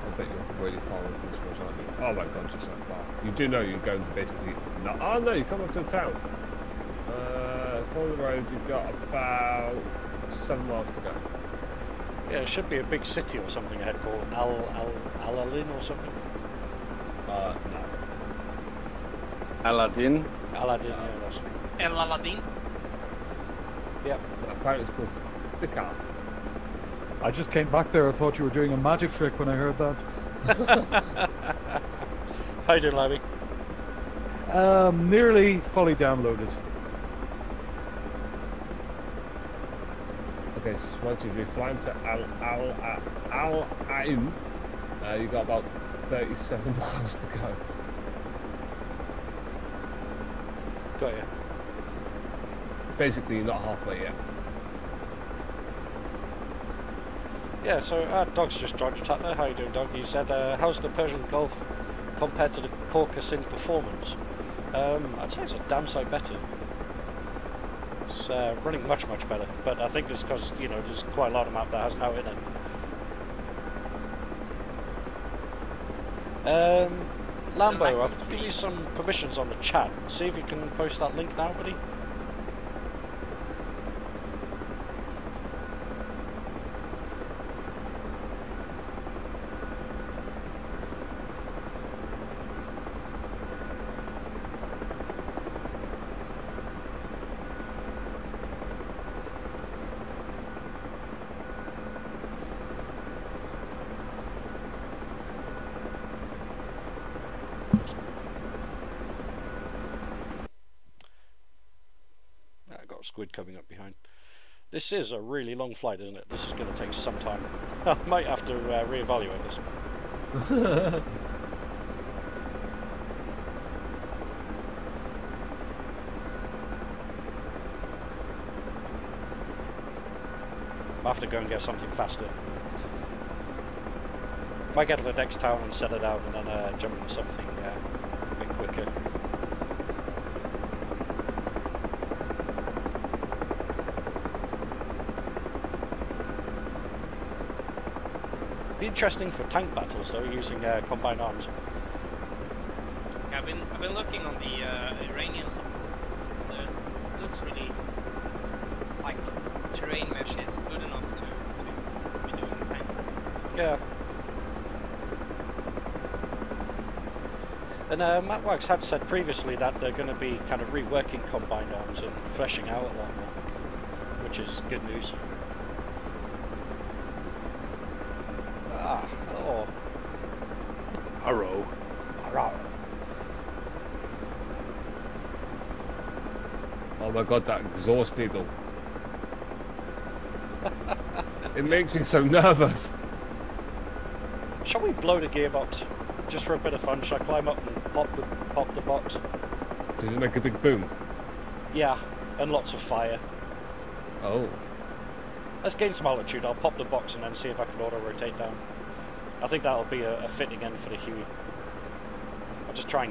Speaker 2: I bet you're really far away from this much, aren't you? Oh my god, just so far. You do know you're going to basically... No, oh no, you come up to a town. Follow the road, you've got about 7 miles to go.
Speaker 1: Yeah, it should be a big city or something ahead called Al-Alin or something.
Speaker 2: No.
Speaker 4: Aladdin.
Speaker 1: Aladdin, yeah, that's...
Speaker 3: El Aladdin.
Speaker 1: Yep.
Speaker 2: Apparently it's called Fikar.
Speaker 6: I just came back there. I thought you were doing a magic trick when I heard that.
Speaker 1: How you doing, Labby?
Speaker 6: Nearly fully downloaded.
Speaker 2: Okay, so once you've flying to Al Ain, you got about 37 miles to go.
Speaker 1: Got you.
Speaker 2: Basically, you're not halfway yet.
Speaker 1: Yeah, so Dog's just joined the chat there. How you doing, Dog? He said, how's the Persian Gulf compared to the Caucasus in performance? I'd say it's a damn sight better. It's running much better, but I think it's because, you know, there's quite a lot of map that has now in it. Lambo, I've given you some permissions on the chat. See if you can post that link now, buddy. Squid coming up behind. This is a really long flight, isn't it? This is going to take some time. I might have to reevaluate this. I'll have to go and get something faster. Might get to the next town and set it out and then jump on something a bit quicker. Be interesting for tank battles though, using combined arms.
Speaker 3: Yeah, I've been looking on the Iranian side. It looks really like terrain mesh is good enough to be doing tank.
Speaker 1: Yeah. And Matt Wags had said previously that they're going to be kind of reworking combined arms and fleshing out a lot more, which is good news. Oh.
Speaker 4: Arrow.
Speaker 2: Oh my god, that exhaust needle. It makes me so nervous.
Speaker 1: Shall we blow the gearbox? Just for a bit of fun, shall I climb up and pop the box?
Speaker 2: Does it make a big boom?
Speaker 1: Yeah, and lots of fire.
Speaker 2: Oh.
Speaker 1: Let's gain some altitude. I'll pop the box and then see if I can auto-rotate down. I think that'll be a fitting end for the Huey. I'll just try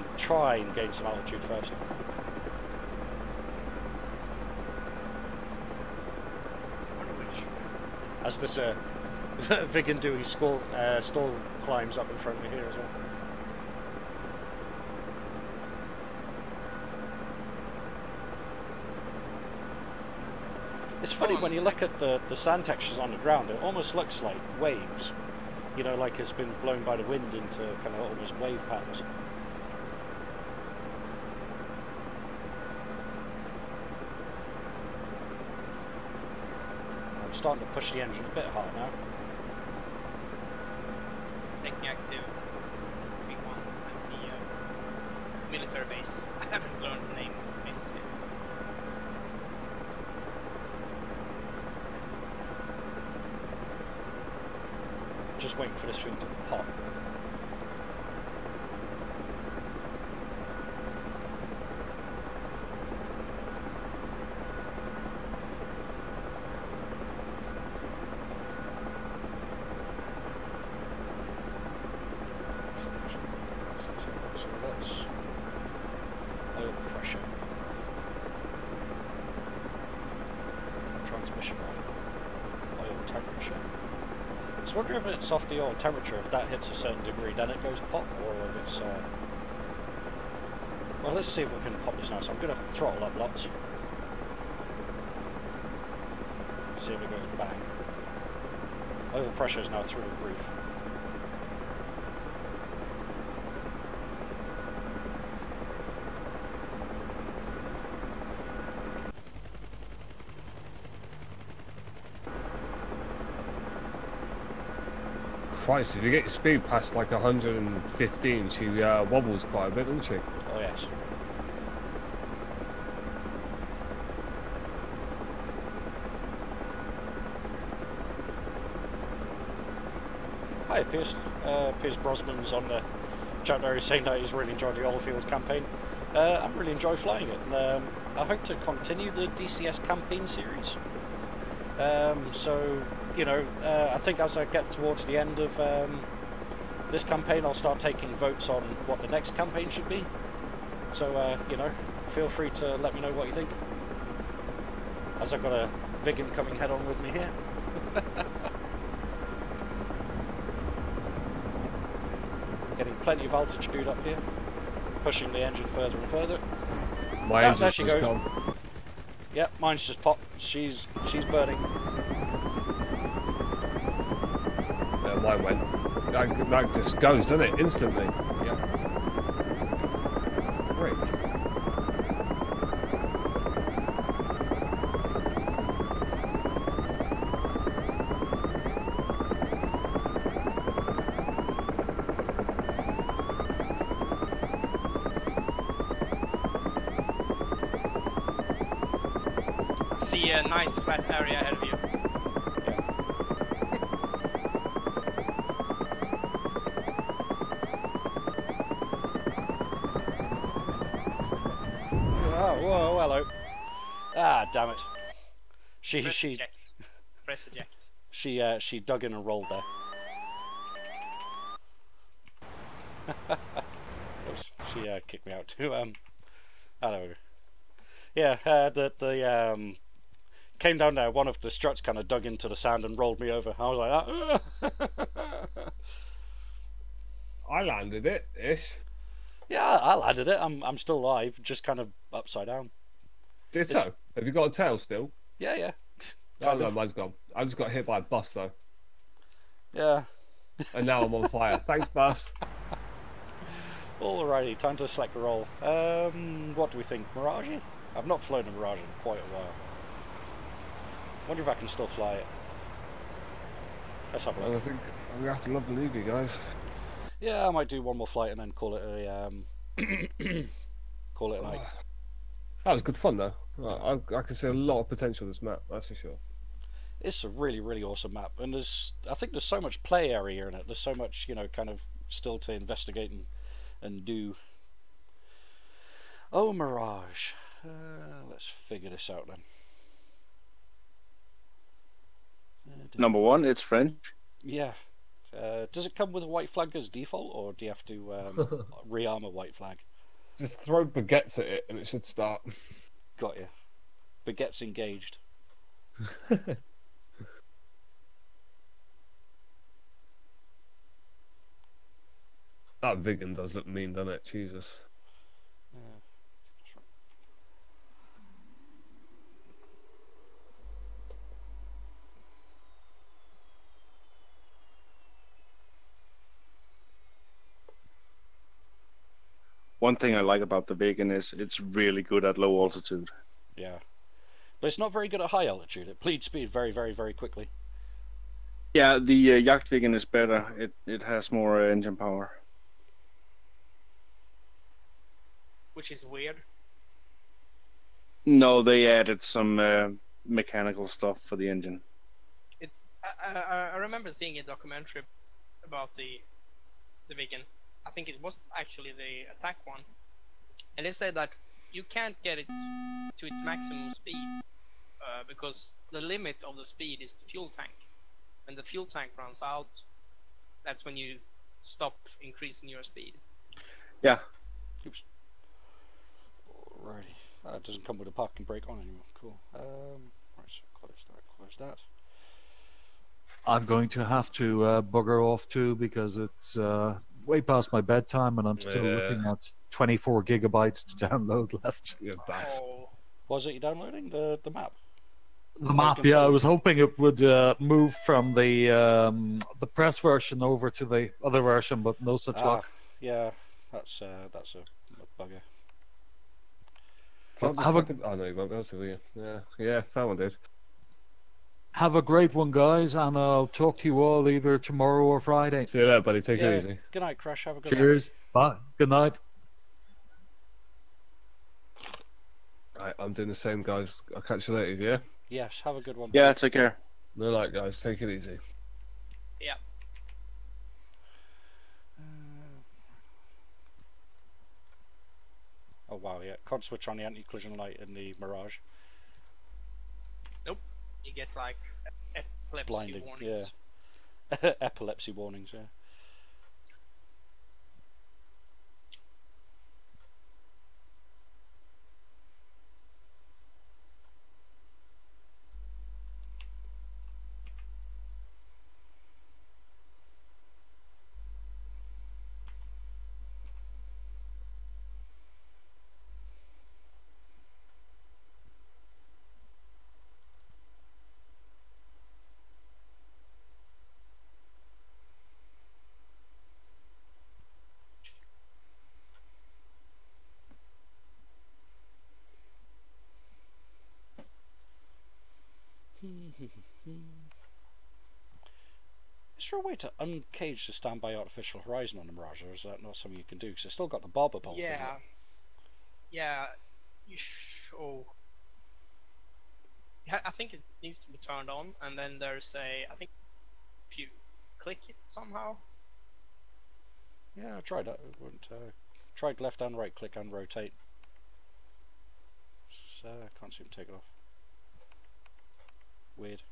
Speaker 1: and gain some altitude first. As this Vigan Dewey stall climbs up in front of me here as well. It's funny when you look at the sand textures on the ground, it almost looks like waves. You know, like it's been blown by the wind into kind of almost wave patterns. I'm starting to push the engine a bit hard now.
Speaker 3: Taking active big one at the military base. I haven't learned the name of the bases yet.
Speaker 1: Just waiting for this thing to pop. So that's oil pressure, transmission oil temperature. I wonder if it's off the oil temperature, if that hits a certain degree then it goes pop, or if it's well, let's see if we can pop this now. So I'm going to throttle up lots, see if it goes bang. Oil pressure is now through the roof.
Speaker 2: Christ, if you get your speed past like 115, she wobbles quite a bit, doesn't she?
Speaker 1: Oh yes. Hi, Pierce Brosnan's on the chat there. He's saying that he's really enjoying the Oilfields campaign. I really enjoy flying it, and I hope to continue the DCS campaign series. So, you know, I think as I get towards the end of this campaign, I'll start taking votes on what the next campaign should be. So, you know, feel free to let me know what you think. As I've got a Vigan coming head on with me here. Getting plenty of altitude up here, pushing the engine further and further.
Speaker 2: My engine's
Speaker 1: there she
Speaker 2: just
Speaker 1: goes.
Speaker 2: gone.
Speaker 1: Yep, mine's just popped. She's burning.
Speaker 2: Mine went. That just goes, doesn't it? Instantly.
Speaker 1: Yep.
Speaker 2: Great.
Speaker 3: See a nice flat area ahead of you.
Speaker 1: Oh, whoa, hello. Ah, damn it.
Speaker 3: Press eject. Press eject.
Speaker 1: She dug in and rolled there. Oops, she kicked me out too. I don't know. Yeah, the came down there. One of the struts kind of dug into the sand and rolled me over. I was like, ah.
Speaker 2: I landed it, ish.
Speaker 1: Yeah, I landed it. I'm still alive, just kind of upside down.
Speaker 2: Ditto. Have you got a tail still?
Speaker 1: Yeah, yeah.
Speaker 2: Oh no, mine's gone. I just got hit by a bus though.
Speaker 1: Yeah.
Speaker 2: And now I'm on fire. Thanks, bus.
Speaker 1: Alrighty, time to select a roll. What do we think? Mirage? I've not flown a Mirage in quite a while. Wonder if I can still fly it. Let's have a look.
Speaker 2: I think I'm gonna have to love the league, guys.
Speaker 1: Yeah, I might do one more flight and then call it a call it a night.
Speaker 2: That was good fun though. I can see a lot of potential in this map, that's for sure.
Speaker 1: It's a really, really awesome map, and I think there's so much play area in it. There's so much, you know, kind of still to investigate and do. Oh, Mirage. Let's figure this out then.
Speaker 4: Number one, it's French.
Speaker 1: Yeah. Does it come with a white flag as default, or do you have to rearm a white flag?
Speaker 2: Just throw baguettes at it and it should start.
Speaker 1: Got you. Baguettes engaged.
Speaker 2: That Vigan does look mean, doesn't it? Jesus.
Speaker 1: Yeah, that's right.
Speaker 4: One thing I like about the Vegan is it's really good at low altitude.
Speaker 1: Yeah. But it's not very good at high altitude. It bleeds speed very, very, very quickly.
Speaker 4: Yeah, the Jagdvegan is better. It has more engine power.
Speaker 3: Which is weird.
Speaker 4: No, they added some mechanical stuff for the engine.
Speaker 3: It's I remember seeing a documentary about the Vigan. I think it was actually the attack one, and they said that you can't get it to its maximum speed because the limit of the speed is the fuel tank. When the fuel tank runs out, that's when you stop increasing your speed.
Speaker 4: Yeah.
Speaker 1: Oops. Alrighty. It doesn't come with a parking brake on anymore. Cool. Right, so close that.
Speaker 6: I'm going to have to bugger off too because it's way past my bedtime and I'm still looking at 24 gigabytes to download left.
Speaker 2: You're bad.
Speaker 3: Oh,
Speaker 1: Was it you downloading the map?
Speaker 6: The map, yeah. I was hoping it would move from the press version over to the other version, but no such luck.
Speaker 1: Yeah, that's a bugger.
Speaker 2: Oh no, you won't be able to, will you? Yeah, that one did.
Speaker 6: Have a great one, guys, and I'll talk to you all either tomorrow or Friday.
Speaker 2: See you later, buddy. Take it easy.
Speaker 1: Good night, Crash. Have a good night.
Speaker 6: Cheers. Bye. Good night.
Speaker 2: Right, I'm doing the same, guys. I'll catch you later, yeah?
Speaker 1: Yes, have a good one.
Speaker 4: Yeah, take care.
Speaker 2: No, like, guys. Take it easy.
Speaker 3: yeah.
Speaker 1: Oh wow, yeah. Can't switch on the anti-collision light in the Mirage.
Speaker 3: Nope. You get like epilepsy
Speaker 1: Blinding,
Speaker 3: warnings.
Speaker 1: yeah. Epilepsy warnings, yeah. Is there a way to uncage the standby artificial horizon on the Mirage, or is that not something you can do? Because it's still got the barber pole thing.
Speaker 3: Yeah. Yeah. Oh. I think it needs to be turned on, and then there's I think if you click it somehow.
Speaker 1: Yeah, I tried that. It wouldn't. Tried left and right click and rotate. So I can't seem to take it off. Weird.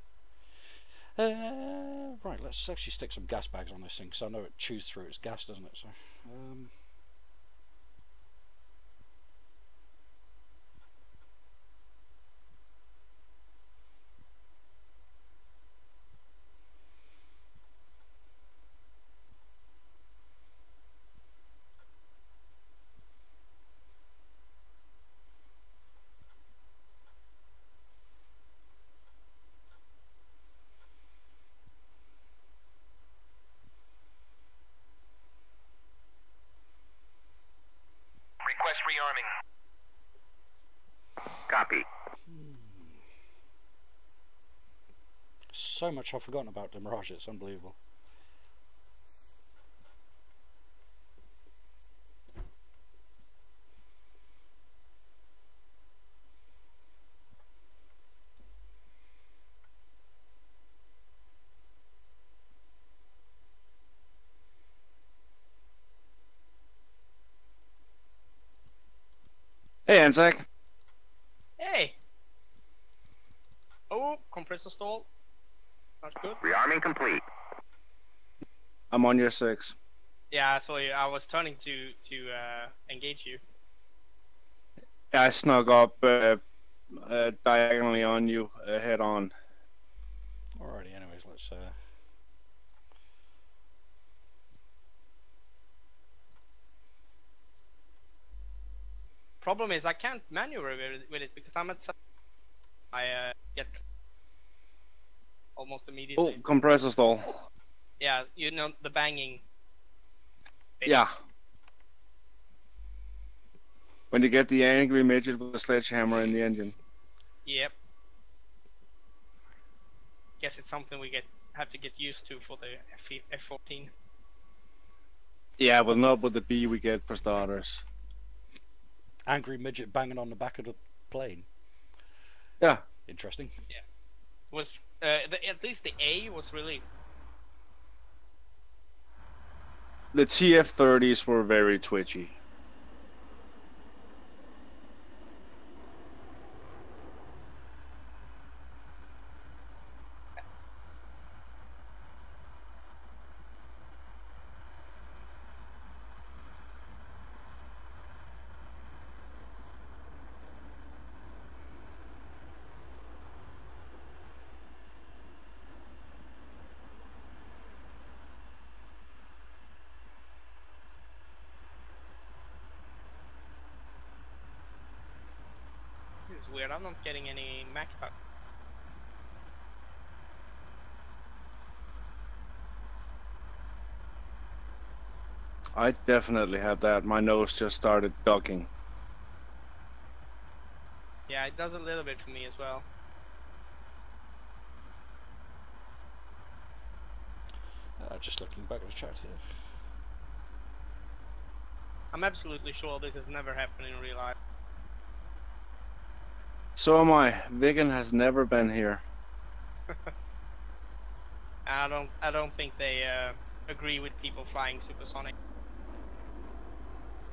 Speaker 1: Right, let's actually stick some gas bags on this thing, because I know it chews through its gas, doesn't it? So,
Speaker 7: Request rearming. Copy.
Speaker 1: so much I've forgotten about the Mirage, it's unbelievable.
Speaker 4: Hey, Anzac.
Speaker 3: Hey. Oh, compressor stall. Not good.
Speaker 7: Rearming complete.
Speaker 4: I'm on your 6.
Speaker 3: Yeah, so I was turning to engage you.
Speaker 4: I snug up diagonally on you, head on.
Speaker 1: Alrighty, anyways, let's
Speaker 3: Problem is I can't maneuver with it because I'm at. I get almost
Speaker 4: Oh,
Speaker 3: immediately.
Speaker 4: compressor stall.
Speaker 3: Yeah, you know the banging.
Speaker 4: Yeah. When you get the angry midget with a sledgehammer in the engine.
Speaker 3: Yep. Guess it's something we have to get used to for the F14.
Speaker 4: Yeah, but not with the B we get for starters.
Speaker 1: angry midget banging on the back of the plane.
Speaker 4: Yeah.
Speaker 1: Interesting.
Speaker 3: Yeah. Was at least the A was really.
Speaker 4: The TF-30s were very twitchy.
Speaker 3: This is weird. I'm not getting any Mac talk.
Speaker 4: I definitely had that. My nose just started ducking.
Speaker 3: Yeah, it does a little bit for me as well.
Speaker 1: Just looking back at the chat here.
Speaker 3: I'm absolutely sure this has never happened in real life.
Speaker 4: So am I. Vigan has never been here.
Speaker 3: I don't think they agree with people flying supersonic.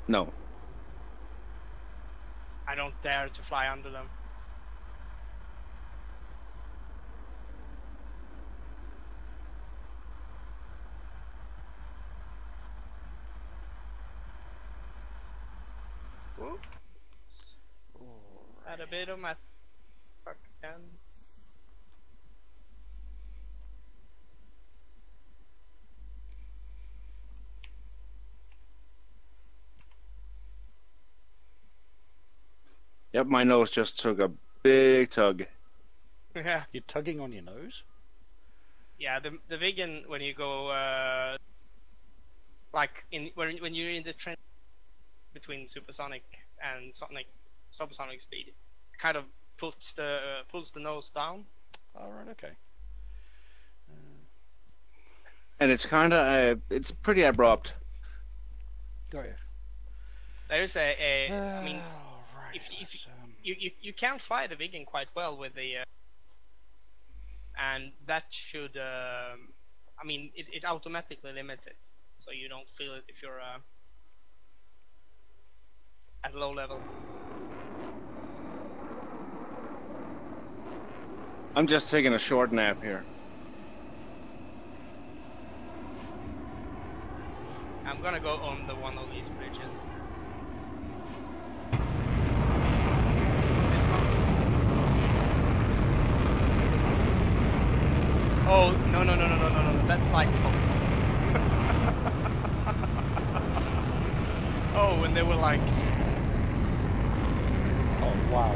Speaker 4: No.
Speaker 3: I don't dare to fly under them. Oops. Had a bit of my fuck again.
Speaker 4: Yep, my nose just took a big tug.
Speaker 3: Yeah.
Speaker 1: You're tugging on your nose?
Speaker 3: Yeah, the vegan when you go like when you're in the trend between supersonic and subsonic speed, it kind of pulls the nose down.
Speaker 1: All right, okay.
Speaker 4: And it's kind of it's pretty abrupt.
Speaker 1: Got you.
Speaker 3: There's I mean,
Speaker 1: Right,
Speaker 3: if you can fly the vegan quite well with the and that should I mean it automatically limits it, so you don't feel it if you're at low level.
Speaker 4: I'm just taking a short nap here.
Speaker 3: I'm gonna go on one of these bridges. This one. Oh no, that's like oh, when they were like.
Speaker 1: Oh wow!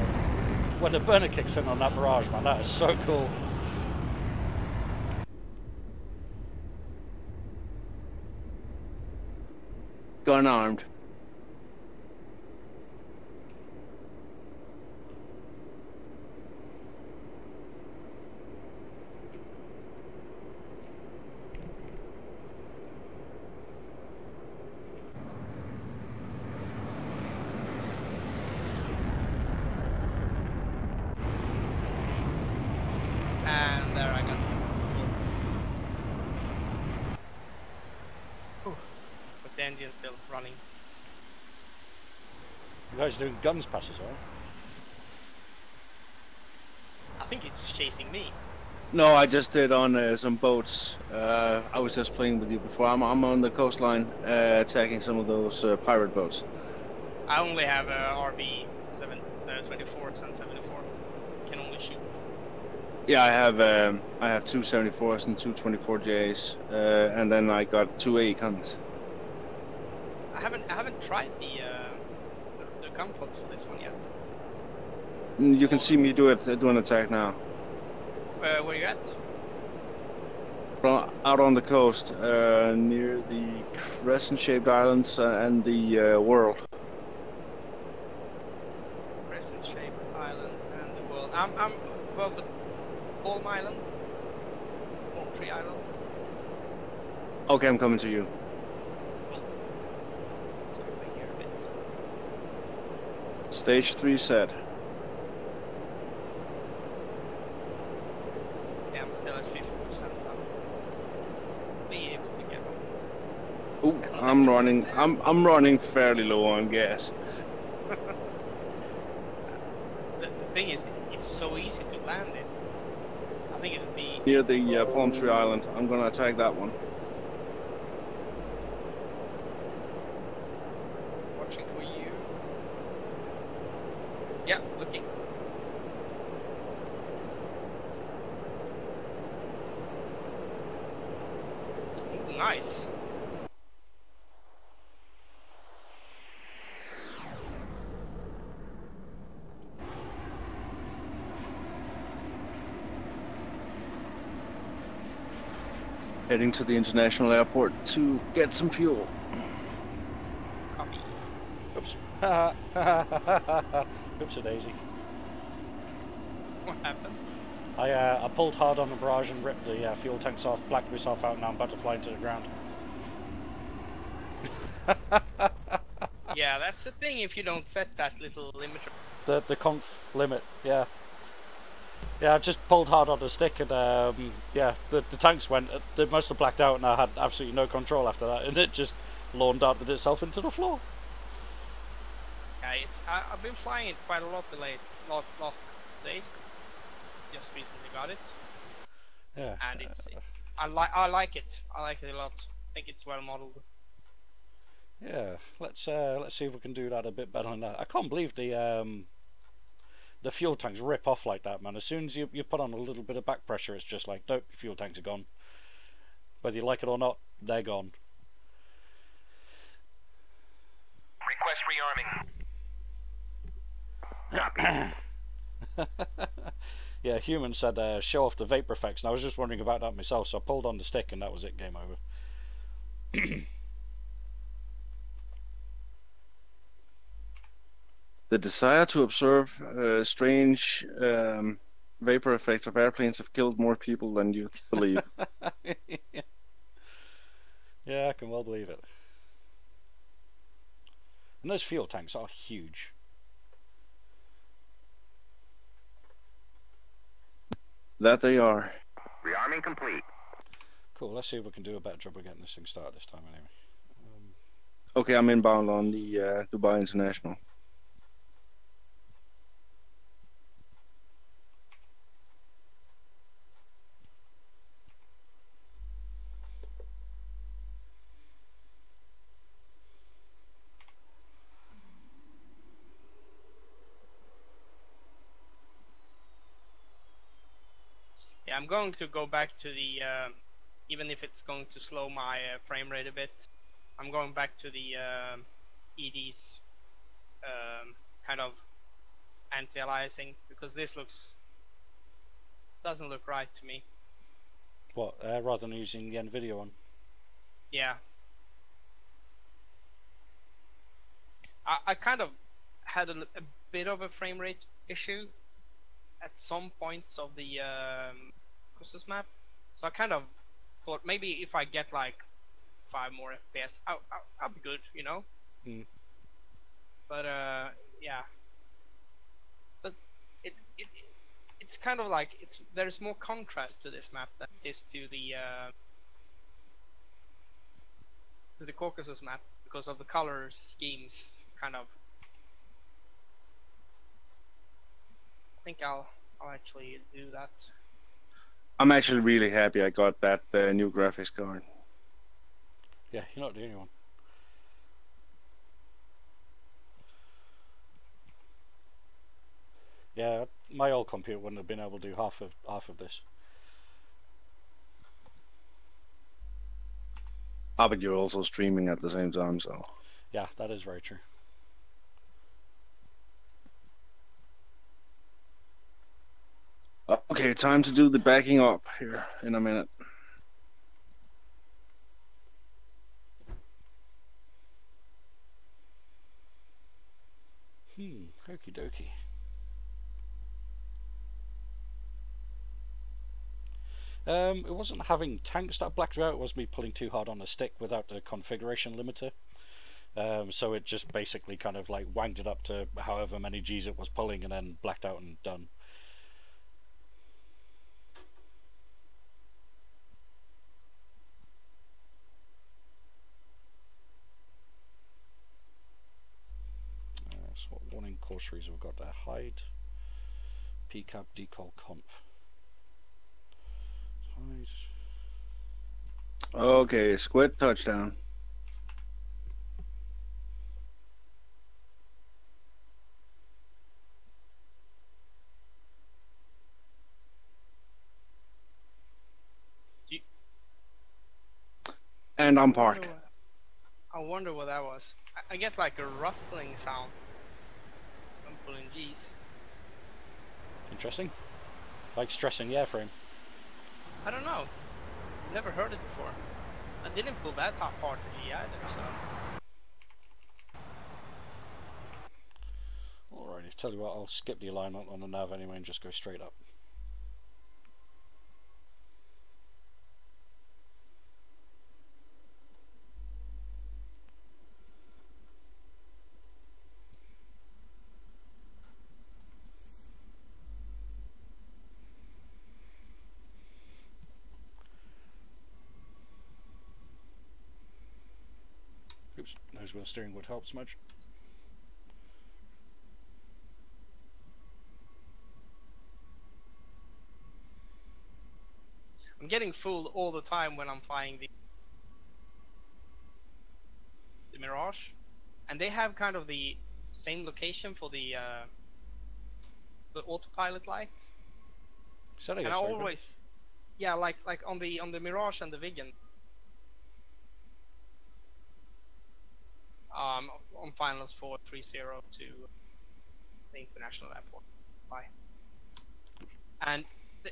Speaker 1: When the burner kicks in on that barrage, man, that is so cool.
Speaker 4: Gun armed.
Speaker 3: And there I got. But the engine's still running.
Speaker 1: You guys doing guns passes, right?
Speaker 3: I think he's chasing me.
Speaker 4: No, I just did on some boats. I was just playing with you before. I'm on the coastline attacking some of those pirate boats.
Speaker 3: I only have RB 24s and 74. Can only shoot.
Speaker 4: Yeah, I have two 74s and two 24Js, and then I got two Acons.
Speaker 3: I haven't tried the gun pods for this one yet.
Speaker 4: You can see me do an attack now.
Speaker 3: Where you at?
Speaker 4: Out on the coast, near the crescent-shaped islands and the world.
Speaker 3: Crescent-shaped islands and the world. I'm well, the Palm Island, Palm Tree Island.
Speaker 4: Okay, I'm coming to you.
Speaker 3: So over here a bit.
Speaker 4: Stage 3 set.
Speaker 3: Yeah, I'm still at 50%, so I'll be able to get one.
Speaker 4: Ooh, I'm running fairly low on gas.
Speaker 3: The thing is, it's so easy to land it. I think it's the
Speaker 4: Near the Palm Tree Island. I'm gonna attack that one.
Speaker 3: watching for you. Yeah, looking. Ooh, nice.
Speaker 4: Heading to the international airport to get some fuel.
Speaker 3: Copy.
Speaker 1: Oops. Oops, a daisy.
Speaker 3: What happened?
Speaker 1: I pulled hard on the barrage and ripped the fuel tanks off, blacked myself out, and now I'm about to fly into the ground.
Speaker 3: Yeah, that's the thing if you don't set that little limiter.
Speaker 1: The conf limit, yeah. Yeah, I just pulled hard on the stick and yeah, the tanks went, they must have blacked out and I had absolutely no control after that and it just lawn darted itself into the floor.
Speaker 3: Yeah, it's I've been flying it quite a lot the last days. Just recently got it.
Speaker 1: Yeah.
Speaker 3: And I like it. I like it a lot. I think it's well modeled.
Speaker 1: Yeah. Let's see if we can do that a bit better than that. I can't believe the fuel tanks rip off like that, man. As soon as you put on a little bit of back pressure, it's just like, nope, your fuel tanks are gone. Whether you like it or not, they're gone.
Speaker 7: Request rearming.
Speaker 1: Yeah, Human said show off the vapor effects, and I was just wondering about that myself, so I pulled on the stick and that was it, game over.
Speaker 4: The desire to observe strange vapor effects of airplanes have killed more people than you believe.
Speaker 1: Yeah, I can well believe it. And those fuel tanks are huge.
Speaker 4: That they are.
Speaker 7: Rearming complete.
Speaker 1: Cool, let's see if we can do a better job of getting this thing started this time anyway.
Speaker 4: Okay, I'm inbound on the Dubai International.
Speaker 3: Yeah, I'm going to go back to the even if it's going to slow my frame rate a bit. I'm going back to the ED's kind of anti-aliasing because this doesn't look right to me.
Speaker 1: What, rather than using the NVIDIA one?
Speaker 3: Yeah. I kind of had a bit of a frame rate issue at some points of the Caucasus map, so I kind of thought maybe if I get like 5 more FPS, I'll be good, you know.
Speaker 1: Mm.
Speaker 3: But yeah, but it's kind of like there's more contrast to this map than is to the Caucasus map because of the color schemes. Kind of. I think I'll actually do that.
Speaker 4: I'm actually really happy I got that new graphics card.
Speaker 1: Yeah, you're not the only one. Yeah, my old computer wouldn't have been able to do half of this.
Speaker 4: Ah, but you're also streaming at the same time, so.
Speaker 1: Yeah, that is very true.
Speaker 4: Okay, time to do the backing up here in a minute.
Speaker 1: Okie dokie. It wasn't having tanks that blacked out, it was me pulling too hard on the stick without the configuration limiter. So it just basically kind of like wanged it up to however many G's it was pulling and then blacked out and done. So what warning courseries we've got there? Hide, PCAP, decall, conf. Hide.
Speaker 4: Okay, squid touchdown. And I'm parked.
Speaker 3: I wonder what that was. I get like a rustling sound. I'm pulling G's.
Speaker 1: Interesting. Like stressing the airframe.
Speaker 3: I don't know. Never heard it before. I didn't pull that hard to G either, so.
Speaker 1: Alrighty, tell you what, I'll skip the alignment on the nav anyway and just go straight up. Oops, nose wheel steering would help smudge.
Speaker 3: I'm getting fooled all the time when I'm flying the Mirage, and they have kind of the same location for the autopilot lights.
Speaker 1: So
Speaker 3: And I always, yeah, like on the Mirage and the Viggen. On finals 430 to the international airport. Bye. And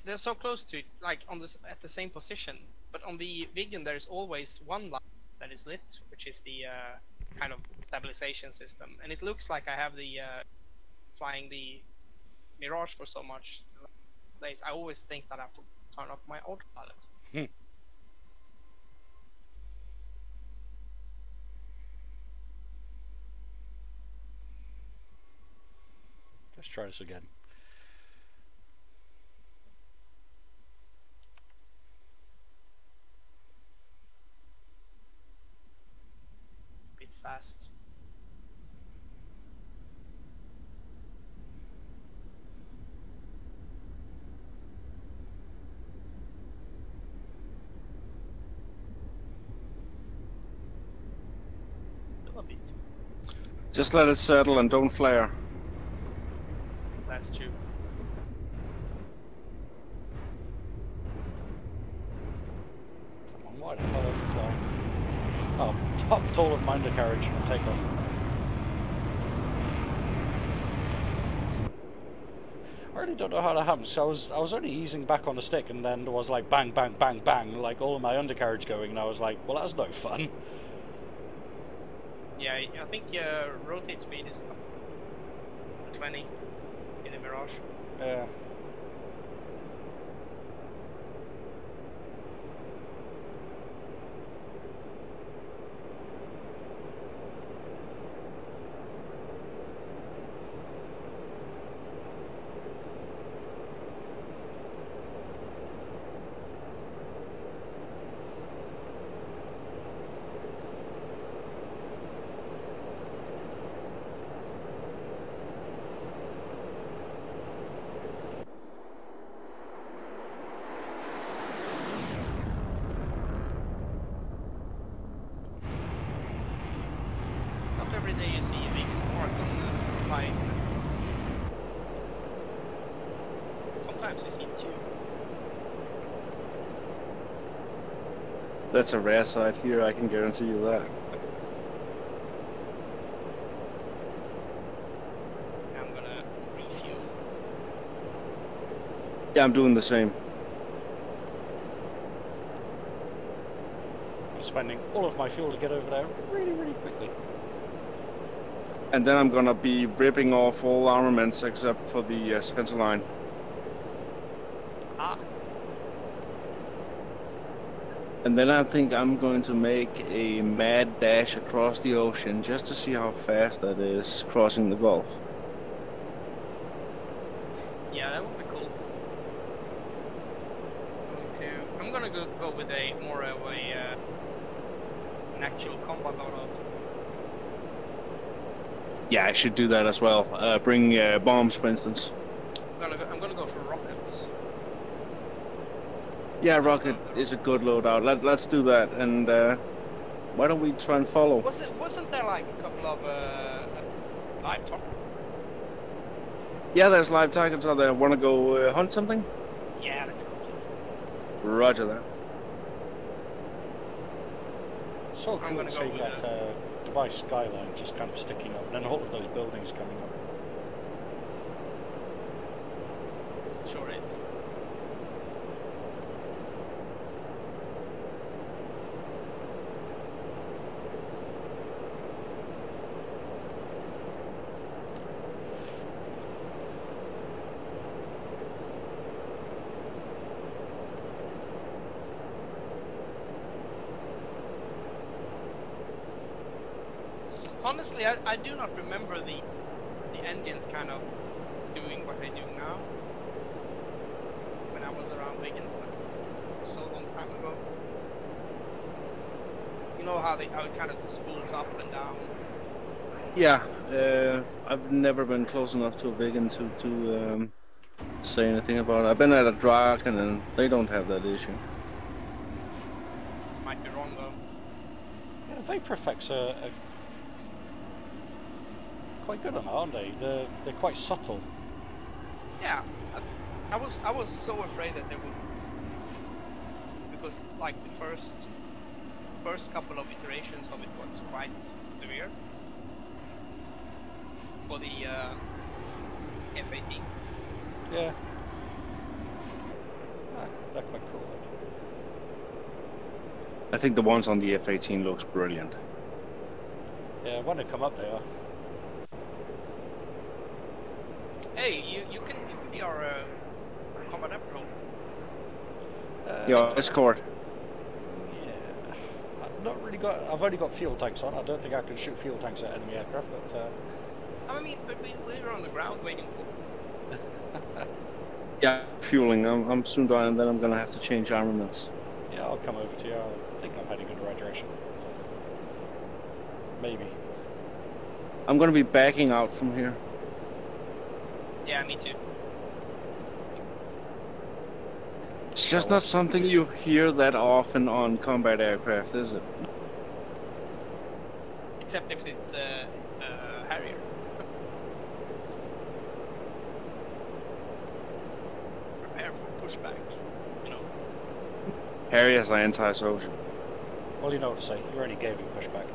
Speaker 3: they're so close to it, like on this at the same position. But on the Viggen, there's always one light that is lit, which is the kind of stabilization system. And it looks like I have the flying the Mirage for so much place. I always think that I have to turn off my autopilot.
Speaker 1: Let's try this again.
Speaker 3: Bit fast. Still a bit.
Speaker 4: Just let it settle and don't flare.
Speaker 3: That's true.
Speaker 1: Come on, why the hell are you flying? Oh, popped all of my undercarriage and take off. I really don't know how that happened. So I was only easing back on the stick, and then there was like bang, bang, bang, bang, like all of my undercarriage going, and I was like, well, that's no fun.
Speaker 3: Yeah, I think rotate speed is 20 in the Mirage.
Speaker 1: Yeah.
Speaker 3: Not every day you see a big park on the flying. Sometimes you see two.
Speaker 4: That's a rare sight here, I can guarantee you that.
Speaker 3: I'm gonna refuel.
Speaker 4: Yeah, I'm doing the same.
Speaker 1: I'm spending all of my fuel to get over there really, really quickly.
Speaker 4: And then I'm gonna be ripping off all armaments except for the center line.
Speaker 3: Ah,
Speaker 4: And then I think I'm going to make a mad dash across the ocean just to see how fast that is crossing the Gulf.
Speaker 3: yeah, that would be cool. I'm gonna go with a more of a an actual combat loadout.
Speaker 4: Yeah, I should do that as well. Bring bombs, for instance.
Speaker 3: I'm gonna go for rockets.
Speaker 4: Yeah, rocket is a good loadout. Let's do that. And why don't we try and follow?
Speaker 3: Wasn't there like a couple of live targets?
Speaker 4: Yeah, there's live targets out there. Wanna go hunt something?
Speaker 3: Yeah, let's go.
Speaker 4: Roger that.
Speaker 1: So
Speaker 3: I'm
Speaker 1: cool
Speaker 3: gonna go
Speaker 1: seeing
Speaker 3: with
Speaker 1: that Dubai skyline just kind of sticking up, and then all of those buildings coming up.
Speaker 3: Sure is. Honestly, I do not remember the engines kind of doing what they do now. When I was around Wiggins, but so long time ago. You know how it kind of spools up and down.
Speaker 4: Yeah, I've never been close enough to a Vegan to say anything about it. I've been at a Draken and they don't have that issue.
Speaker 3: though.
Speaker 1: Yeah, the vapor effects are quite good on that, aren't they? They're quite subtle.
Speaker 3: Yeah, I was so afraid that they would, because like the first couple of iterations of it was quite severe for the F-18.
Speaker 1: Yeah. They're quite cool.
Speaker 4: I think the ones on the F-18 looks brilliant.
Speaker 1: Yeah, when they come up, they are.
Speaker 3: Hey, you can be our combat admiral.
Speaker 4: Yeah, escort.
Speaker 1: Yeah. I've only got fuel tanks on. I don't think I can shoot fuel tanks at enemy aircraft, but.
Speaker 3: I mean, but we're on the ground waiting for.
Speaker 4: Yeah, fueling. I'm soon done, and then I'm gonna have to change armaments.
Speaker 1: Yeah, I'll come over to you. I think I'm heading in the right direction. Maybe.
Speaker 4: I'm gonna be backing out from here.
Speaker 3: Yeah, me too.
Speaker 4: It's just not something you hear that often on combat aircraft, is it?
Speaker 3: Except if it's Harrier. Prepare for pushback, you know.
Speaker 4: Harriers are anti-social.
Speaker 1: Well, you know what to say. You already gave him pushback.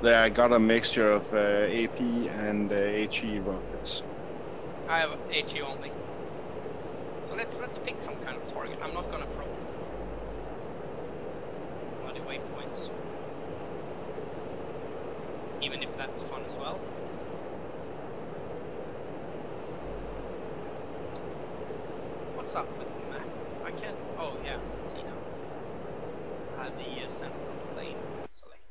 Speaker 4: There, I got a mixture of AP and HE rockets.
Speaker 3: I have HE only. So let's pick some kind of target. I'm not gonna pro bloody waypoints. Even if that's fun as well. What's up with the map? I can't. Oh yeah, see now. I have the central plane select.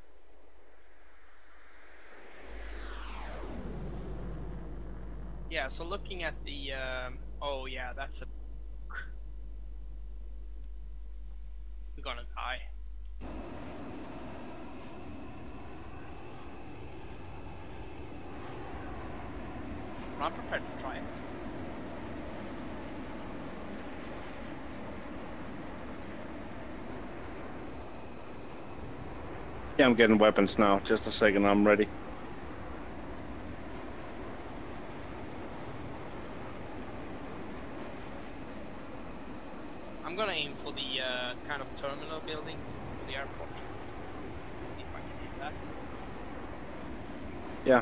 Speaker 3: Yeah, so looking at the oh yeah, that's a. We're gonna die. I'm prepared to try it.
Speaker 4: Yeah, I'm getting weapons now. Just a second, I'm ready.
Speaker 3: I'm gonna aim for the kind of terminal building for the airport. See if I can hit that.
Speaker 4: Yeah.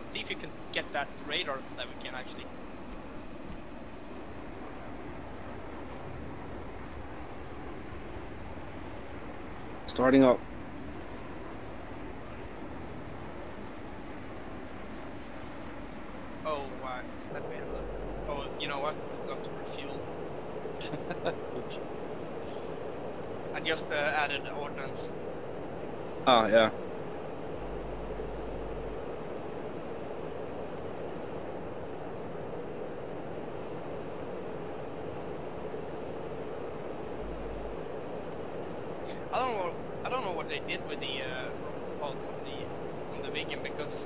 Speaker 3: See if you can get that radar so that we can actually.
Speaker 4: Starting up.
Speaker 3: Oh, let me have a look. Oh, you know what? I forgot to refuel.
Speaker 1: Oops.
Speaker 3: I just added ordnance.
Speaker 4: Ah, yeah.
Speaker 3: I don't know what they did with the rocket pods on the Viggen, because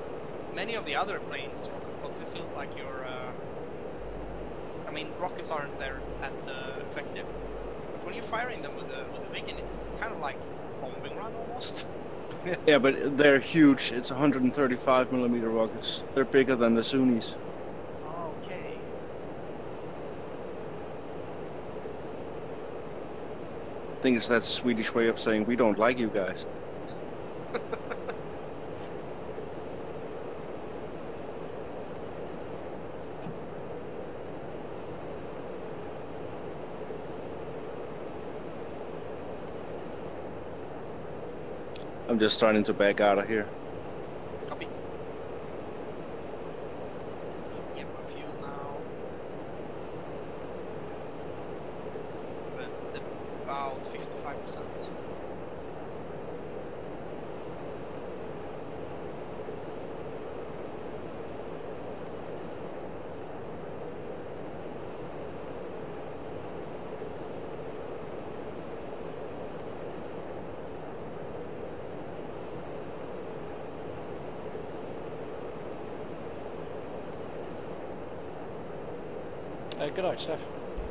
Speaker 3: many of the other planes rocket pods, it feels like you're. I mean, rockets aren't there that effective, but when you're firing them with the Viggen, it's kind of like bombing run almost.
Speaker 4: Yeah, but they're huge. It's 135mm rockets. They're bigger than the Sunnis.
Speaker 3: Okay.
Speaker 4: I think it's that Swedish way of saying we don't like you guys. I'm just starting to back out of here.
Speaker 3: Copy. Get my fuel now. But about 55%.
Speaker 1: Good night, Steph.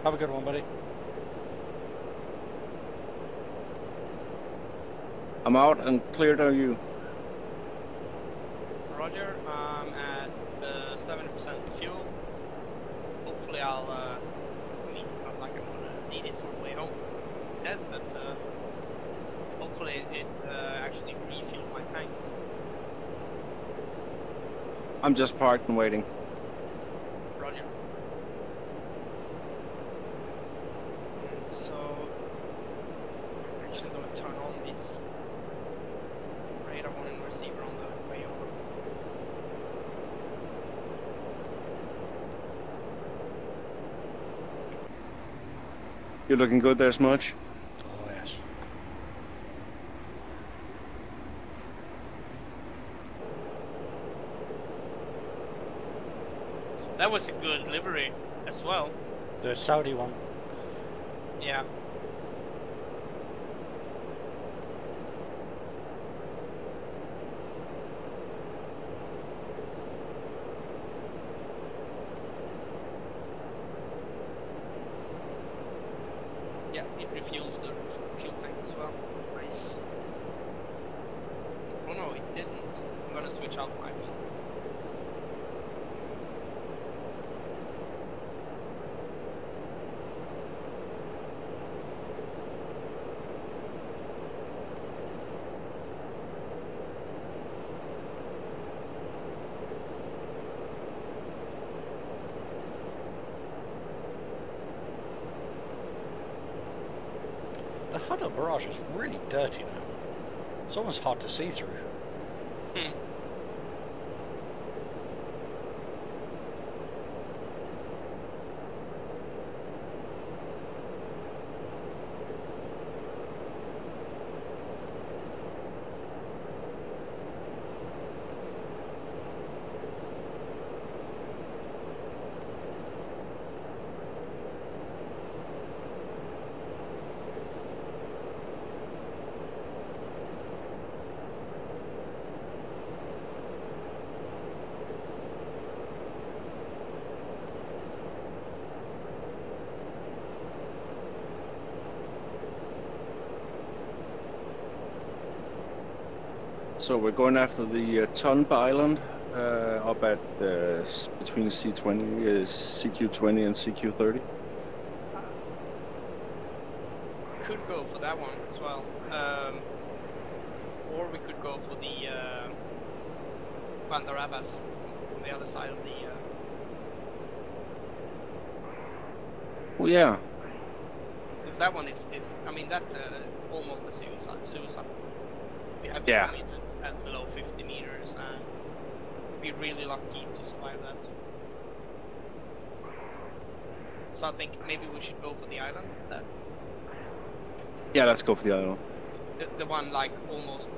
Speaker 1: Have a good one, buddy.
Speaker 4: I'm out and cleared on you.
Speaker 3: Roger, I'm at 70% fuel. Hopefully I'll, I mean, it's not like I'm gonna need it for the way home, but hopefully it actually refueled my tanks.
Speaker 4: I'm just parked and waiting.
Speaker 3: Roger. So, I'm actually gonna turn on this radar warning receiver on the way over.
Speaker 4: You're looking good there, Smudge.
Speaker 1: Oh, yes.
Speaker 3: That was a good livery as well.
Speaker 1: The Saudi one.
Speaker 3: Yeah. Yeah, it refuels the fuel tanks as well. Nice. Oh no, it didn't. I'm gonna switch out my fuel.
Speaker 1: The Huddle Barrage is really dirty now. It's almost hard to see through.
Speaker 3: Hmm.
Speaker 4: So we're going after the Tonba Island, up at between C20, CQ20 and CQ30.
Speaker 3: Could go for that one as well. Or we could go for the Bandar Abbas on the other side of the.
Speaker 4: Well, yeah.
Speaker 3: Because that one is I mean that's almost a suicide. We have
Speaker 4: Yeah.
Speaker 3: to come in at below 50 meters and be really lucky to survive that. So I think maybe we should go for the island instead.
Speaker 4: Yeah, let's go for the other one.
Speaker 3: The one like almost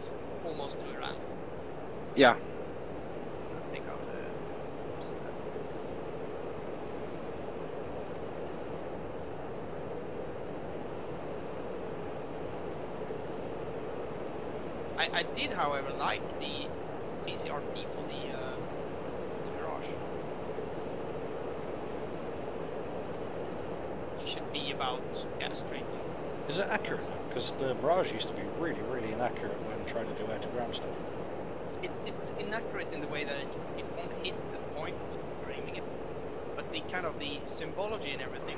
Speaker 3: to Iran.
Speaker 4: Yeah.
Speaker 3: Take out the step. I did, however, like the CCRP for the garage. It should be about straight.
Speaker 1: Is it accurate now? Because the Mirage used to be really, really inaccurate when trying to do air-to-ground stuff.
Speaker 3: It's inaccurate in the way that it won't hit the point you're aiming it, but the kind of the symbology and everything,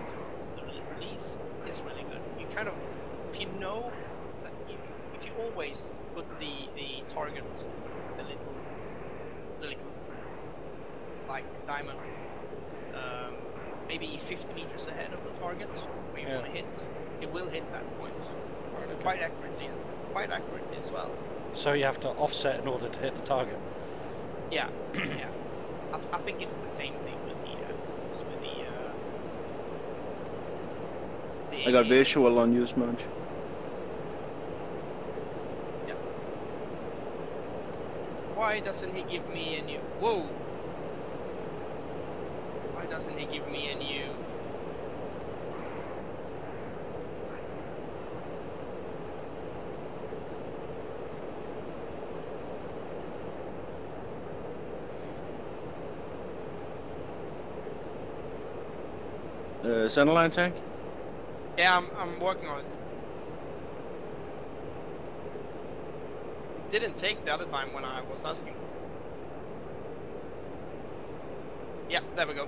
Speaker 3: the release is really good. You kind of, if you know that if you always put the target, the little like diamond, maybe 50 meters ahead of the target where you want to hit, it will hit that point
Speaker 1: Right, okay.
Speaker 3: quite accurately as well.
Speaker 1: So you have to offset in order to hit the target.
Speaker 3: Yeah, yeah. I think it's the same thing with the
Speaker 4: I got visual on you, Smudge.
Speaker 3: Yeah. Why doesn't he give me a new? Whoa! Why doesn't he give me a new?
Speaker 4: centerline tank?
Speaker 3: Yeah, I'm working on it. Didn't take the other time when I was asking. Yeah, there we go.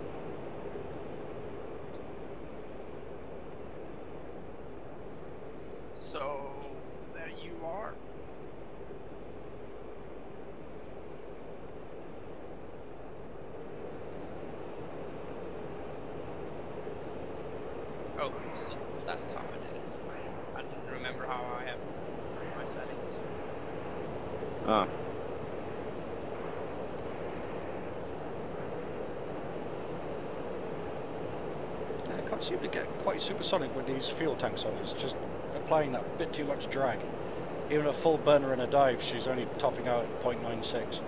Speaker 3: So there you are. Oh, so that's how I did it. I didn't remember how I have my settings.
Speaker 4: Ah.
Speaker 1: I can't seem to get quite supersonic with these fuel tanks on. It's just applying that bit too much drag. Even a full burner in a dive, she's only topping out at 0.96.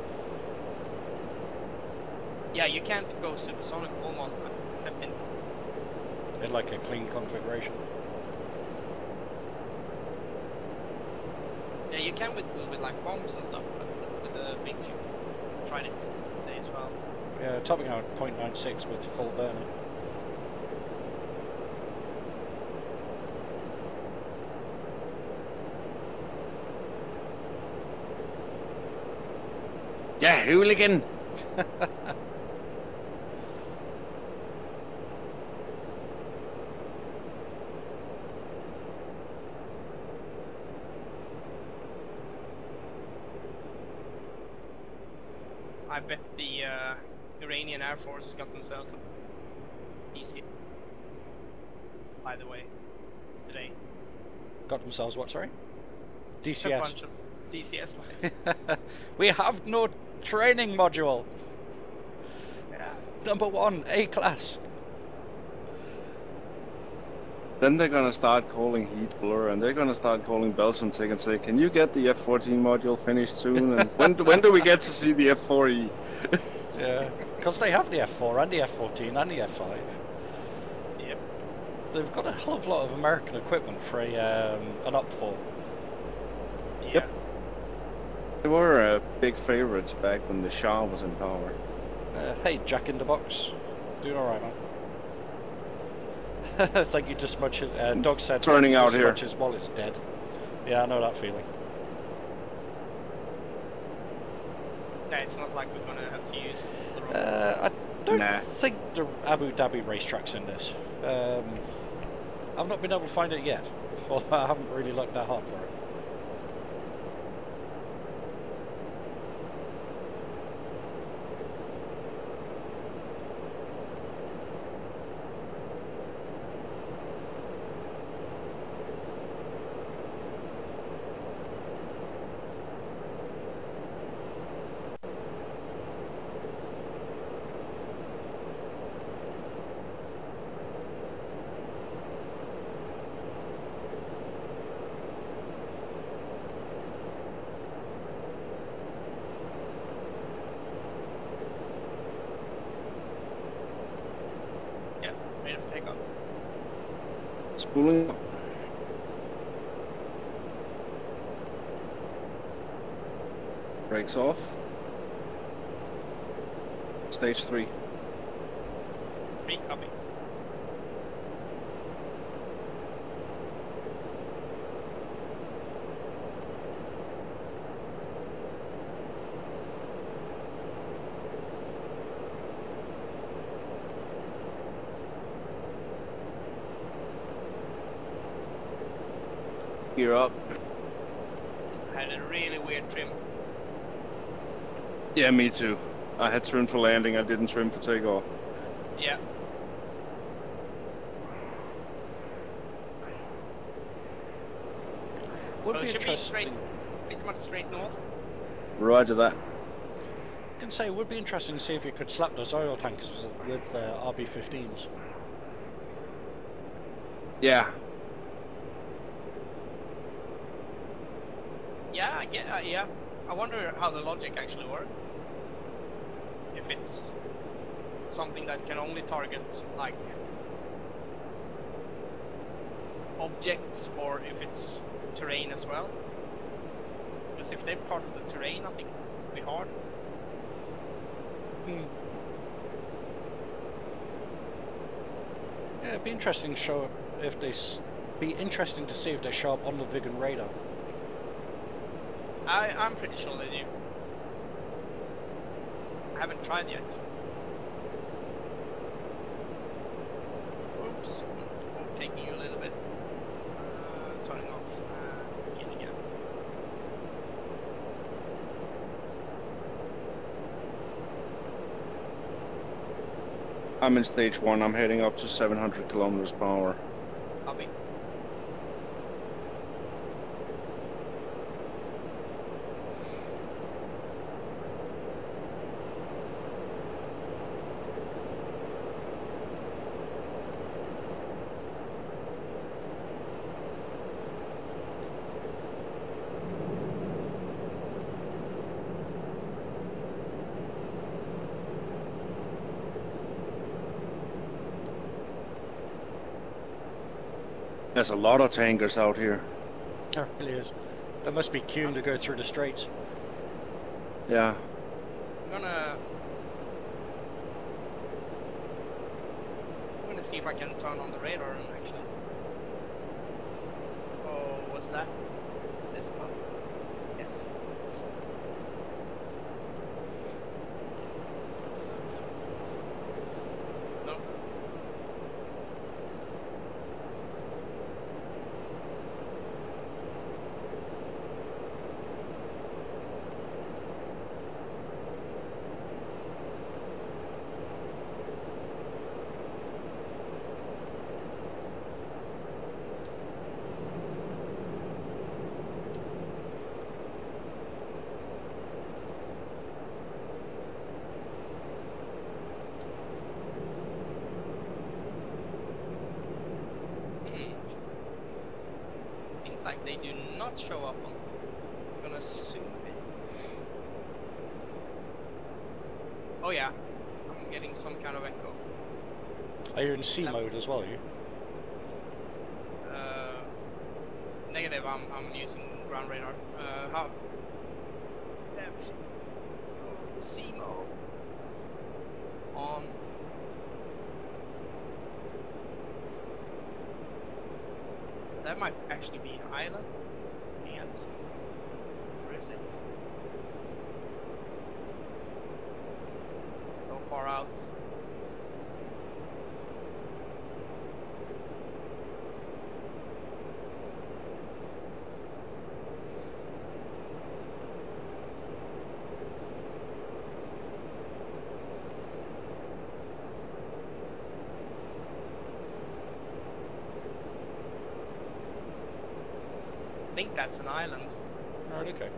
Speaker 3: Yeah, you can't go supersonic almost, except in
Speaker 1: like a clean configuration.
Speaker 3: yeah, you can with like bombs and stuff, but with the big tried it today as well.
Speaker 1: Yeah, topping out at 0.96 with full burner.
Speaker 4: Yeah, hooligan!
Speaker 3: I bet the Iranian Air Force got themselves a DCS, by the way, today.
Speaker 1: Got themselves what, sorry?
Speaker 3: A
Speaker 1: DCS.
Speaker 3: bunch of DCS lines.
Speaker 1: We have no training module.
Speaker 3: Yeah.
Speaker 1: Number 1, A class.
Speaker 4: Then they're gonna start calling heat blur, and they're gonna start calling Belsamtic and say, "Can you get the F-14 module finished soon? And when do we get to see the F-4E?"
Speaker 1: Yeah, because they have the F4 and the F14 and the F5.
Speaker 3: Yep.
Speaker 1: They've got a hell of a lot of American equipment for an up-4.
Speaker 3: Yeah.
Speaker 4: Yep. They were big favorites back when the char was in power.
Speaker 1: Hey, Jack in the Box. Doing alright, man. Thank you just much as Doug said.
Speaker 4: Turning out
Speaker 1: just
Speaker 4: here.
Speaker 1: much as Wallet's dead. Yeah, I know that feeling.
Speaker 3: Yeah, it's not like we're gonna have to use the road.
Speaker 1: I don't
Speaker 4: Nah.
Speaker 1: think the Abu Dhabi racetrack's in this. I've not been able to find it yet. Well, I haven't really looked that hard for it.
Speaker 3: Yeah, ready to pick up.
Speaker 4: Spooling up. Brakes off. Stage 3.
Speaker 3: Free copy.
Speaker 4: Gear up.
Speaker 3: I had a really weird trim.
Speaker 4: Yeah, me too. I had trim for landing, I didn't trim for takeoff.
Speaker 3: Yeah.
Speaker 1: Would
Speaker 3: So
Speaker 1: be
Speaker 3: it should be straight,
Speaker 1: interesting.
Speaker 3: pretty much straight north.
Speaker 4: Roger that.
Speaker 1: I can say it would be interesting to see if you could slap those oil tanks with RB-15s.
Speaker 4: Yeah.
Speaker 3: Yeah. I wonder how the logic actually works. If it's something that can only target like objects, or if it's terrain as well. Because if they're part of the terrain, I think it would be hard.
Speaker 1: Yeah, it'd be interesting to show if they be interesting to see if they show up on the Vigan radar.
Speaker 3: I'm pretty sure they do. I haven't tried yet. Oops, taking you a little bit. Turning off. Begin again.
Speaker 4: I'm in stage 1. I'm heading up to 700 kilometers per hour.
Speaker 3: Copy.
Speaker 4: There's a lot of tankers out here.
Speaker 1: There really is. There must be queuing to go through the straits.
Speaker 4: Yeah.
Speaker 3: I'm gonna see if I can turn on the radar and actually see. Oh, what's that? This one? Yes. No. Seems like they do not show up on. I'm gonna assume it. Oh yeah, I'm getting some kind of echo.
Speaker 1: Are you in C mode as well, you?
Speaker 3: Negative. I'm using ground radar. How? Let's see. Oh, C mode. On. That might actually be an island. And where is it? So far out. I think that's an island.
Speaker 1: Alright, okay.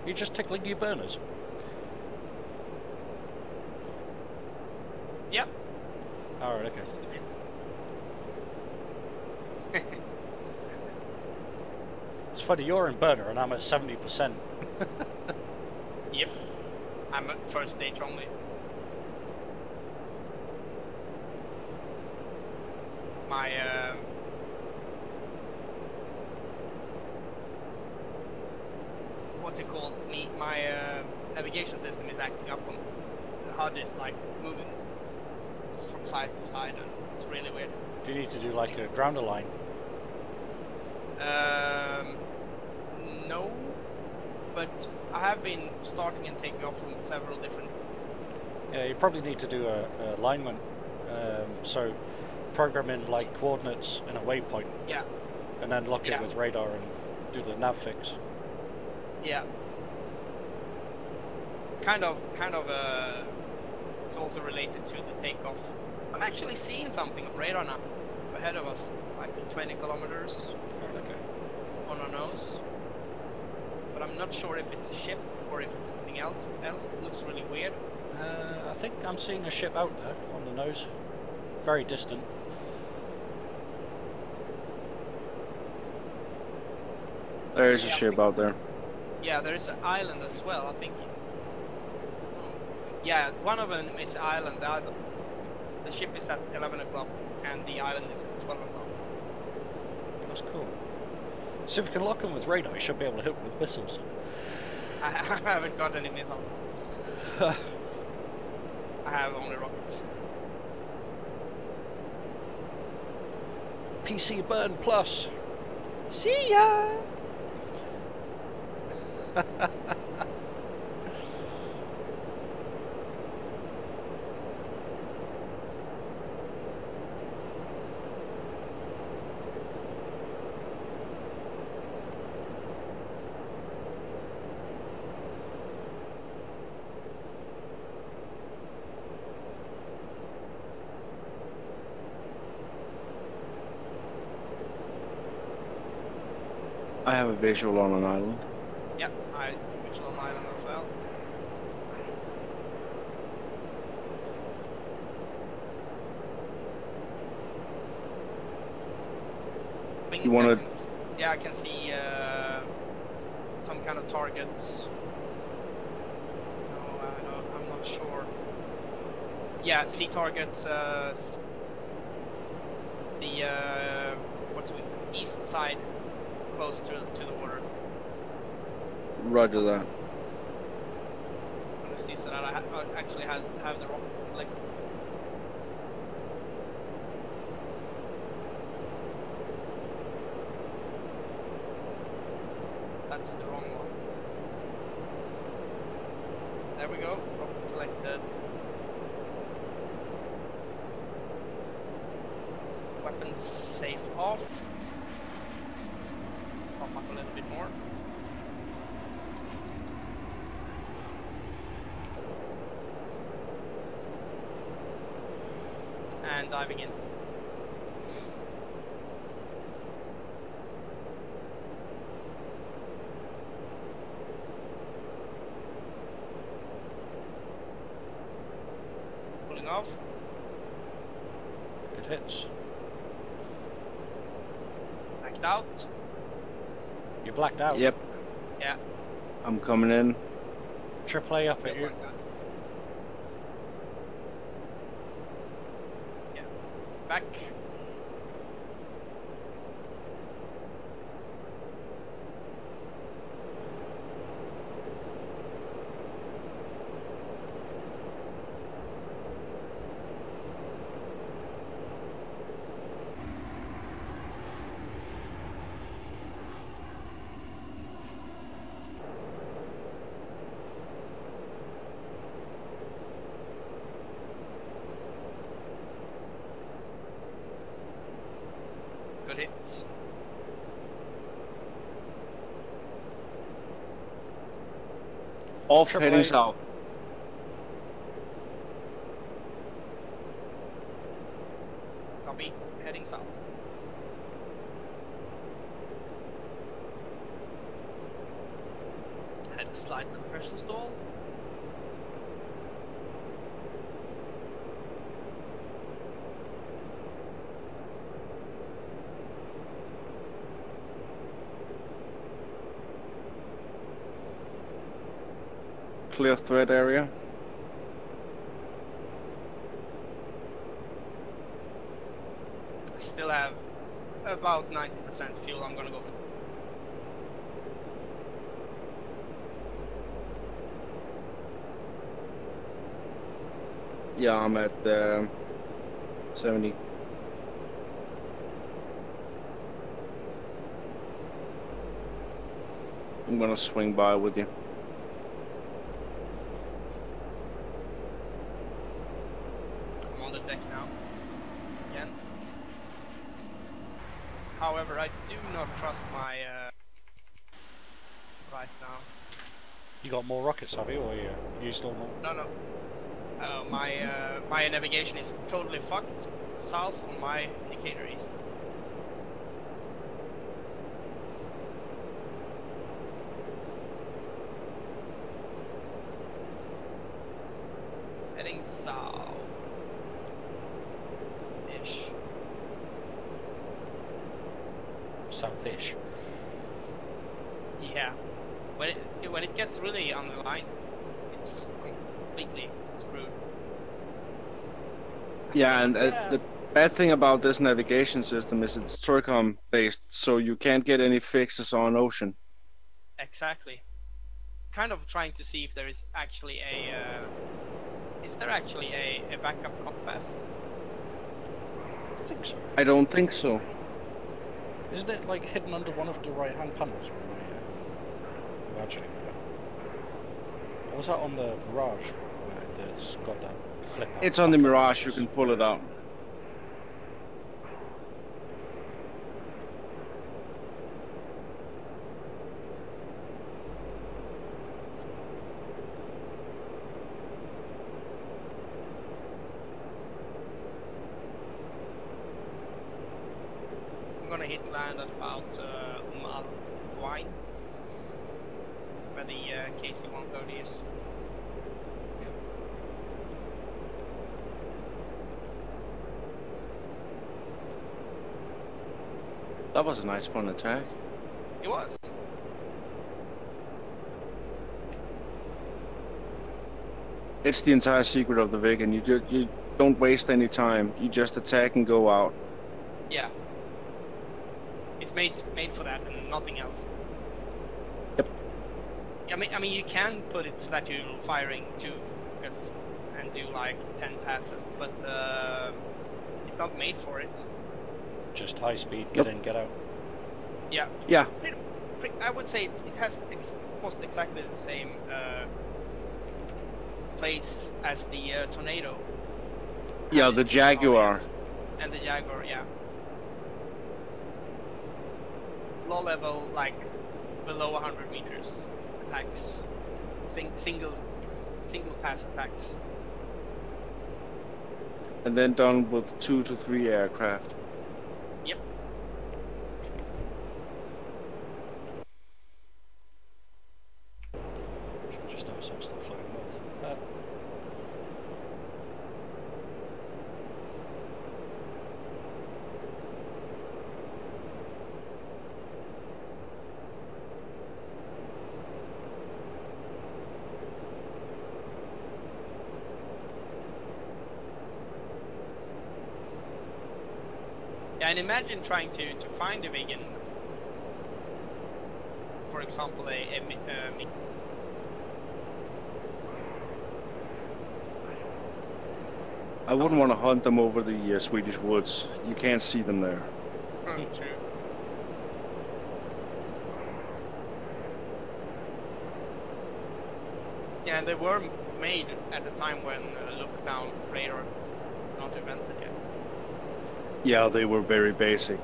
Speaker 1: You just tickling your burners?
Speaker 3: Yep.
Speaker 1: Alright, okay.
Speaker 3: Just a bit.
Speaker 1: It's funny, you're in burner and I'm at 70%.
Speaker 3: Yep. I'm at first stage only. My what's it called? My navigation system is acting up on the HUD is like moving just from side to side, and it's really weird.
Speaker 1: Do you need to do like a ground align?
Speaker 3: No, but I have been starting and taking off from several different.
Speaker 1: Yeah, you probably need to do a alignment. So program in like coordinates and a waypoint.
Speaker 3: Yeah.
Speaker 1: And then lock
Speaker 3: Yeah.
Speaker 1: it with radar and do the nav fix.
Speaker 3: Yeah. Kind of. It's also related to the takeoff. I'm actually seeing something on radar now, ahead of us, like 20 kilometers
Speaker 1: Right, okay.
Speaker 3: on our nose. But I'm not sure if it's a ship or if it's something else. It looks really weird.
Speaker 1: I think I'm seeing a ship out there on the nose. Very distant.
Speaker 4: There is a
Speaker 3: Yeah, I
Speaker 4: ship
Speaker 3: think-
Speaker 4: out there.
Speaker 3: Yeah, there's an island as well, I think. Oh. Yeah, one of them is island. The ship is at 11 o'clock and the island is at 12 o'clock.
Speaker 1: That's cool. So if you can lock them with radar, you should be able to hit with missiles.
Speaker 3: I haven't got any missiles. I have only rockets.
Speaker 1: PC Burn Plus. See ya!
Speaker 4: I have a visual on an island.
Speaker 3: Yeah, I visual on island as well.
Speaker 4: You wanna?
Speaker 3: Yeah, I can see some kind of targets. No, I'm not sure. Yeah, sea targets. What's the east side, close to the water.
Speaker 4: Roger that.
Speaker 3: Let me see, so that I actually have the wrong like. That's the wrong one. There we go. Rocket selected. Weapons safe off. Pop up a little bit more. And diving in. Pulling off.
Speaker 1: Good hits.
Speaker 3: Backed out.
Speaker 1: You blacked out.
Speaker 4: Yep.
Speaker 3: Yeah.
Speaker 4: I'm coming in.
Speaker 1: AAA up at you.
Speaker 3: Yeah. Back. Good hits.
Speaker 4: Off,
Speaker 1: AAA.
Speaker 4: heading south.
Speaker 3: Copy. Heading south. Had a slight pressure stall.
Speaker 4: Clear threat area.
Speaker 3: I still have about 90% fuel. I'm gonna go.
Speaker 4: Yeah, I'm at 70. I'm gonna swing by with you.
Speaker 3: I'm on the deck now. Again. However, I do not trust my right now.
Speaker 1: You got more rockets, have you, or you used all more?
Speaker 3: No. My navigation is totally fucked. South on my indicator is. Heading south. Ish.
Speaker 1: Southish.
Speaker 3: Yeah. When it gets really on the line, it's completely screwed.
Speaker 4: Yeah, and the bad thing about this navigation system is it's Turcom based, so you can't get any fixes on ocean.
Speaker 3: Exactly. Kind of trying to see if there is actually a backup compass?
Speaker 1: I think so.
Speaker 4: I don't think so.
Speaker 1: Isn't it like hidden under one of the right-hand panels? Or am I imagining it? Or was that on the Mirage where it's got that flip out?
Speaker 4: It's on the Mirage. You can pull it out.
Speaker 3: I'm gonna hit land at about Wine, where the KC-130 is.
Speaker 4: That was a nice fun attack.
Speaker 3: It was.
Speaker 4: It's the entire secret of the Viking. You don't waste any time. You just attack and go out.
Speaker 3: Yeah. It's made for that and nothing else.
Speaker 4: Yep.
Speaker 3: I mean, you can put it so that you're firing 2 guns and do like 10 passes, but it's not made for it.
Speaker 1: Just high speed, get in, get out.
Speaker 3: Yeah.
Speaker 4: Yeah.
Speaker 3: I would say it has almost exactly the same place as the Tornado.
Speaker 4: Yeah, the Jaguar.
Speaker 3: And the Jaguar, yeah. Low level, like below 100 meters attacks, single pass attacks.
Speaker 4: And then done with 2 to 3 aircraft.
Speaker 3: Yep.
Speaker 1: Should we just have some stuff flying north?
Speaker 3: Yeah, and imagine trying to find a vegan. For example,
Speaker 4: I wouldn't want to hunt them over the Swedish woods. You can't see them there.
Speaker 3: True. Yeah, and they were made at the time when look-down radar not invented yet.
Speaker 4: Yeah, they were very basic.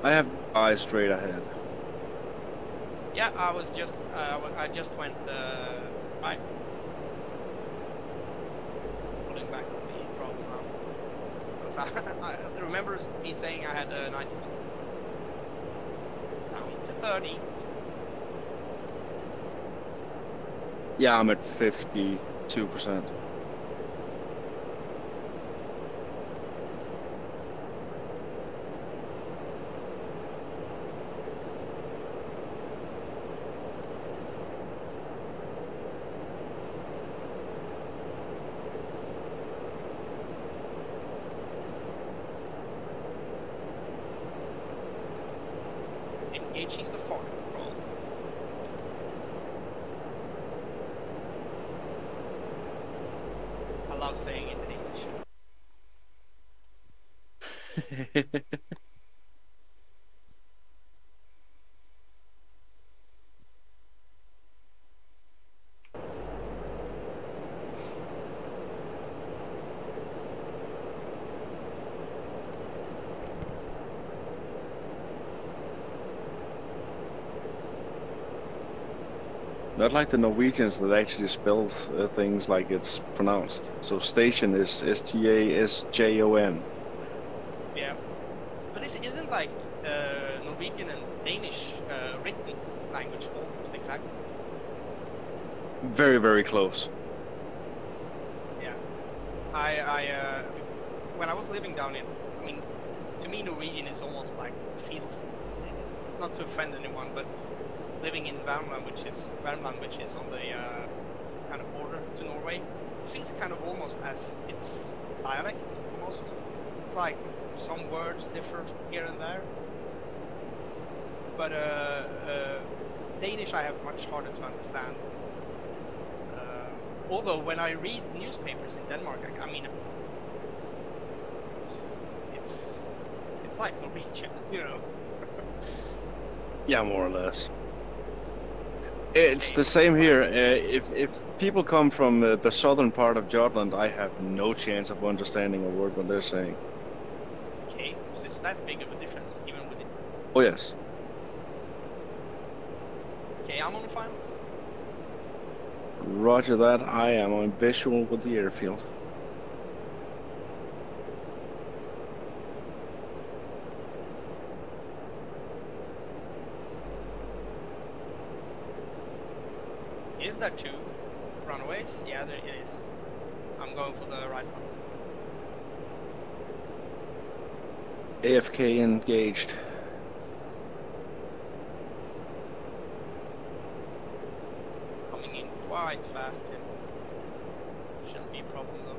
Speaker 4: I have eyes straight ahead.
Speaker 3: Yeah, I was just I just went by. Pulling back the problem now. Because I remember me saying I had 90 down to 30.
Speaker 4: Yeah, I'm at 52%.
Speaker 3: Engaging the fog control. I love saying it in English.
Speaker 4: Not like the Norwegians that actually spell things like it's pronounced. So station is S-T-A-S-J-O-N.
Speaker 3: Yeah, but isn't like Norwegian and Danish written language almost exactly?
Speaker 4: Very, very close.
Speaker 3: Yeah, I when I was living down in, I mean, to me Norwegian is almost like feels, not to offend anyone, but living in Värmland, which is on the kind of border to Norway, feels kind of almost as its dialect almost. It's like some words differ here and there. But Danish I have much harder to understand. Although when I read newspapers in Denmark, I mean, It's like Norwegian, you know.
Speaker 4: Yeah, more or less. It's the same here. If people come from the southern part of Jutland, I have no chance of understanding a word what they're saying.
Speaker 3: Okay, so it's that big of a difference, even with it.
Speaker 4: Oh yes.
Speaker 3: Okay, I'm on the finals.
Speaker 4: Roger that. I am on visual with the airfield.
Speaker 3: Is there 2 runaways? Yeah, there it is. I'm going for the right one.
Speaker 4: AFK engaged.
Speaker 3: Coming in quite fast here. Shouldn't be a problem though.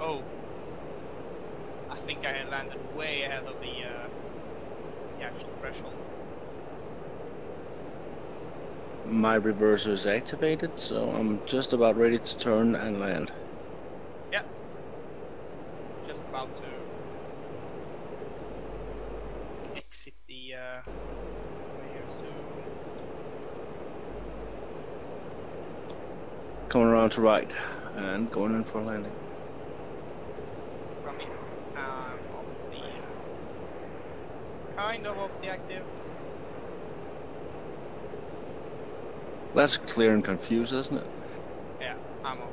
Speaker 3: Oh. I think I had landed way ahead of the actual threshold.
Speaker 4: My reverser is activated, so I'm just about ready to turn and land.
Speaker 3: Yeah. Just about to exit the layer soon.
Speaker 4: Coming around to right and going in for landing.
Speaker 3: From it. Kind of off the active.
Speaker 4: That's clear and confused, isn't it?
Speaker 3: Yeah, I'm off.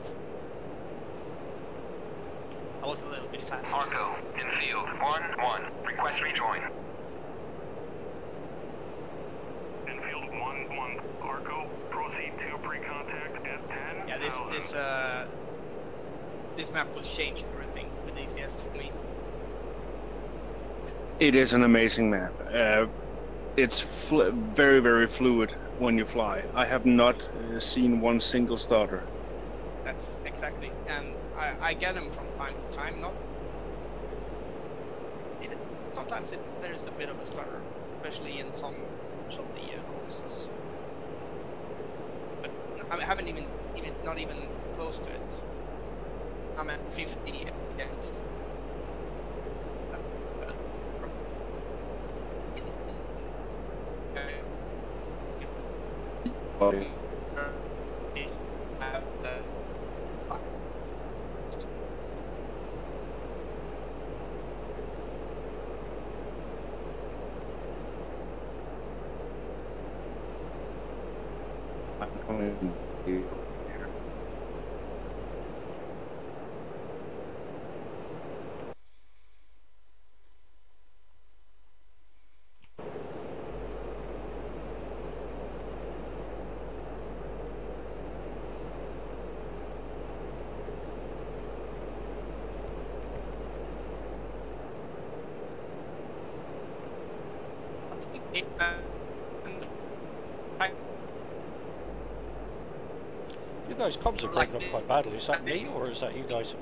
Speaker 3: I was a little bit fast.
Speaker 7: Arco, in field 1-1. Request rejoin.
Speaker 8: In field 1-1, Arco, proceed to pre-contact at 10.
Speaker 3: Yeah, this map will change everything with DCS for me.
Speaker 4: It is an amazing map. It's very, very fluid when you fly. I have not seen one single stutter.
Speaker 3: That's exactly, and I get them from time to time. Sometimes there is a bit of a stutter, especially in some of the courses. But I haven't even not even close to it. I'm at 50 FPS.
Speaker 4: Okay. I'm going to
Speaker 1: You guys' comms are breaking up quite badly. Is that me or is that you guys?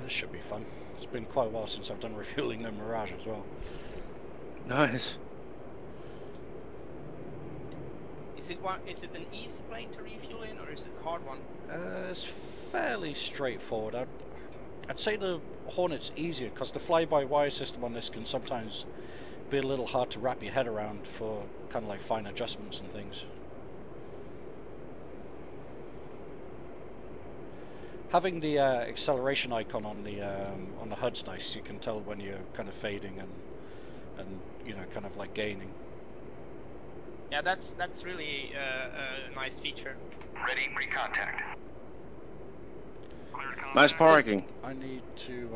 Speaker 1: This should be fun. It's been quite a while since I've done refueling and Mirage as well.
Speaker 4: Nice.
Speaker 3: Is it an easy plane to refuel in, or is it a hard one?
Speaker 1: It's fairly straightforward. I'd say the Hornet's easier because the fly-by-wire system on this can sometimes be a little hard to wrap your head around for kind of like fine adjustments and things. Having the acceleration icon on the HUD's nice. You can tell when you're kind of fading and you know, kind of like gaining.
Speaker 3: Yeah, that's really a nice feature.
Speaker 7: Ready, pre-contact.
Speaker 8: Cleared contact.
Speaker 4: Nice parking.
Speaker 1: I need to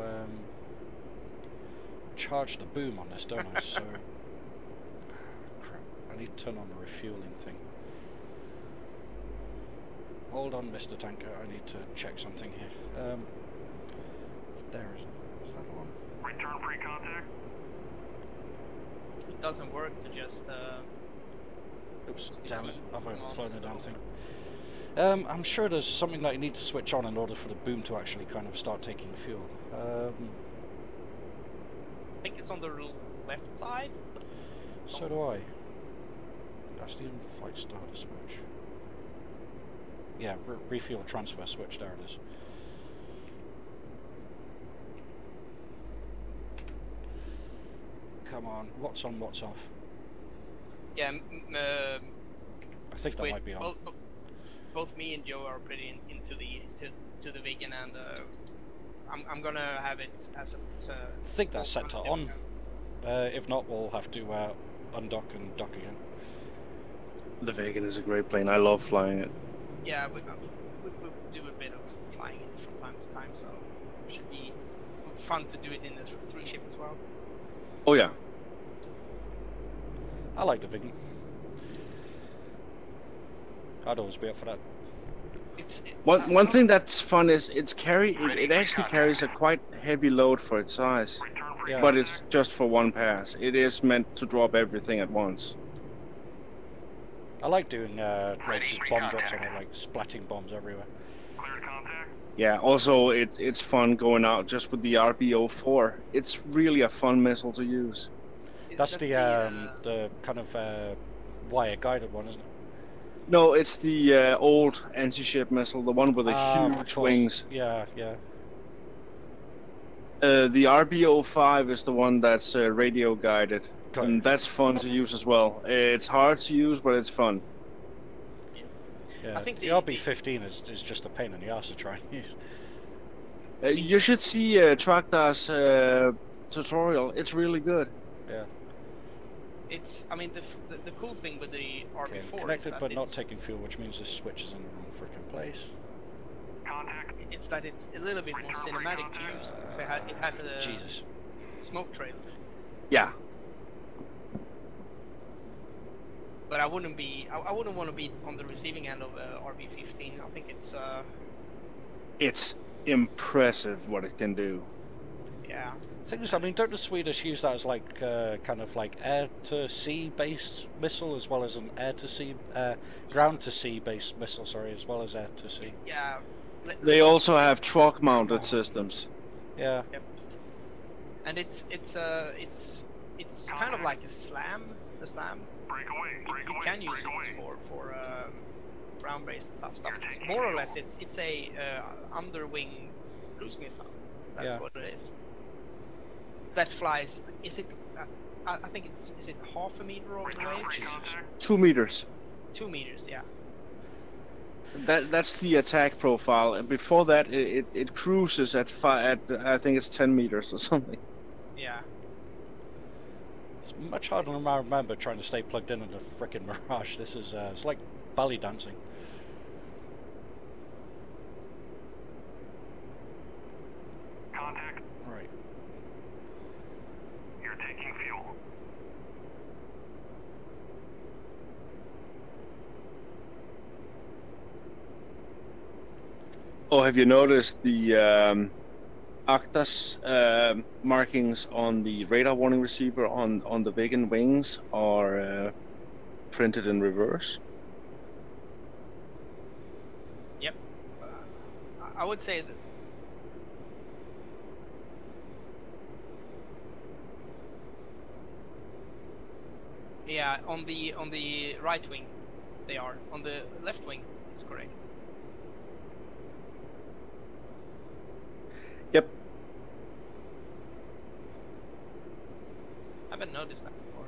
Speaker 1: charge the boom on this, don't I? So, crap. I need to turn on the refueling thing. Hold on, Mr. Tanker. I need to check something here. There is that one?
Speaker 8: Return pre-contact.
Speaker 3: It doesn't work to just.
Speaker 1: Oops,
Speaker 3: Just
Speaker 1: damn it!
Speaker 3: keep
Speaker 1: I've
Speaker 3: them on,
Speaker 1: overflown the damn
Speaker 3: so-
Speaker 1: thing. I'm sure there's something that you need to switch on in order for the boom to actually kind of start taking fuel.
Speaker 3: I think it's on the left side.
Speaker 1: So do I. That's the in-flight starter switch. Yeah, refuel transfer switch, there it is. Come on, what's on, what's off?
Speaker 3: Yeah,
Speaker 1: I think that might be on.
Speaker 3: Both me and Joe are pretty into the vegan, and I'm gonna have it as a.
Speaker 1: I think that's set to on. If not, we'll have to undock and dock again.
Speaker 4: The Vegan is a great plane. I love flying it.
Speaker 3: Yeah, we do a bit of flying it from time to time, so it should be fun to do it in the 3 ship as well.
Speaker 4: Oh yeah.
Speaker 1: I like the Vigan. I'd always be up for that.
Speaker 4: One thing that's fun is it actually carries a quite heavy load for its size,
Speaker 1: Yeah.
Speaker 4: but it's just for one pass. It is meant to drop everything at once.
Speaker 1: I like doing like just bomb drops on it, like splatting bombs everywhere.
Speaker 8: Cleared contact.
Speaker 4: Yeah. Also, it's fun going out just with the RBO-4. It's really a fun missile to use.
Speaker 1: That's the kind of wire guided one, isn't it?
Speaker 4: No, it's the old anti-ship missile, the one with the
Speaker 1: Of
Speaker 4: huge
Speaker 1: course.
Speaker 4: wings.
Speaker 1: Yeah, yeah.
Speaker 4: The RBO-5 is the one that's radio guided,
Speaker 1: Got
Speaker 4: and
Speaker 1: it.
Speaker 4: that's fun to use as well. It's hard to use, but it's fun.
Speaker 1: Yeah.
Speaker 3: I think
Speaker 1: the
Speaker 3: the-
Speaker 1: RB-15 is just a pain in the ass to try and use.
Speaker 4: You should see Traktar's tutorial. It's really good.
Speaker 1: Yeah.
Speaker 3: I mean, the cool thing with the
Speaker 1: Okay,
Speaker 3: RB4
Speaker 1: connected
Speaker 3: is that
Speaker 1: but not
Speaker 3: it's,
Speaker 1: taking fuel, which means this switch is in the wrong freaking place.
Speaker 8: Contact.
Speaker 3: it's that it's a little bit more cinematic to use. So it has a
Speaker 1: Jesus.
Speaker 3: smoke trail.
Speaker 4: Yeah.
Speaker 3: But I wouldn't want to be on the receiving end of RB15. I think
Speaker 4: It's impressive what it can do.
Speaker 3: yeah.
Speaker 1: Thing is, I mean, don't the Swedish use that as like kind of like air-to-sea based missile as well as an air-to-sea, ground-to-sea based missile? Sorry, as well as air-to-sea.
Speaker 3: Yeah.
Speaker 4: They also have truck-mounted systems.
Speaker 1: Yeah.
Speaker 3: And it's kind of like a slam. The slam.
Speaker 8: Break away. Break
Speaker 3: You
Speaker 8: away.
Speaker 3: can use
Speaker 8: break away.
Speaker 3: it for ground-based stuff. It's more or less it's a underwing cruise missile. That's
Speaker 1: Yeah.
Speaker 3: what it is. That flies. Is it? I think it's. Is it half a meter over the
Speaker 8: Return
Speaker 3: waves?
Speaker 8: pre-contact.
Speaker 4: 2 meters.
Speaker 3: 2 meters. Yeah.
Speaker 4: That's the attack profile. And before that, it cruises at I think it's 10 meters or something.
Speaker 3: Yeah.
Speaker 1: It's much harder than I remember trying to stay plugged in the frickin' Mirage. This is it's like belly dancing.
Speaker 8: Contact.
Speaker 1: Right.
Speaker 8: You're taking fuel.
Speaker 4: Oh, have you noticed the ACTAS markings on the radar warning receiver on the Vegan wings are printed in reverse?
Speaker 3: Yep. I would say that. Yeah, on the right wing, they are. On the left wing, it's correct.
Speaker 4: Yep.
Speaker 3: I haven't noticed that before.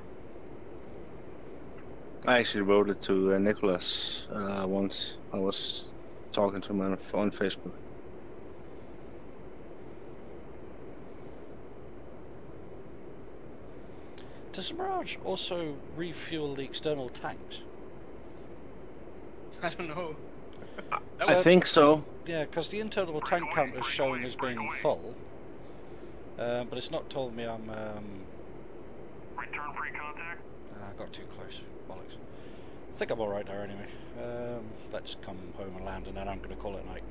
Speaker 4: I actually wrote it to Nicholas once. I was talking to him on Facebook.
Speaker 1: Does the Mirage also refuel the external tanks?
Speaker 3: I don't know.
Speaker 4: I think so.
Speaker 1: Yeah, because the internal tank count is showing as being full, but it's not told me I'm.
Speaker 8: Return pre-contact.
Speaker 1: I got too close. Bollocks. I think I'm alright there anyway. Let's come home and land, and then I'm going to call it night.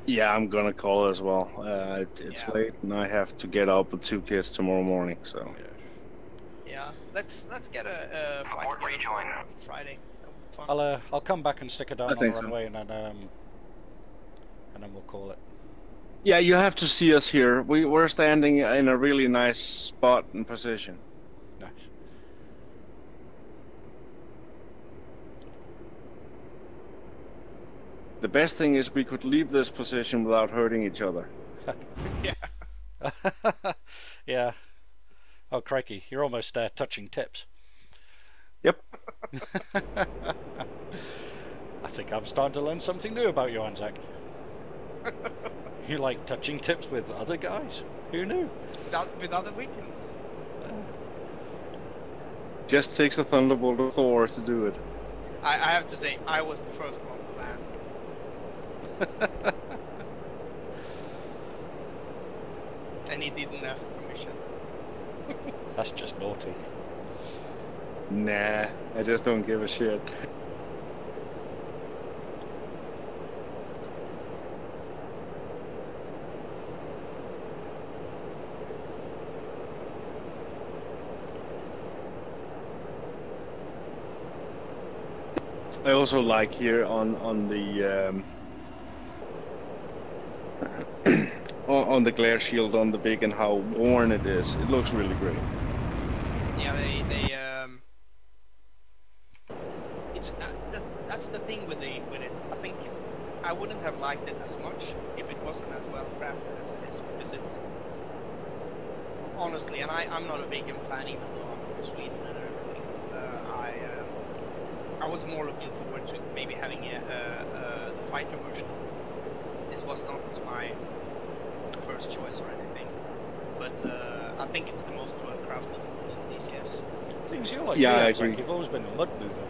Speaker 4: Yeah, I'm gonna call it as well. It's
Speaker 3: Yeah.
Speaker 4: late, and I have to get up with 2 kids tomorrow morning. So
Speaker 3: Yeah, let's get a flight
Speaker 7: Abort
Speaker 3: together
Speaker 7: rejoin.
Speaker 3: for Friday. That'll be fun.
Speaker 1: I'll come back and stick it down
Speaker 4: I
Speaker 1: on the
Speaker 4: think so.
Speaker 1: runway, and then we'll call it.
Speaker 4: yeah, you have to see us here. We're standing in a really nice spot and position.
Speaker 1: Nice.
Speaker 4: The best thing is we could leave this position without hurting each other.
Speaker 3: Yeah.
Speaker 1: Yeah. Oh crikey, you're almost touching tips.
Speaker 4: Yep.
Speaker 1: I think I'm starting to learn something new about you, Anzac. You like touching tips with other guys. Who knew?
Speaker 3: With other weekends.
Speaker 4: Just takes a thunderbolt of Thor to do it.
Speaker 3: I have to say, I was the first one to land. And he didn't ask permission.
Speaker 1: That's just naughty.
Speaker 4: Nah, I just don't give a shit. I also like here on the on the glare shield on the big and how worn it is. It looks really great.
Speaker 3: Yeah, it's that's the thing with it. I think I wouldn't have liked it as much if it wasn't as well crafted as it is, because it's honestly, and I'm not a big fan even though I'm from Sweden and everything. I was more looking forward to maybe having the fighter version. This was not my first choice or anything, but I think it's the most well crafted in DCS.
Speaker 1: Things you like,
Speaker 4: Yeah, I
Speaker 1: Anzac,
Speaker 4: agree.
Speaker 1: you've always been a mud mover.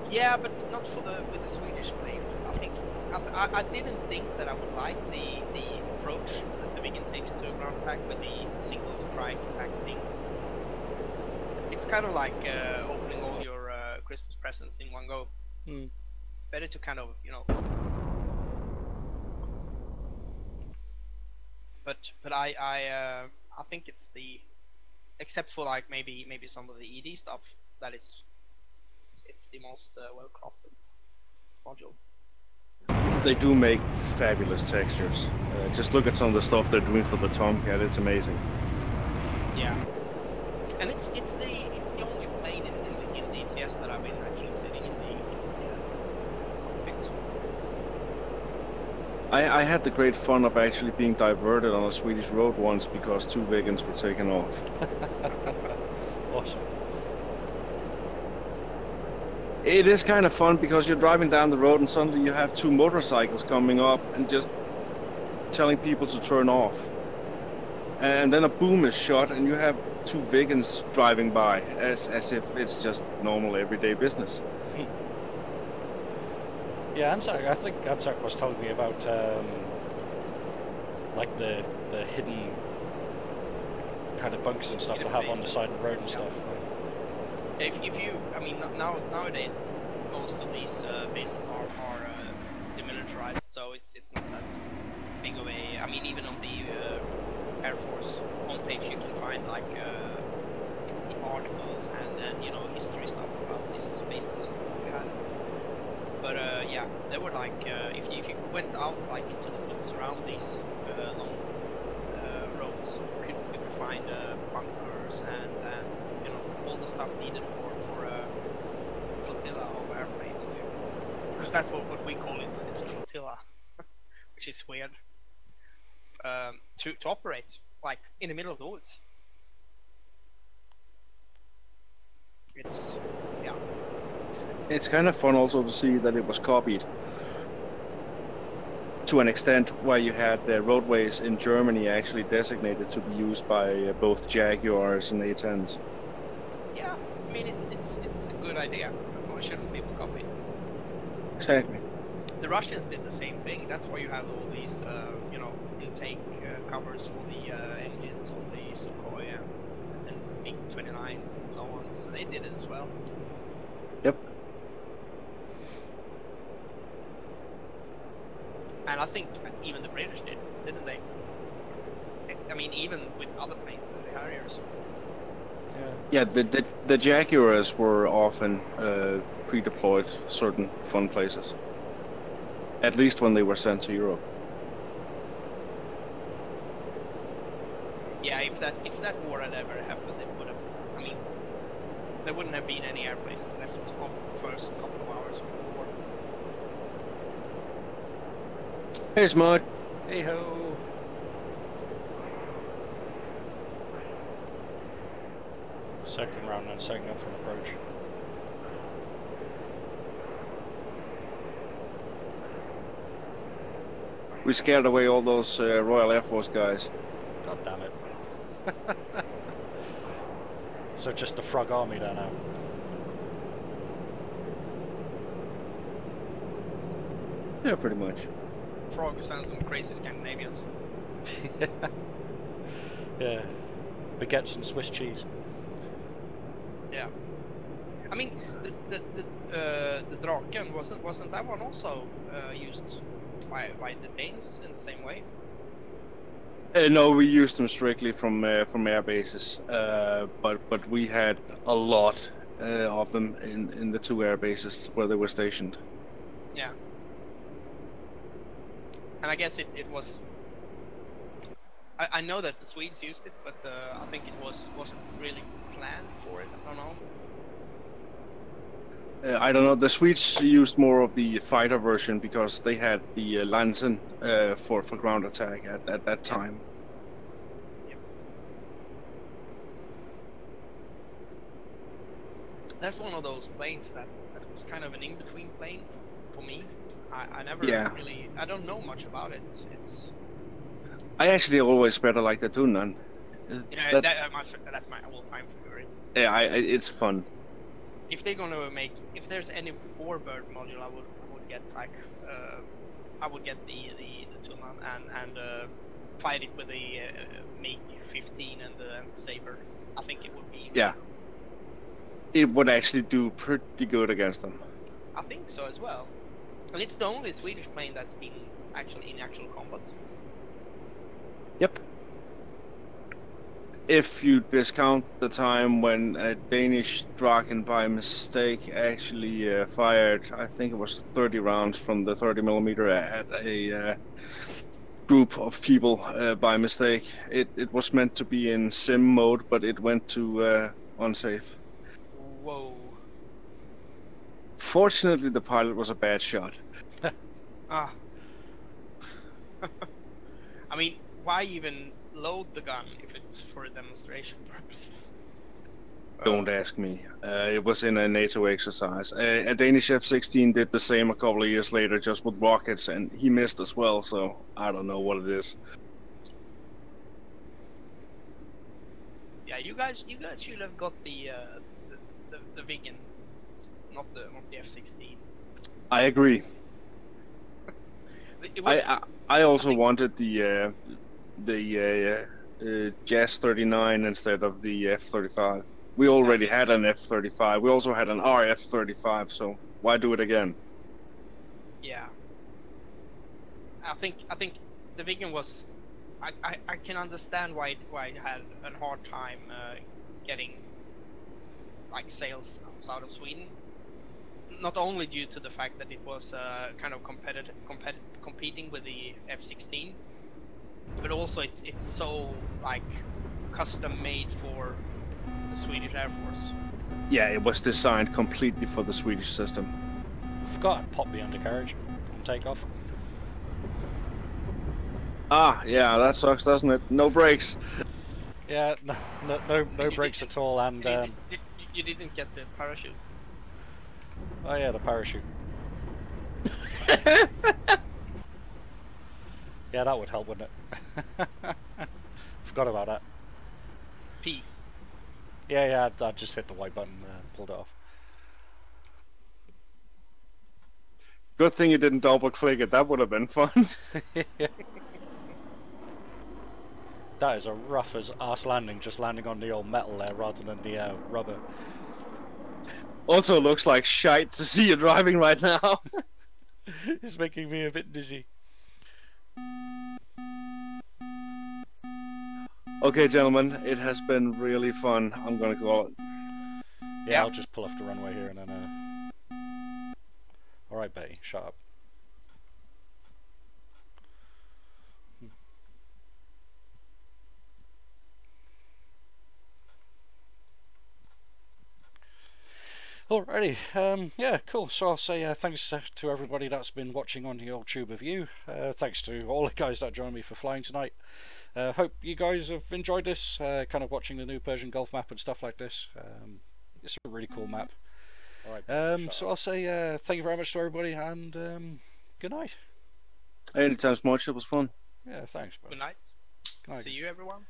Speaker 3: Yeah, but not for with the Swedish planes. I think I didn't think that I would like the approach that the Viggen takes to a ground attack with the single strike attack thing. It's kind of like opening all your Christmas presents in one go.
Speaker 1: Hmm.
Speaker 3: Better to kind of, you know. But I think it's except for like maybe some of the ED stuff, that it's the most well crafted module.
Speaker 4: They do make fabulous textures. Just look at some of the stuff they're doing for the Tomcat. It's amazing.
Speaker 3: Yeah, and it's the only plane in DCS that I've been actually sitting in the cockpit.
Speaker 4: I had the great fun of actually being diverted on a Swedish road once because 2 Viggens were taken off.
Speaker 1: Awesome.
Speaker 4: It is kind of fun because you're driving down the road and suddenly you have 2 motorcycles coming up and just telling people to turn off. And then a boom is shot and you have 2 Viggens driving by as if it's just normal everyday business.
Speaker 1: Yeah, Anzac, I think Anzac was telling me about like the hidden kind of bunks and stuff they have on the side of the road and stuff.
Speaker 3: If you, I mean, nowadays most of these bases are demilitarized, so it's not that big of a. I mean, even on the Air Force homepage, you can find like articles and you know, history stuff about this base system we had. But yeah, they were like if you went out like into the woods around these long roads, you could find bunkers and you know, all the stuff needed for a flotilla of airplanes too. Because that's what we call it. It's a flotilla, which is weird to operate like in the middle of the woods. It's yeah.
Speaker 4: It's kind of fun also to see that it was copied. to an extent where you had roadways in Germany actually designated to be used by both Jaguars and A10s.
Speaker 3: Yeah, I mean it's a good idea. Why shouldn't people copy?
Speaker 4: Exactly.
Speaker 3: The Russians did the same thing. That's why you have all these, you know, intake covers for the engines on the Sukhoi and MiG-29s and so on. So they did it as well.
Speaker 4: Yep.
Speaker 3: And I think even the British did, didn't they? I mean, even with other planes than the Harriers.
Speaker 4: Yeah, the Jaguars were often pre-deployed certain fun places. At least when they were sent to Europe.
Speaker 3: Yeah, if that war had ever happened, it would have. I mean, there wouldn't have been any air bases left of the first couple of hours of the war.
Speaker 4: Hey, Smart.
Speaker 1: Hey ho. Circling around and setting up for an approach.
Speaker 4: We scared away all those Royal Air Force guys.
Speaker 1: God damn it. So just the Frog Army there now.
Speaker 4: Yeah, pretty much.
Speaker 3: Frogs and some crazy Scandinavians.
Speaker 1: Yeah. Baguettes and Swiss cheese.
Speaker 3: Yeah. I mean, the Draken wasn't that one also used by the Danes in the same way?
Speaker 4: No, we used them strictly from air bases, but we had a lot of them in the two air bases where they were stationed.
Speaker 3: Yeah. And I guess it was. I know that the Swedes used it, but I think it wasn't really planned for it. I don't know.
Speaker 4: I don't know. The Swedes used more of the fighter version because they had the Lansen for ground attack at that time.
Speaker 3: Yep. That's one of those planes that was kind of an in-between plane for me. I never really. I don't know much about it. It's.
Speaker 4: I actually always better like the Tunan.
Speaker 3: Yeah, that's my all-time favorite.
Speaker 4: Yeah, it's fun.
Speaker 3: If they're gonna make, if there's any warbird module, I would get like, I would get the Tuman and fight it with the MiG-15 and the Saber. I think it would be.
Speaker 4: Yeah. It would actually do pretty good against them.
Speaker 3: I think so as well. And it's the only Swedish plane that's been actually in actual combat.
Speaker 4: Yep. If you discount the time when a Danish Draken by mistake actually fired, I think it was 30 rounds from the 30mm at a group of people by mistake. It was meant to be in sim mode, but it went to unsafe.
Speaker 3: Whoa.
Speaker 4: Fortunately, the pilot was a bad shot.
Speaker 3: Ah. I mean, why even load the gun if it's for a demonstration purpose?
Speaker 4: Don't ask me. It was in a NATO exercise. A Danish F-16 did the same a couple of years later, just with rockets, and he missed as well. So I don't know what it is.
Speaker 3: Yeah, you guys should have got the Viggen, not the F-16.
Speaker 4: I agree. I also
Speaker 3: think...
Speaker 4: wanted the JAS 39 instead of the F-35. We already had an F-35. We also had an RF-35, so why do it again?
Speaker 3: Yeah. I think the Viggen was. I can understand why it had a hard time getting like sales out of Sweden. Not only due to the fact that it was kind of competing with the F-16, but also it's so like custom made for the Swedish Air Force.
Speaker 4: Yeah, it was designed completely for the Swedish system.
Speaker 1: Forgot I'd pop the undercarriage on takeoff.
Speaker 4: Ah, yeah, that sucks, doesn't it? No brakes.
Speaker 1: Yeah, no brakes at all, and
Speaker 3: you didn't get the parachute.
Speaker 1: oh yeah, the parachute. Yeah, that would help, wouldn't it? Forgot about that.
Speaker 3: P.
Speaker 1: Yeah, I just hit the white button, pulled it off.
Speaker 4: Good thing you didn't double click it. That would have been fun.
Speaker 1: That is a rough as arse landing, just landing on the old metal there rather than the rubber.
Speaker 4: Also looks like shite to see you driving right now.
Speaker 1: It's making me a bit dizzy.
Speaker 4: Okay, gentlemen, it has been really fun. I'm gonna call it.
Speaker 1: Yeah, I'll just pull off the runway here and then. Alright, Betty, shut up. Alrighty, yeah, cool. So I'll say thanks to everybody that's been watching on the old Tube of View. Thanks to all the guys that joined me for flying tonight. Hope you guys have enjoyed this, kind of watching the new Persian Gulf map and stuff like this. It's a really cool map. Alright, so I'll say thank you very much to everybody, and good night.
Speaker 4: Anytime much, it was fun.
Speaker 1: Yeah, thanks, bro.
Speaker 3: Good night.
Speaker 1: Good night.
Speaker 3: See you, everyone.